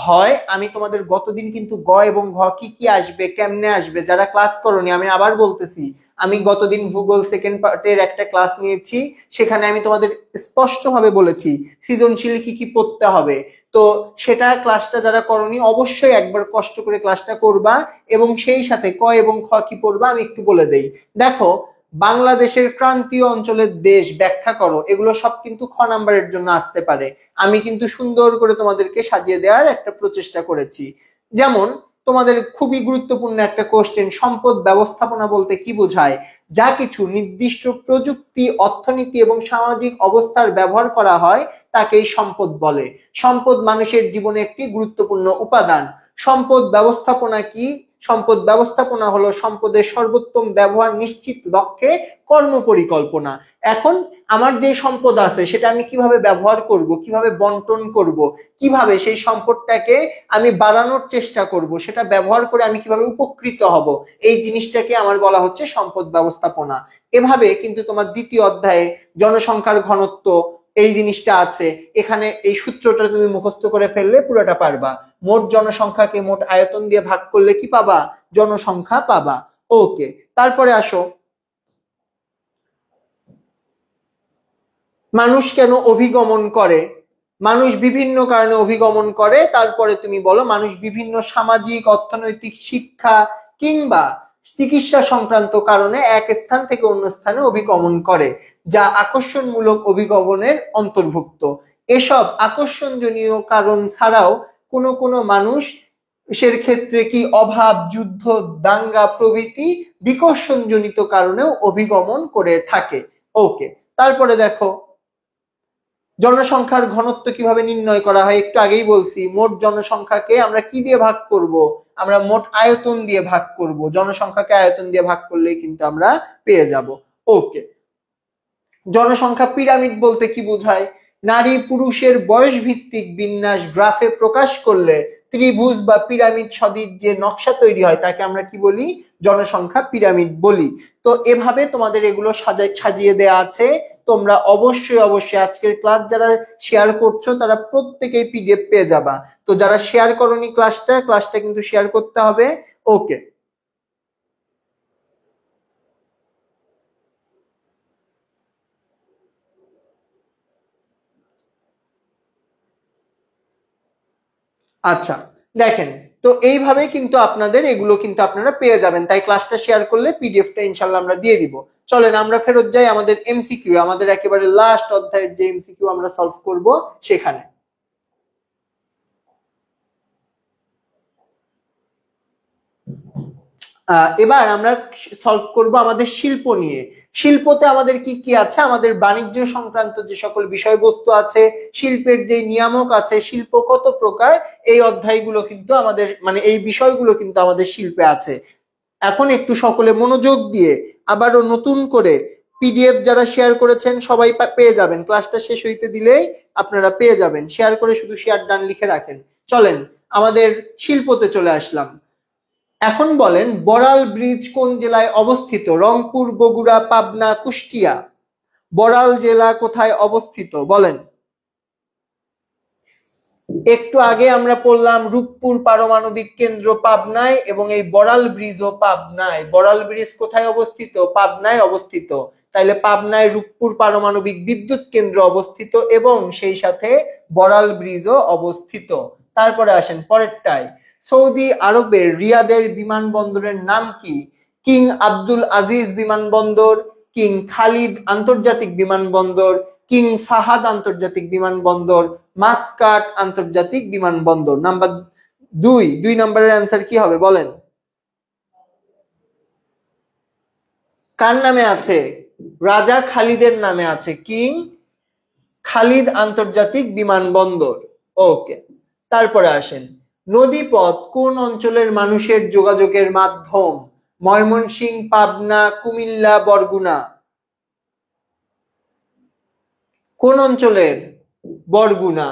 হয়। আমি তোমাদের গতদিন কিন্তু গ এবং ঘ কি কি আসবে, কেমনে আসবে, যারা ক্লাস করোনি আমি আবার বলতেছি, আমি গতদিন ভূগোল সেকেন্ড পার্টের একটা ক্লাস নিয়েছি, সেখানে আমি তোমাদের স্পষ্টভাবে বলেছি সৃজনশীল কি কি পড়তে হবে। তো সেটা ক্লাসটা যারা করনি অবশ্যই একবার কষ্ট করে ক্লাসটা করবা এবং সেই সাথে ক এবং খ কি পড়বা আমি একটু বলে দেই। দেখো বাংলাদেশের ক্রান্তীয় অঞ্চলের দেশ ব্যাখ্যা করো, এগুলো সব কিন্তু খ নাম্বারের জন্য আসতে পারে। আমি কিন্তু সুন্দর করে তোমাদেরকে সাজিয়ে দেওয়ার একটা প্রচেষ্টা করেছি। যেমন তোমাদের খুবই গুরুত্বপূর্ণ একটা কোশ্চেন, সম্পদ ব্যবস্থাপনা বলতে কি বোঝায়? যা কিছু নির্দিষ্ট প্রযুক্তি, অর্থনীতি এবং সামাজিক অবস্থার ব্যবহার করা হয় তাকেই সম্পদ বলে। সম্পদ মানুষের জীবনে একটি গুরুত্বপূর্ণ উপাদান। সম্পদ ব্যবস্থাপনা কি? সম্পদ ব্যবস্থাপনা হলো সম্পদের সর্বোত্তম ব্যবহার নিশ্চিত লক্ষ্যে কর্মপরিকল্পনা। এখন আমার যে সম্পদ আছে সেটা আমি কিভাবে ব্যবহার করব, কিভাবে বন্টন করব, কিভাবে সেই সম্পদটাকে আমি বাড়ানোর চেষ্টা করব, সেটা ব্যবহার করে আমি কিভাবে উপকৃত হব, এই জিনিসটাকে আমার বলা হচ্ছে সম্পদ ব্যবস্থাপনা। এভাবে কিন্তু তোমার দ্বিতীয় অধ্যায়ে জনসংখ্যার ঘনত্ব এই জিনিসটা আছে, এখানে এই সূত্রটা তুমি মুখস্থ করে ফেললে পুরোটা পারবা। মোট জনসংখ্যাকে মোট আয়তন দিয়ে ভাগ করলে কি পাবা? জনসংখ্যা পাবা। ওকে, তারপরে আসো মানুষ কেন অভিগমন করে? মানুষ বিভিন্ন কারণে অভিগমন করে। তারপরে তুমি বলো মানুষ বিভিন্ন সামাজিক, অর্থনৈতিক, শিক্ষা কিংবা চিকিৎসা সংক্রান্ত কারণে এক স্থান থেকে অন্য স্থানে অভিগমন করে, যা আকর্ষণমূলক অভিগমনের অন্তর্ভুক্ত। এসব আকর্ষণজনীয় কারণ ছাড়াও কোনো কোনো মানুষের ক্ষেত্রে কি অভাব, যুদ্ধ, দাঙ্গা প্রভৃতি বিকর্ষণজনিত কারণেও অভিগমন করে থাকে। ওকে, তারপরে দেখো জনসংখ্যার ঘনত্ব কিভাবে নির্ণয় করা হয়? একটু আগেই বলছি, মোট জনসংখ্যাকে আমরা কি দিয়ে ভাগ করব? আমরা মোট আয়তন দিয়ে ভাগ করব। জনসংখ্যাকে আয়তন দিয়ে ভাগ করলেই কিন্তু আমরা পেয়ে যাব। ওকে, জনসংখ্যা পিরামিড বলতে কি বোঝায়? নারী পুরুষের বয়স ভিত্তিক বিন্যাস গ্রাফে প্রকাশ করলে ত্রিভুজ বা পিরামিড সদৃশ যে নকশা তৈরি হয় তাকে আমরা কি বলি? জনসংখ্যা পিরামিড বলি। তো এভাবে তোমাদের এগুলো সাজিয়ে দেয়া আছে। তোমরা অবশ্যই অবশ্যই আজকের ক্লাস যারা শেয়ার করছো তারা প্রত্যেকেই পিডিএফ পেয়ে যাবা। তো যারা শেয়ার করোনি ক্লাসটা কিন্তু শেয়ার করতে হবে। ওকে, আচ্ছা দেখেন, তো এইভাবে কিন্তু আপনাদের এগুলো কিন্তু আপনারা পেয়ে যাবেন, তাই ক্লাসটা শেয়ার করলে পিডিএফটা ইনশাল্লাহ আমরা দিয়ে দিব। চলেন আমরা ফেরত যাই আমাদের এমসিকিউ, আমাদের একেবারে লাস্ট অধ্যায়ের যে এমসিকিউ আমরা সলভ করব সেখানে। এবার আমরা সলভ করব আমাদের শিল্প নিয়ে। শিল্পতে আমাদের কি কি আছে? আমাদের বাণিজ্য সংক্রান্ত যে সকল বিষয়বস্তু আছে, শিল্পের যে নিয়ামক আছে, শিল্প কত প্রকার, এই অধ্যায়গুলো কিন্তু আমাদের মানে এই বিষয়গুলো কিন্তু আমাদের শিল্পে আছে। এখন একটু সকলে মনোযোগ দিয়ে আবারও নতুন করে পিডিএফ যারা শেয়ার করেছেন সবাই পেয়ে যাবেন, ক্লাসটা শেষ হইতে দিলেই আপনারা পেয়ে যাবেন। শেয়ার করে শুধু শেয়ার ডান লিখে রাখেন। চলেন আমাদের শিল্পতে চলে আসলাম। এখন বলেন বড়াল ব্রিজ কোন জেলায় অবস্থিত? রংপুর, বগুড়া, পাবনা, কুষ্টিয়া। বড়াল জেলা কোথায় অবস্থিত বলেন? একটু আগে আমরা পড়লাম রূপপুর পারমাণবিক কেন্দ্র পাবনায় এবং এই বড়াল ব্রিজও পাবনায়। বড়াল ব্রিজ কোথায় অবস্থিত? পাবনায় অবস্থিত। তাইলে পাবনায় রূপপুর পারমাণবিক বিদ্যুৎ কেন্দ্র অবস্থিত এবং সেই সাথে বড়াল ব্রিজও অবস্থিত। তারপরে আসেন পরেরটায়, সৌদি আরবের রিয়াদের বিমানবন্দরের নাম কি? কিং আব্দুল আজিজ বিমানবন্দর, কিং খালিদ আন্তর্জাতিক বিমানবন্দর, কিং ফাহাদ আন্তর্জাতিক বিমানবন্দর, মাসকাট আন্তর্জাতিক বিমানবন্দর। নাম্বার দুই নম্বরের অ্যান্সার কি হবে বলেন? কার নামে আছে? রাজা খালিদের নামে আছে, কিং খালিদ আন্তর্জাতিক বিমানবন্দর। ওকে, তারপরে আসেন নদীপথ কোন অঞ্চলের মানুষের যোগাযোগের মাধ্যম? ময়মনসিংহ, পাবনা, কুমিল্লা, বরগুনা। কোন অঞ্চলের? বরগুনা।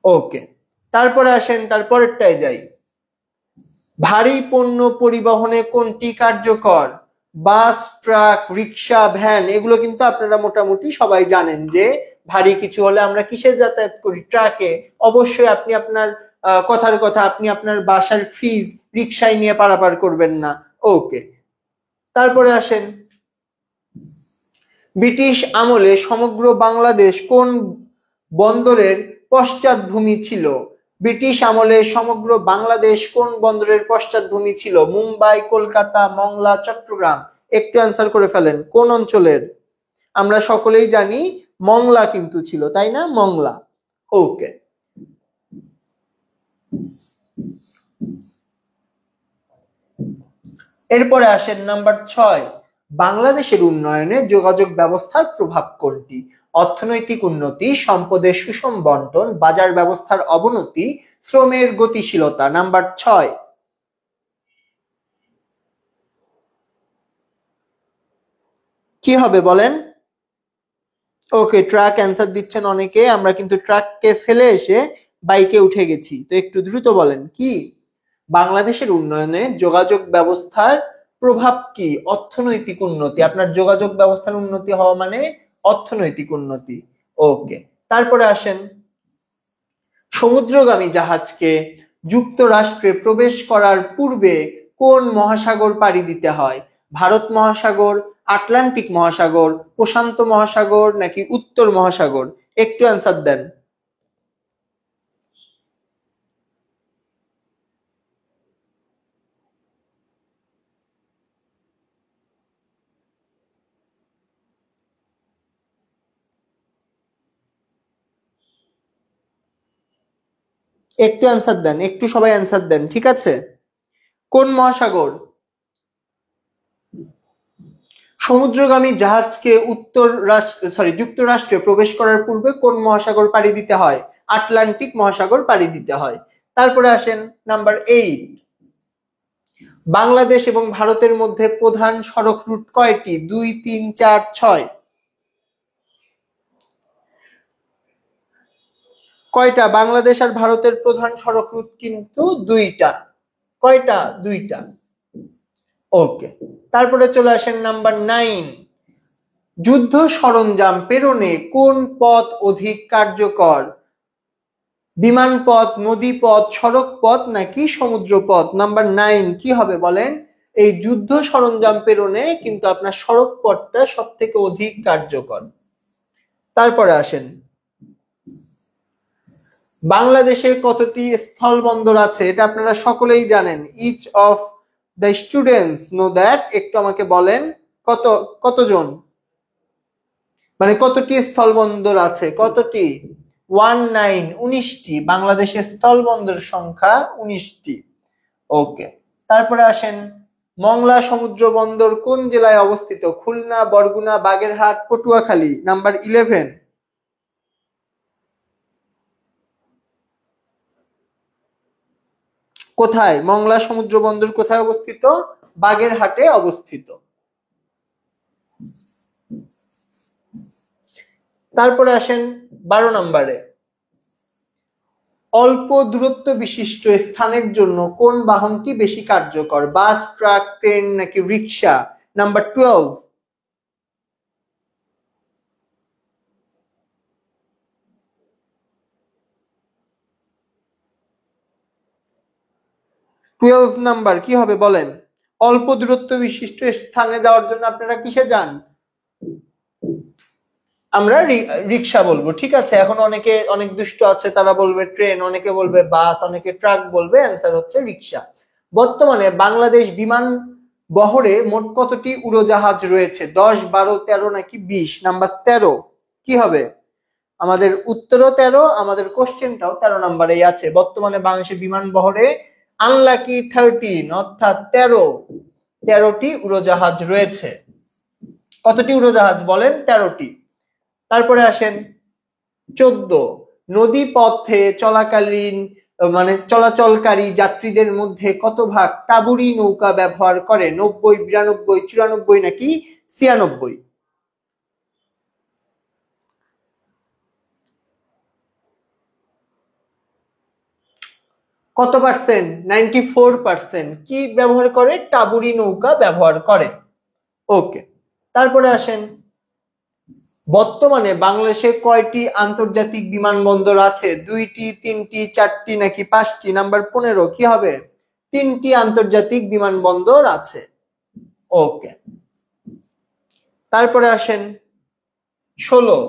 ওকে, তারপরে আসেন তারপরেরটায় যাই। ভারী পণ্য পরিবহনে কোনটি কার্যকর? বাস, ট্রাক, রিক্সা, ভ্যান। এগুলো কিন্তু আপনারা মোটামুটি সবাই জানেন যে ভারী কিছু হলে আমরা কিসে যাতায়াত করি? ট্রাকে। অবশ্যই আপনি আপনার কথার কথা আপনি আপনার বাসার ফ্রিজ রিক্সায় নিয়ে পারাপার করবেন না। ওকে, তারপরে আসেন ব্রিটিশ আমলে সমগ্র বাংলাদেশ কোন বন্দরের পশ্চাৎভূমি ছিল? ব্রিটিশ আমলে সমগ্র বাংলাদেশ কোন বন্দরের পশ্চাৎভূমি ছিল? মুম্বাই, কলকাতা, মংলা, চট্টগ্রাম। একটু অ্যান্সার করে ফেলেন কোন অঞ্চলের? আমরা সকলেই জানি মংলা কিন্তু ছিল, তাই না? মংলা। ওকে, এরপরে আসেন নাম্বার 6, বাংলাদেশের উন্নয়নে যোগাযোগ ব্যবস্থার প্রভাব কোনটি? অর্থনৈতিক উন্নতি, সম্পদের সুষম বন্টন, বাজার ব্যবস্থার অবনতি, শ্রমের গতিশীলতা। নাম্বার 6 কি হবে বলেন? ওকে, ট্রাক অ্যান্সার দিচ্ছেন অনেকে। আমরা কিন্তু ট্রাককে ফেলে এসে বাইকে উঠে গেছি, তো একটু দ্রুত বলেন কি? বাংলাদেশের উন্নয়নে যোগাযোগ ব্যবস্থার প্রভাব কি? অর্থনৈতিক উন্নতি। আপনার যোগাযোগ ব্যবস্থার উন্নতি হওয়া মানে অর্থনৈতিক উন্নতি। ওকে, তারপরে আসেন সমুদ্রগামী জাহাজকে যুক্তরাষ্ট্রে প্রবেশ করার পূর্বে কোন মহাসাগর পাড়ি দিতে হয়? ভারত মহাসাগর, আটলান্টিক মহাসাগর, প্রশান্ত মহাসাগর নাকি উত্তর মহাসাগর? একটু অ্যান্সার দেন। একটু অ্যান্সার দেন, একটু সবাই অ্যান্সার দেন, ঠিক আছে? কোন মহাসাগর? সমুদ্রগামী জাহাজকে যুক্তরাষ্ট্রে প্রবেশ করার পূর্বে কোন মহাসাগর পাড়ি দিতে হয়? আটলান্টিক মহাসাগর পাড়ি দিতে হয়। তারপরে আসেন নাম্বার 8, বাংলাদেশ এবং ভারতের মধ্যে প্রধান সড়ক রুট কয়টি? 2, 3, 4, 6। কয়টা? বাংলাদেশ আর ভারতের প্রধান সড়ক রুট কিন্তু দুইটা। কয়টা? দুইটা। ওকে, তারপরে চলে আসেন নাম্বার 9। যুদ্ধ সরঞ্জাম প্রেরণে কোন পথ অধিক কার্যকর? বিমান পথ, নদী পথ, সড়ক পথ নাকি সমুদ্র পথ? নাম্বার 9 কি হবে বলেন? এই যুদ্ধ সরঞ্জাম প্রেরণে কিন্তু আপনার সড়ক পথটা সব থেকে অধিক কার্যকর। তারপরে আসেন, বাংলাদেশের কতটি স্থলবন্দর আছে? এটা আপনারা সকলেই জানেন। Each of the students know that. একটু আমাকে বলেন কতজন, মানে কতটি স্থলবন্দর আছে? কতটি? 19, 19টি। বাংলাদেশের স্থলবন্দর সংখ্যা 19টি। ওকে, তারপরে আসেন, মংলা সমুদ্র বন্দর কোন জেলায় অবস্থিত? খুলনা, বরগুনা, বাগেরহাট, পটুয়াখালী? নাম্বার 11। কোথায়? মংলা সমুদ্র বন্দর কোথায় অবস্থিত? বাগেরহাটে অবস্থিত। তারপরে আসেন 12 নম্বরে, অল্প দূরত্ব বিশিষ্ট স্থানের জন্য কোন বাহনটি বেশি কার্যকর? বাস, ট্রাক, ট্রেন নাকি রিক্সা? নাম্বার 12। নাম্বার কি হবে বলেন? অল্প দূরত্ব বিশিষ্ট স্থানে যাওয়ার জন্য আপনারা কিসে যান? আমরা রিক্সা বলবো, ঠিক আছে। এখন অনেকে অনেক দুষ্ট আছে, তারা বলবে ট্রেন, অনেকে বলবে বাস, অনেকে ট্রাক বলবে। অ্যান্সার হচ্ছে রিক্সা। বর্তমানে বাংলাদেশ বিমান বহরে মোট কতটি উড়োজাহাজ রয়েছে? 10, 12, 13 নাকি 20? নাম্বার 13 কি হবে? আমাদের উত্তরও 13, আমাদের কোশ্চেনটাও 13 নাম্বারেই আছে। বর্তমানে বাংলাদেশের বিমান বহরে আনলাকি 13, অর্থাৎ 13টি উড়োজাহাজ রয়েছে। কতটি উড়োজাহাজ বলেন? 13টি। তারপরে আসেন 14, নদী পথে চলাকালীন মানে চলাচলকারী যাত্রীদের মধ্যে কত ভাগ টাবুরি নৌকা ব্যবহার করে? 90, 92, 94 নাকি 96? কত পার্সেন্ট? 94% কি ব্যবহার করে? টাবুরি নৌকা ব্যবহার করে। ওকে, তারপরে আসেন, বর্তমানে বাংলাদেশে কয়টি আন্তর্জাতিক বিমানবন্দর আছে? 2টি, 3টি, 4টি নাকি 5টি? নাম্বার 15 কি হবে? 3টি আন্তর্জাতিক বিমানবন্দর আছে। ওকে, তারপরে আসেন 16,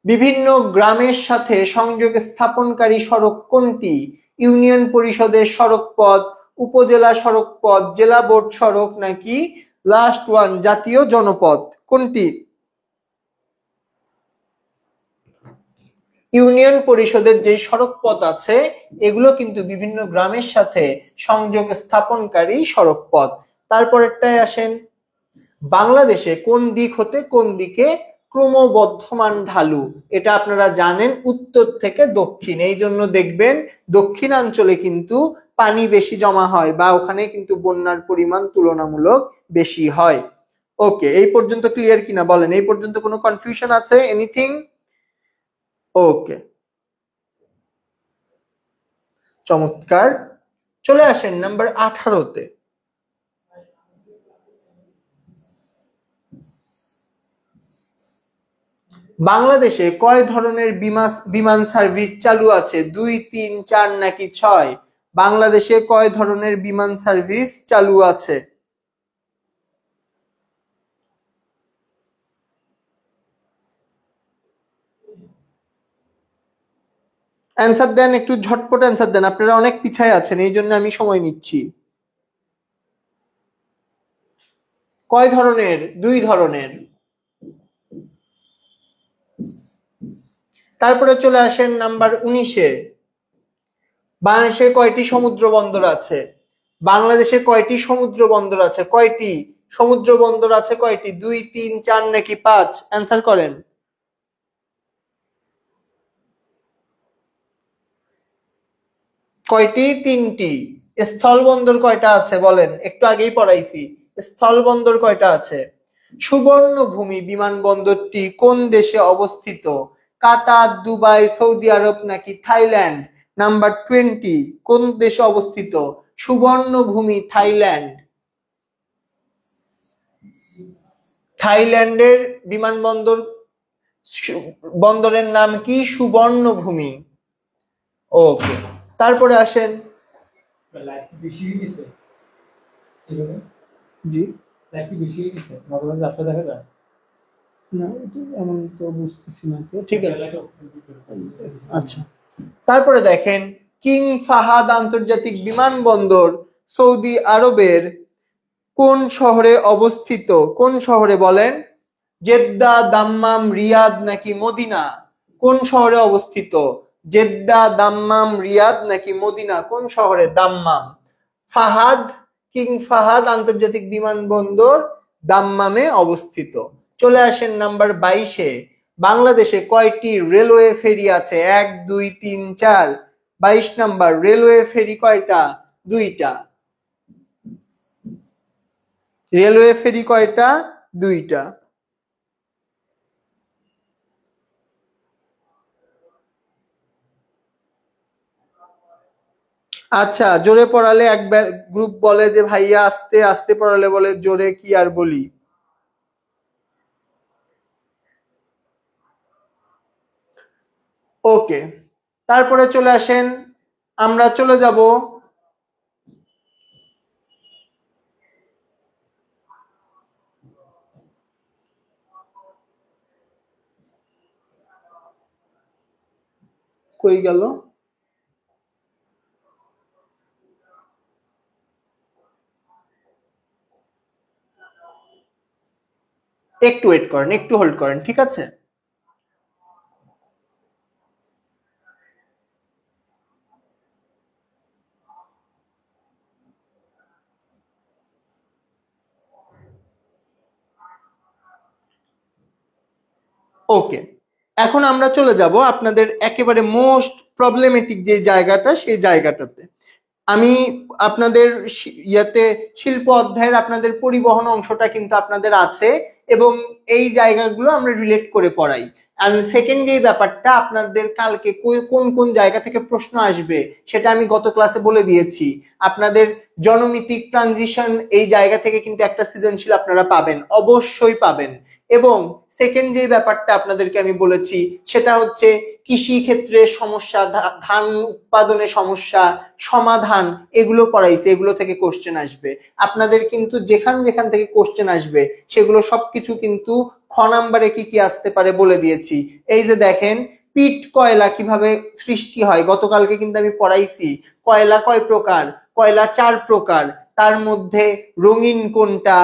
বিভিন্ন গ্রামের সাথে সংযোগ স্থাপনকারী সড়ক কোনটি? ইউনিয়ন পরিষদের সড়ক পথ, উপজেলা সড়ক পথ, জেলা বোর্ড সড়ক নাকি লাস্ট ওয়ান জাতীয় জনপথ? কোনটি? ইউনিয়ন পরিষদের যে সড়ক পথ আছে এগুলো কিন্তু বিভিন্ন গ্রামের সাথে সংযোগ স্থাপনকারী সড়ক পথ। তারপরেরটায় আসেন, বাংলাদেশে কোন দিক হতে কোন দিকে ক্রমবর্ধমান ঢালু? এটা আপনারা জানেন, উত্তর থেকে দক্ষিণ। এই জন্য দেখবেন দক্ষিণাঞ্চলে কিন্তু পানি বেশি জমা হয় বা ওখানে কিন্তু বন্যার পরিমাণ তুলনামূলক বেশি হয়। ওকে, এই পর্যন্ত ক্লিয়ার কিনা বলেন? এই পর্যন্ত কোনো কনফিউশন আছে? এনিথিং? ওকে, চমৎকার। চলে আসেন নাম্বার 18তে। বাংলাদেশে কয় ধরনের বিমান সার্ভিস চালু আছে? 2, 3, 4 নাকি 6? বাংলাদেশে কয় ধরনের বিমান সার্ভিস চালু আছে? অ্যান্সার দেন, একটু ঝটপট অ্যান্সার দেন, আপনারা অনেক পিছায় আছেন, এই জন্য আমি সময় নিচ্ছি। কয় ধরনের? 2 ধরনের। তারপরে চলে আসেন নাম্বার 19-এ, বাংলাদেশে কয়টি সমুদ্র বন্দর আছে? বাংলাদেশে কয়টি সমুদ্র বন্দর আছে? কয়টি সমুদ্র বন্দর আছে? কয়টি? 2, 3, 4 নাকি 5? অ্যান্সার করেন। কয়টি? 3টি। স্থলবন্দর কয়টা আছে বলেন, একটু আগেই পড়াইছি। স্থলবন্দর কয়টা আছে? সুবর্ণভূমি বিমানবন্দরটি কোন দেশে অবস্থিত? কাতার, দুবাই, সৌদি আরব নাকি থাইল্যান্ড? নাম্বার 20, কোন দেশে অবস্থিত? সুবর্ণভূমি থাইল্যান্ড। থাইল্যান্ডের বিমানবন্দর বন্দরের নাম কি? সুবর্ণভূমি। ওকে, তারপরে আসেন। জি না, এমন তো বুঝতেছি না তো, ঠিক আছে। আচ্ছা, তারপরে দেখেন, কিং ফাহাদ আন্তর্জাতিক বিমানবন্দর সৌদি আরবের কোন শহরে অবস্থিত? কোন শহরে বলেন? জেদ্দা, দাম্মাম, রিয়াদ নাকি মদিনা? কোন শহরে অবস্থিত? জেদ্দা, দাম্মাম, রিয়াদ নাকি মদিনা? কোন শহরে? দাম্মাম। ফাহাদ, কিং ফাহাদ আন্তর্জাতিক বিমানবন্দর দাম্মামে অবস্থিত। চলে আসেন নাম্বার 22-এ। বাংলাদেশে কয়টি রেলওয়ে ফেরি আছে? 1, 2, 3, 4। 22 নাম্বার, রেলওয়ে ফেরি কয়টা? 2টা। রেলওয়ে ফেরি কয়টা? 2টা। আচ্ছা, জোরে পড়ালে এক গ্রুপ বলে যে ভাইয়া আস্তে আস্তে পড়ালে বলে জোরে, কি আর বলি। ওকে, তারপরে চলে আসেন, আমরা চলে যাব কই গেল, একটু ওয়েট করেন, একটু হোল্ড করেন, ঠিক আছে। ওকে, এখন আমরা চলে যাব আপনাদের একেবারে মোস্ট প্রবলেমেটিক যে জায়গাটা, সেই জায়গাটাতে। আমি আপনাদের ইয়াতে শিল্প অধ্যায়ের আপনাদের পরিবহন অংশটা কিন্তু আপনাদের আছে, এবং এই জায়গাগুলো আমরা রিলেট করে পড়াই। আর সেকেন্ড যে ব্যাপারটা, আপনাদের কালকে কোন কোন জায়গা থেকে প্রশ্ন আসবে সেটা আমি গত ক্লাসে বলে দিয়েছি। আপনাদের জনমিতিক ট্রানজিশন এই জায়গা থেকে কিন্তু একটা সৃজনশীল আপনারা পাবেন, অবশ্যই পাবেন। এবং সেকেন্ড যে ব্যাপারটা আপনাদেরকে আমি বলেছি সেটা হচ্ছে কৃষি ক্ষেত্রে সমস্যা, ধান উৎপাদনে সমস্যা, সমাধান, এগুলো পড়াইছে, এগুলো থেকে কোশ্চেন আসবে আপনাদের। কিন্তু যেখান যেখান থেকে কোশ্চেন আসবে সেগুলো সবকিছু কিন্তু খ নাম্বারে কি কি আসতে পারে বলে দিয়েছি। এই যে দেখেন, পিট কয়লা কিভাবে সৃষ্টি হয়, গতকালকে কিন্তু আমি পড়াইছি। কয়লা কয় প্রকার? কয়লা 4 প্রকার। তার মধ্যে রঙিন কোনটা,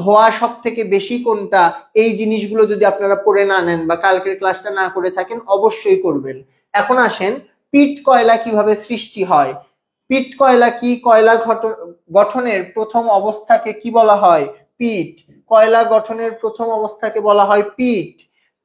ধোঁয়া সব থেকে বেশি কোনটা, এই জিনিসগুলো যদি আপনারা পড়ে না নেন বা কালকের ক্লাসটা না করে থাকেন, অবশ্যই করবেন। এখন আসেন, পিট কয়লা কিভাবে সৃষ্টি হয়। পিট কয়লা কি? কয়লা গঠনের প্রথম অবস্থাকে কি বলা হয়? পিট। কয়লা গঠনের প্রথম অবস্থাকে বলা হয় পিট।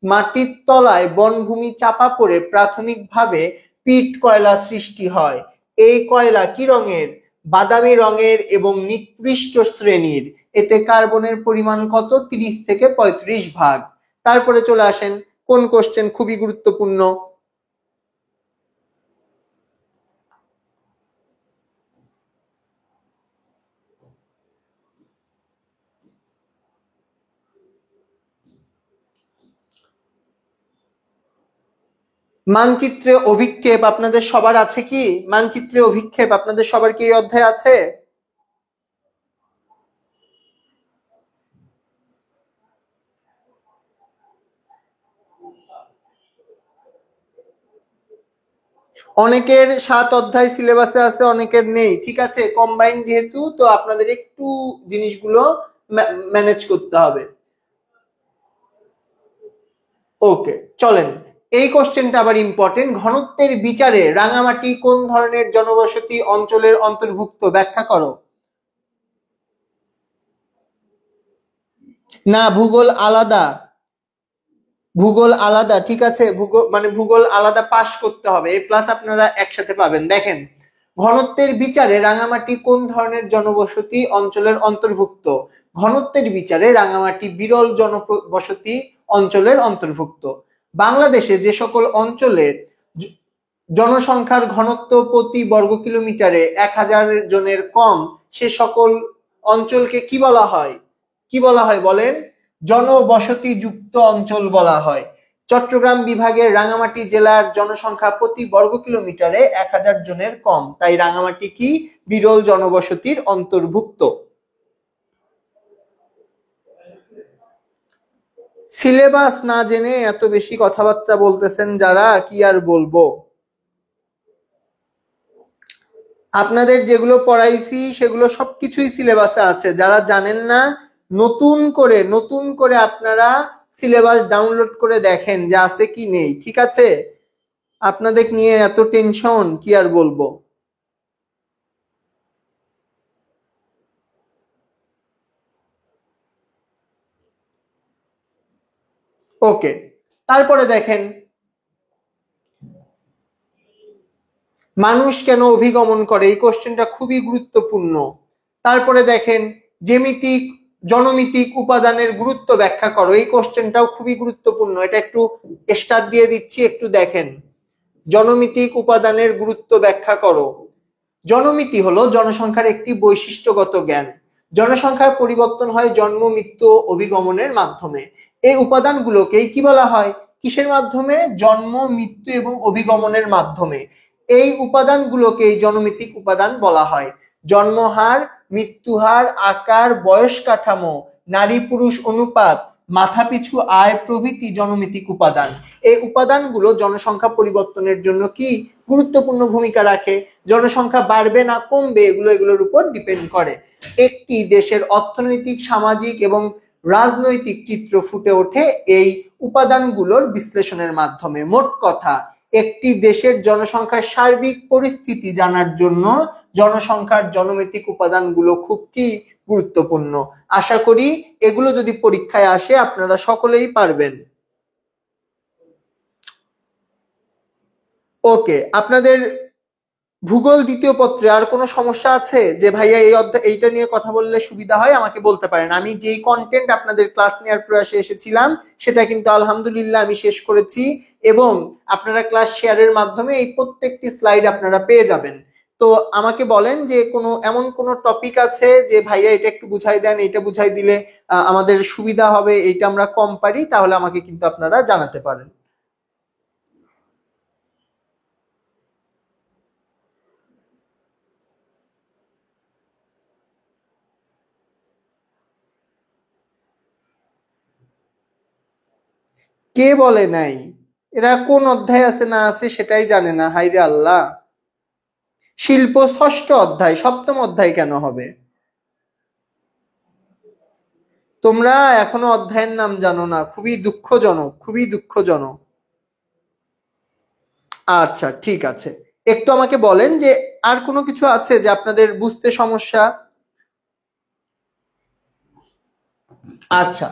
মাটির তলায় বনভূমি চাপা পড়ে প্রাথমিকভাবে পিট কয়লা সৃষ্টি হয়। এই কয়লা কি রঙের? বাদামি রঙের এবং নিকৃষ্ট শ্রেণীর। এতে কার্বনের পরিমাণ কত? 30 থেকে 35 ভাগ। তারপরে চলে আসেন কোন কোশ্চেন খুবই গুরুত্বপূর্ণ। মানচিত্রে অভিক্ষেপ আপনাদের সবার আছে কি? মানচিত্রে অভিক্ষেপ আপনাদের সবার কি এই অধ্যায়ে আছে? অনেকের 7 অধ্যায় সিলেবাসে আছে, অনেকের নেই, ঠিক আছে। কম্বাইন যেহেতু, তো আপনাদের একটু জিনিসগুলো ম্যানেজ করতে হবে। ওকে, চলেন, এই কোশ্চেনটা আবার ইম্পর্টেন্ট। ঘনত্বের বিচারে রাঙামাটি কোন ধরনের জনবসতি অঞ্চলের অন্তর্ভুক্ত? ব্যাখ্যা করো। না, ভূগোল আলাদা, ভূগোল আলাদা, ঠিক আছে। ভূগোল মানে ভূগোল আলাদা পাস করতে হবে, এ প্লাস আপনারা একসাথে পাবেন। দেখেন, ঘনত্বের বিচারে রাঙামাটি কোন ধরনের জনবসতি অঞ্চলের অন্তর্ভুক্ত? ঘনত্বের বিচারে রাঙামাটি বিরল জনবসতি অঞ্চলের অন্তর্ভুক্ত। বাংলাদেশে যে সকল অঞ্চলের জনসংখ্যার ঘনত্ব প্রতি বর্গ কিলোমিটারে 1000 জনের কম, সে সকল অঞ্চলকে কি বলা হয়? কি বলা হয় বলেন? জনবসতি যুক্ত অঞ্চল বলা হয়। চট্টগ্রাম বিভাগের রাঙামাটি জেলার জনসংখ্যা প্রতি বর্গ কিলোমিটারে 1000 জনের কম, তাই রাঙামাটি কি বিরল জনবসতির অন্তর্ভুক্ত। সিলেবাস না জেনে এত বেশি কথাবার্তা বলতেছেন যারা, কি আর বলবো। আপনাদের যেগুলো পড়াইছি সেগুলো সবকিছুই সিলেবাসে আছে। যারা জানেন না, নতুন করে আপনারা সিলেবাস ডাউনলোড করে দেখেন যে আছে কি নেই, ঠিক আছে? আপনাদের নিয়ে এত টেনশন, কি আর বলবো। ওকে, তারপরে দেখেন মানুষ কেন অভিগমন করে, এই কোশ্চেনটা খুবই গুরুত্বপূর্ণ। তারপরে দেখেন জ্যামিতিক জনমিতিক উপাদানের গুরুত্ব ব্যাখ্যা করো, এই কোশ্চেনটাও খুবই গুরুত্বপূর্ণ। এটা একটু স্টার দিয়ে দিচ্ছি, একটু দেখেন। জনমিতিক উপাদানের গুরুত্ব ব্যাখ্যা করো। জনমিতি হলো জনসংখ্যার একটি বৈশিষ্ট্যগত জ্ঞান। জনসংখ্যার পরিবর্তন হয় জন্ম, মৃত্যু ও অভিগমনের মাধ্যমে। এই উপাদানগুলোকেই কি বলা হয়? কিসের মাধ্যমে? জন্ম, মৃত্যু এবং অভিগমনের মাধ্যমে। এই উপাদানগুলোকেই জনমিতিক উপাদান বলা হয়। জন্মহার, মৃত্যুহার, আকার, বয়স কাঠামো, নারী পুরুষ অনুপাত, মাথাপিছু আয় প্রভৃতি জনমিতিক উপাদান। এই উপাদানগুলো জনসংখ্যা পরিবর্তনের জন্য কি গুরুত্বপূর্ণ ভূমিকা রাখে। জনসংখ্যা বাড়বে না কমবে এগুলোর উপর ডিপেন্ড করে। একটি দেশের অর্থনৈতিক, সামাজিক এবং রাজনৈতিক চিত্র ফুটে ওঠে এই উপাদানগুলোর বিশ্লেষণের মাধ্যমে। মোট কথা, একটি দেশের জনসংখ্যার সার্বিক পরিস্থিতি জানার জন্য জনসংখ্যার জনমিতিক উপাদানগুলো খুব কি গুরুত্বপূর্ণ। আশা করি এগুলো যদি পরীক্ষায় আসে আপনারা সকলেই পারবেন। ওকে, আপনাদের ভূগোল দ্বিতীয় পত্রে আর কোনো সমস্যা আছে যে ভাইয়া এই এইটা নিয়ে কথা বললে সুবিধা হয়, আমাকে বলতে পারেন। আমি যেই কন্টেন্ট আপনাদের ক্লাস নেওয়ার প্রয়াসে এসেছিলাম সেটা কিন্তু আলহামদুলিল্লাহ আমি শেষ করেছি, এবং আপনারা ক্লাস শেয়ারের মাধ্যমে এই প্রত্যেকটি স্লাইড আপনারা পেয়ে যাবেন। তো আমাকে বলেন যে এমন কোনো টপিক আছে যে ভাইয়া এটা একটু বুঝাই দেন, এটা বুঝাই দিলে আমাদের সুবিধা হবে, এইটা আমরা কম পারি, তাহলে আমাকে কিন্তু আপনারা জানাতে পারেন। কে বলে নাই? এরা কোন অধ্যায় আছে না আছে সেটাই জানে না, হাইরে আল্লাহ। শিল্প ষষ্ঠ অধ্যায়, সপ্তম অধ্যায় কেন হবে? তোমরা এখনো অধ্যায়ের নাম জানো না, খুবই দুঃখজনক, খুবই দুঃখজনক। আচ্ছা ঠিক আছে, একটু আমাকে বলেন যে আর কোনো কিছু আছে যে আপনাদের বুঝতে সমস্যা? আচ্ছা,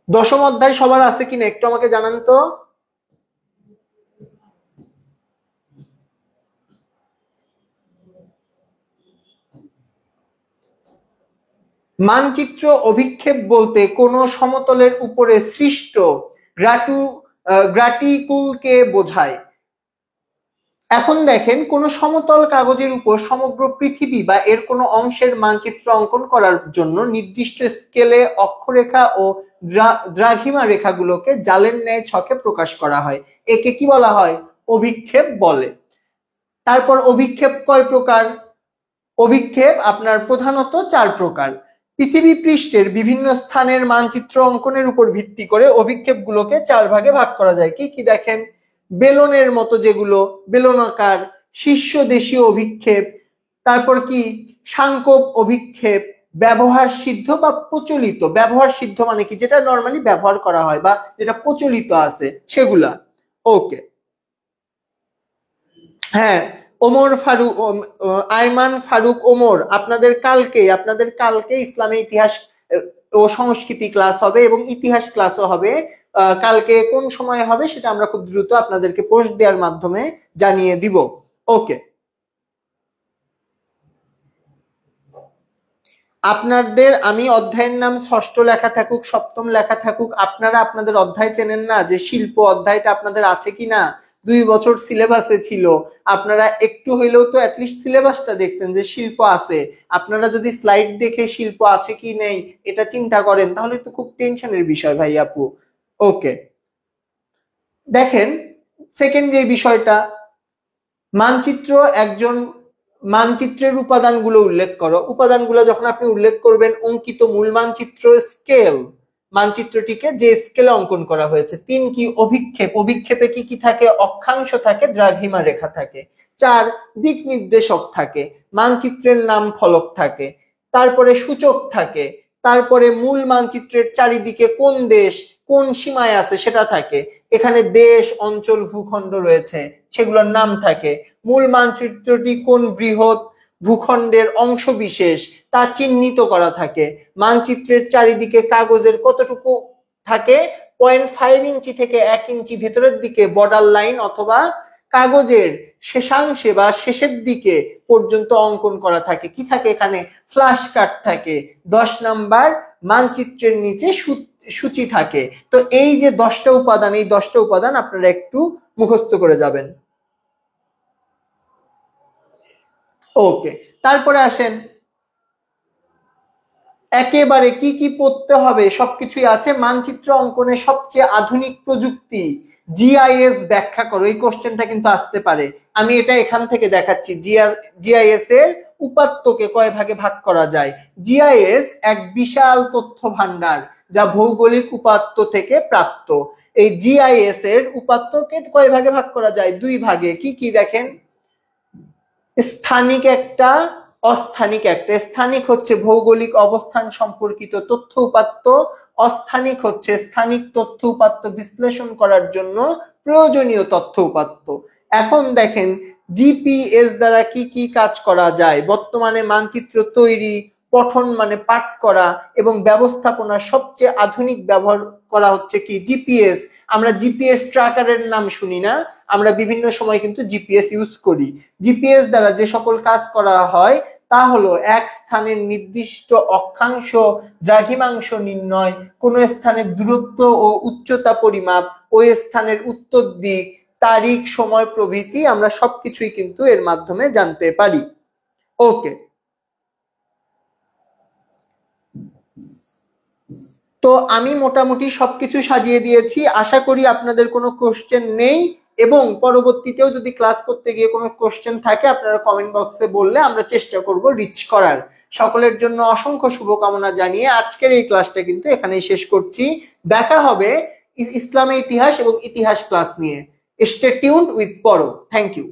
দশম অধ্যায় সবার আছে কিনা একটু আমাকে জানান তো। মানচিত্র অভিক্ষেপ বলতে কোন সমতলের উপরে সৃষ্ট গ্রাটিকুলকে বোঝায়। এখন দেখেন, কোন সমতল কাগজের উপর সমগ্র পৃথিবী বা এর কোনো অংশের মানচিত্র অঙ্কন করার জন্য নির্দিষ্ট স্কেলে অক্ষরেখা ও দ্রাঘিমা রেখাগুলোকে জালের ন্যায় ছকে প্রকাশ করা হয়। একে কি বলা হয়? অভিক্ষেপ বলে। তারপর অভিক্ষেপ কয় প্রকার? অভিক্ষেপ আপনার প্রধানত 4 প্রকার। পৃথিবী পৃষ্ঠের বিভিন্ন স্থানের মানচিত্র অঙ্কনের উপর ভিত্তি করে অভিক্ষেপগুলোকে 4 ভাগে ভাগ করা যায়। কি কি দেখেন? বেলনের মতো যেগুলো, বেলনাকার, শীর্ষদেশীয় অভিক্ষেপ, তারপর কি সাংকোপ অভিক্ষেপ, ব্যবহার সিদ্ধ বা প্রচলিত। ব্যবহার সিদ্ধ মানে কি? যেটা নর্মালি ব্যবহার করা হয় বা যেটা প্রচলিত আছে সেগুলা। ওকে, হ্যাঁ, ওমর ফারুক, আয়মান ফারুক ওমর, আপনাদের কালকে ইসলামী ইতিহাস ও সংস্কৃতি ক্লাস হবে এবং ইতিহাস ক্লাসও হবে। কালকে কোন সময় হবে সেটা আমরা খুব দ্রুত আপনাদেরকে পোস্ট দেওয়ার মাধ্যমে জানিয়ে দিব। ওকে, আপনাদের আমি অধ্যায়ের নাম ষষ্ঠ লেখা থাকুক সপ্তম লেখা থাকুক, আপনারা আপনাদের অধ্যায় চেনেন না যে শিল্প অধ্যায়টা আপনাদের আছে কিনা, 2 বছর সিলেবাসে ছিল, আপনারা একটু হইলেও তো অ্যাটলিস্ট সিলেবাসটা দেখছেন যে শিল্প আছে। আপনারা যদি স্লাইড দেখে শিল্প আছে কি নেই এটা চিন্তা করেন তাহলে তো খুব টেনশনের বিষয় ভাই আপু। ওকে, দেখেন সেকেন্ড যে বিষয়টা, মানচিত্র একজন মানচিত্রের উপাদানগুলো উল্লেখ করো। উপাদানগুলো যখন আপনি উল্লেখ করবেন, অঙ্কিত মূল মানচিত্র স্কেল, মানচিত্রটিকে যে স্কেলে অঙ্কন করা হয়েছে। 3 কি অভিক্ষেপ, অভিক্ষেপে কি কি থাকে, অক্ষাংশ থাকে, দ্রাঘিমা রেখা থাকে। 4 দিক নির্দেশক থাকে, মানচিত্রের নাম ফলক থাকে, তারপরে সূচক থাকে, তারপরে মূল মানচিত্রের চারিদিকে কোন দেশ কোন সীমায় আছে সেটা থাকে, এখানে দেশ অঞ্চল ভূখণ্ড রয়েছে সেগুলোর নাম থাকে, মূল মানচিত্রটি কোন বৃহৎ ভূখণ্ডের অংশ বিশেষ তা চিহ্নিত করা থাকে, মানচিত্রের চারিদিকে কাগজের কতটুকু থাকে, 0.5 ইঞ্চি থেকে 1 ইঞ্চি ভেতরের দিকে বর্ডার লাইন অথবা কাগজের শেষাংশে বা শেষের দিকে পর্যন্ত অঙ্কন করা থাকে। কি থাকে এখানে, ফ্ল্যাশ কার্ড থাকে, 10 নাম্বার মানচিত্রের নিচে সূচি থাকে। তো এই যে 10টা উপাদান, এই 10টা উপাদান আপনারা একটু মুখস্থ করে যাবেন। ওকে, তারপরে আসেন একেবারে কি কি পড়তে হবে সবকিছুই আছে। মানচিত্র অঙ্কনে সবচেয়ে আধুনিক প্রযুক্তি জিআইএস ব্যাখ্যা করো, এই কোশ্চেনটা কিন্তু আসতে পারে। আমি এটা এখান থেকে দেখাচ্ছি, জিআইএস এর উপাত্তকে কয় ভাগে ভাগ করা যায়। জিআইএস এক বিশাল তথ্য ভান্ডার যা ভৌগোলিক উপাত্ত থেকে প্রাপ্ত। এই জিআইএস এর উপাত্তকে কয় ভাগে ভাগ করা যায়, 2 ভাগে। কি কি দেখেন, স্থানিক একটা, অস্থানিক একটা। স্থানিক হচ্ছে ভৌগোলিক অবস্থান সম্পর্কিত তথ্য উপাত্ত, অস্থানিক হচ্ছে স্থানিক তথ্য উপাত্ত বিশ্লেষণ করার জন্য প্রয়োজনীয় তথ্য উপাত্ত। এখন দেখেন জিপিএস দ্বারা কি কি কাজ করা যায়। বর্তমানে মানচিত্র তৈরি, পঠন মানে পাঠ করা এবং ব্যবস্থাপনার সবচেয়ে আধুনিক ব্যবহার করা হচ্ছে কি, জিপিএস। আমরা জিপিএস ট্র্যাকারের নাম শুনি না, আমরা বিভিন্ন সময় কিন্তু জিপিএস ইউজ করি। জিপিএস দ্বারা যে সকল কাজ করা হয় তা হলো এক স্থানের নির্দিষ্ট অক্ষাংশ দ্রাঘিমাংশ নির্ণয়, কোন স্থানের দূরত্ব ও উচ্চতা পরিমাপ, ওই স্থানের উত্তর দিক, তারিখ সময় প্রভৃতি আমরা সবকিছুই কিন্তু এর মাধ্যমে জানতে পারি। ওকে, তো আমি মোটামুটি সবকিছু সাজিয়ে দিয়েছি, আশা করি আপনাদের কোনো কোশ্চেন নেই, এবং পরবর্তীতেও যদি ক্লাস করতে গিয়ে কোনো কোশ্চেন থাকে আপনারা কমেন্ট বক্সে বললে আমরা চেষ্টা করব রিচ করার। সকলের জন্য অসংখ্য শুভকামনা জানিয়ে আজকের এই ক্লাসটা কিন্তু এখানেই শেষ করছি। দেখা হবে ইসলামের ইতিহাস এবং ইতিহাস ক্লাস নিয়ে। স্টে টিউনড উইথ পড়ো। Thank you.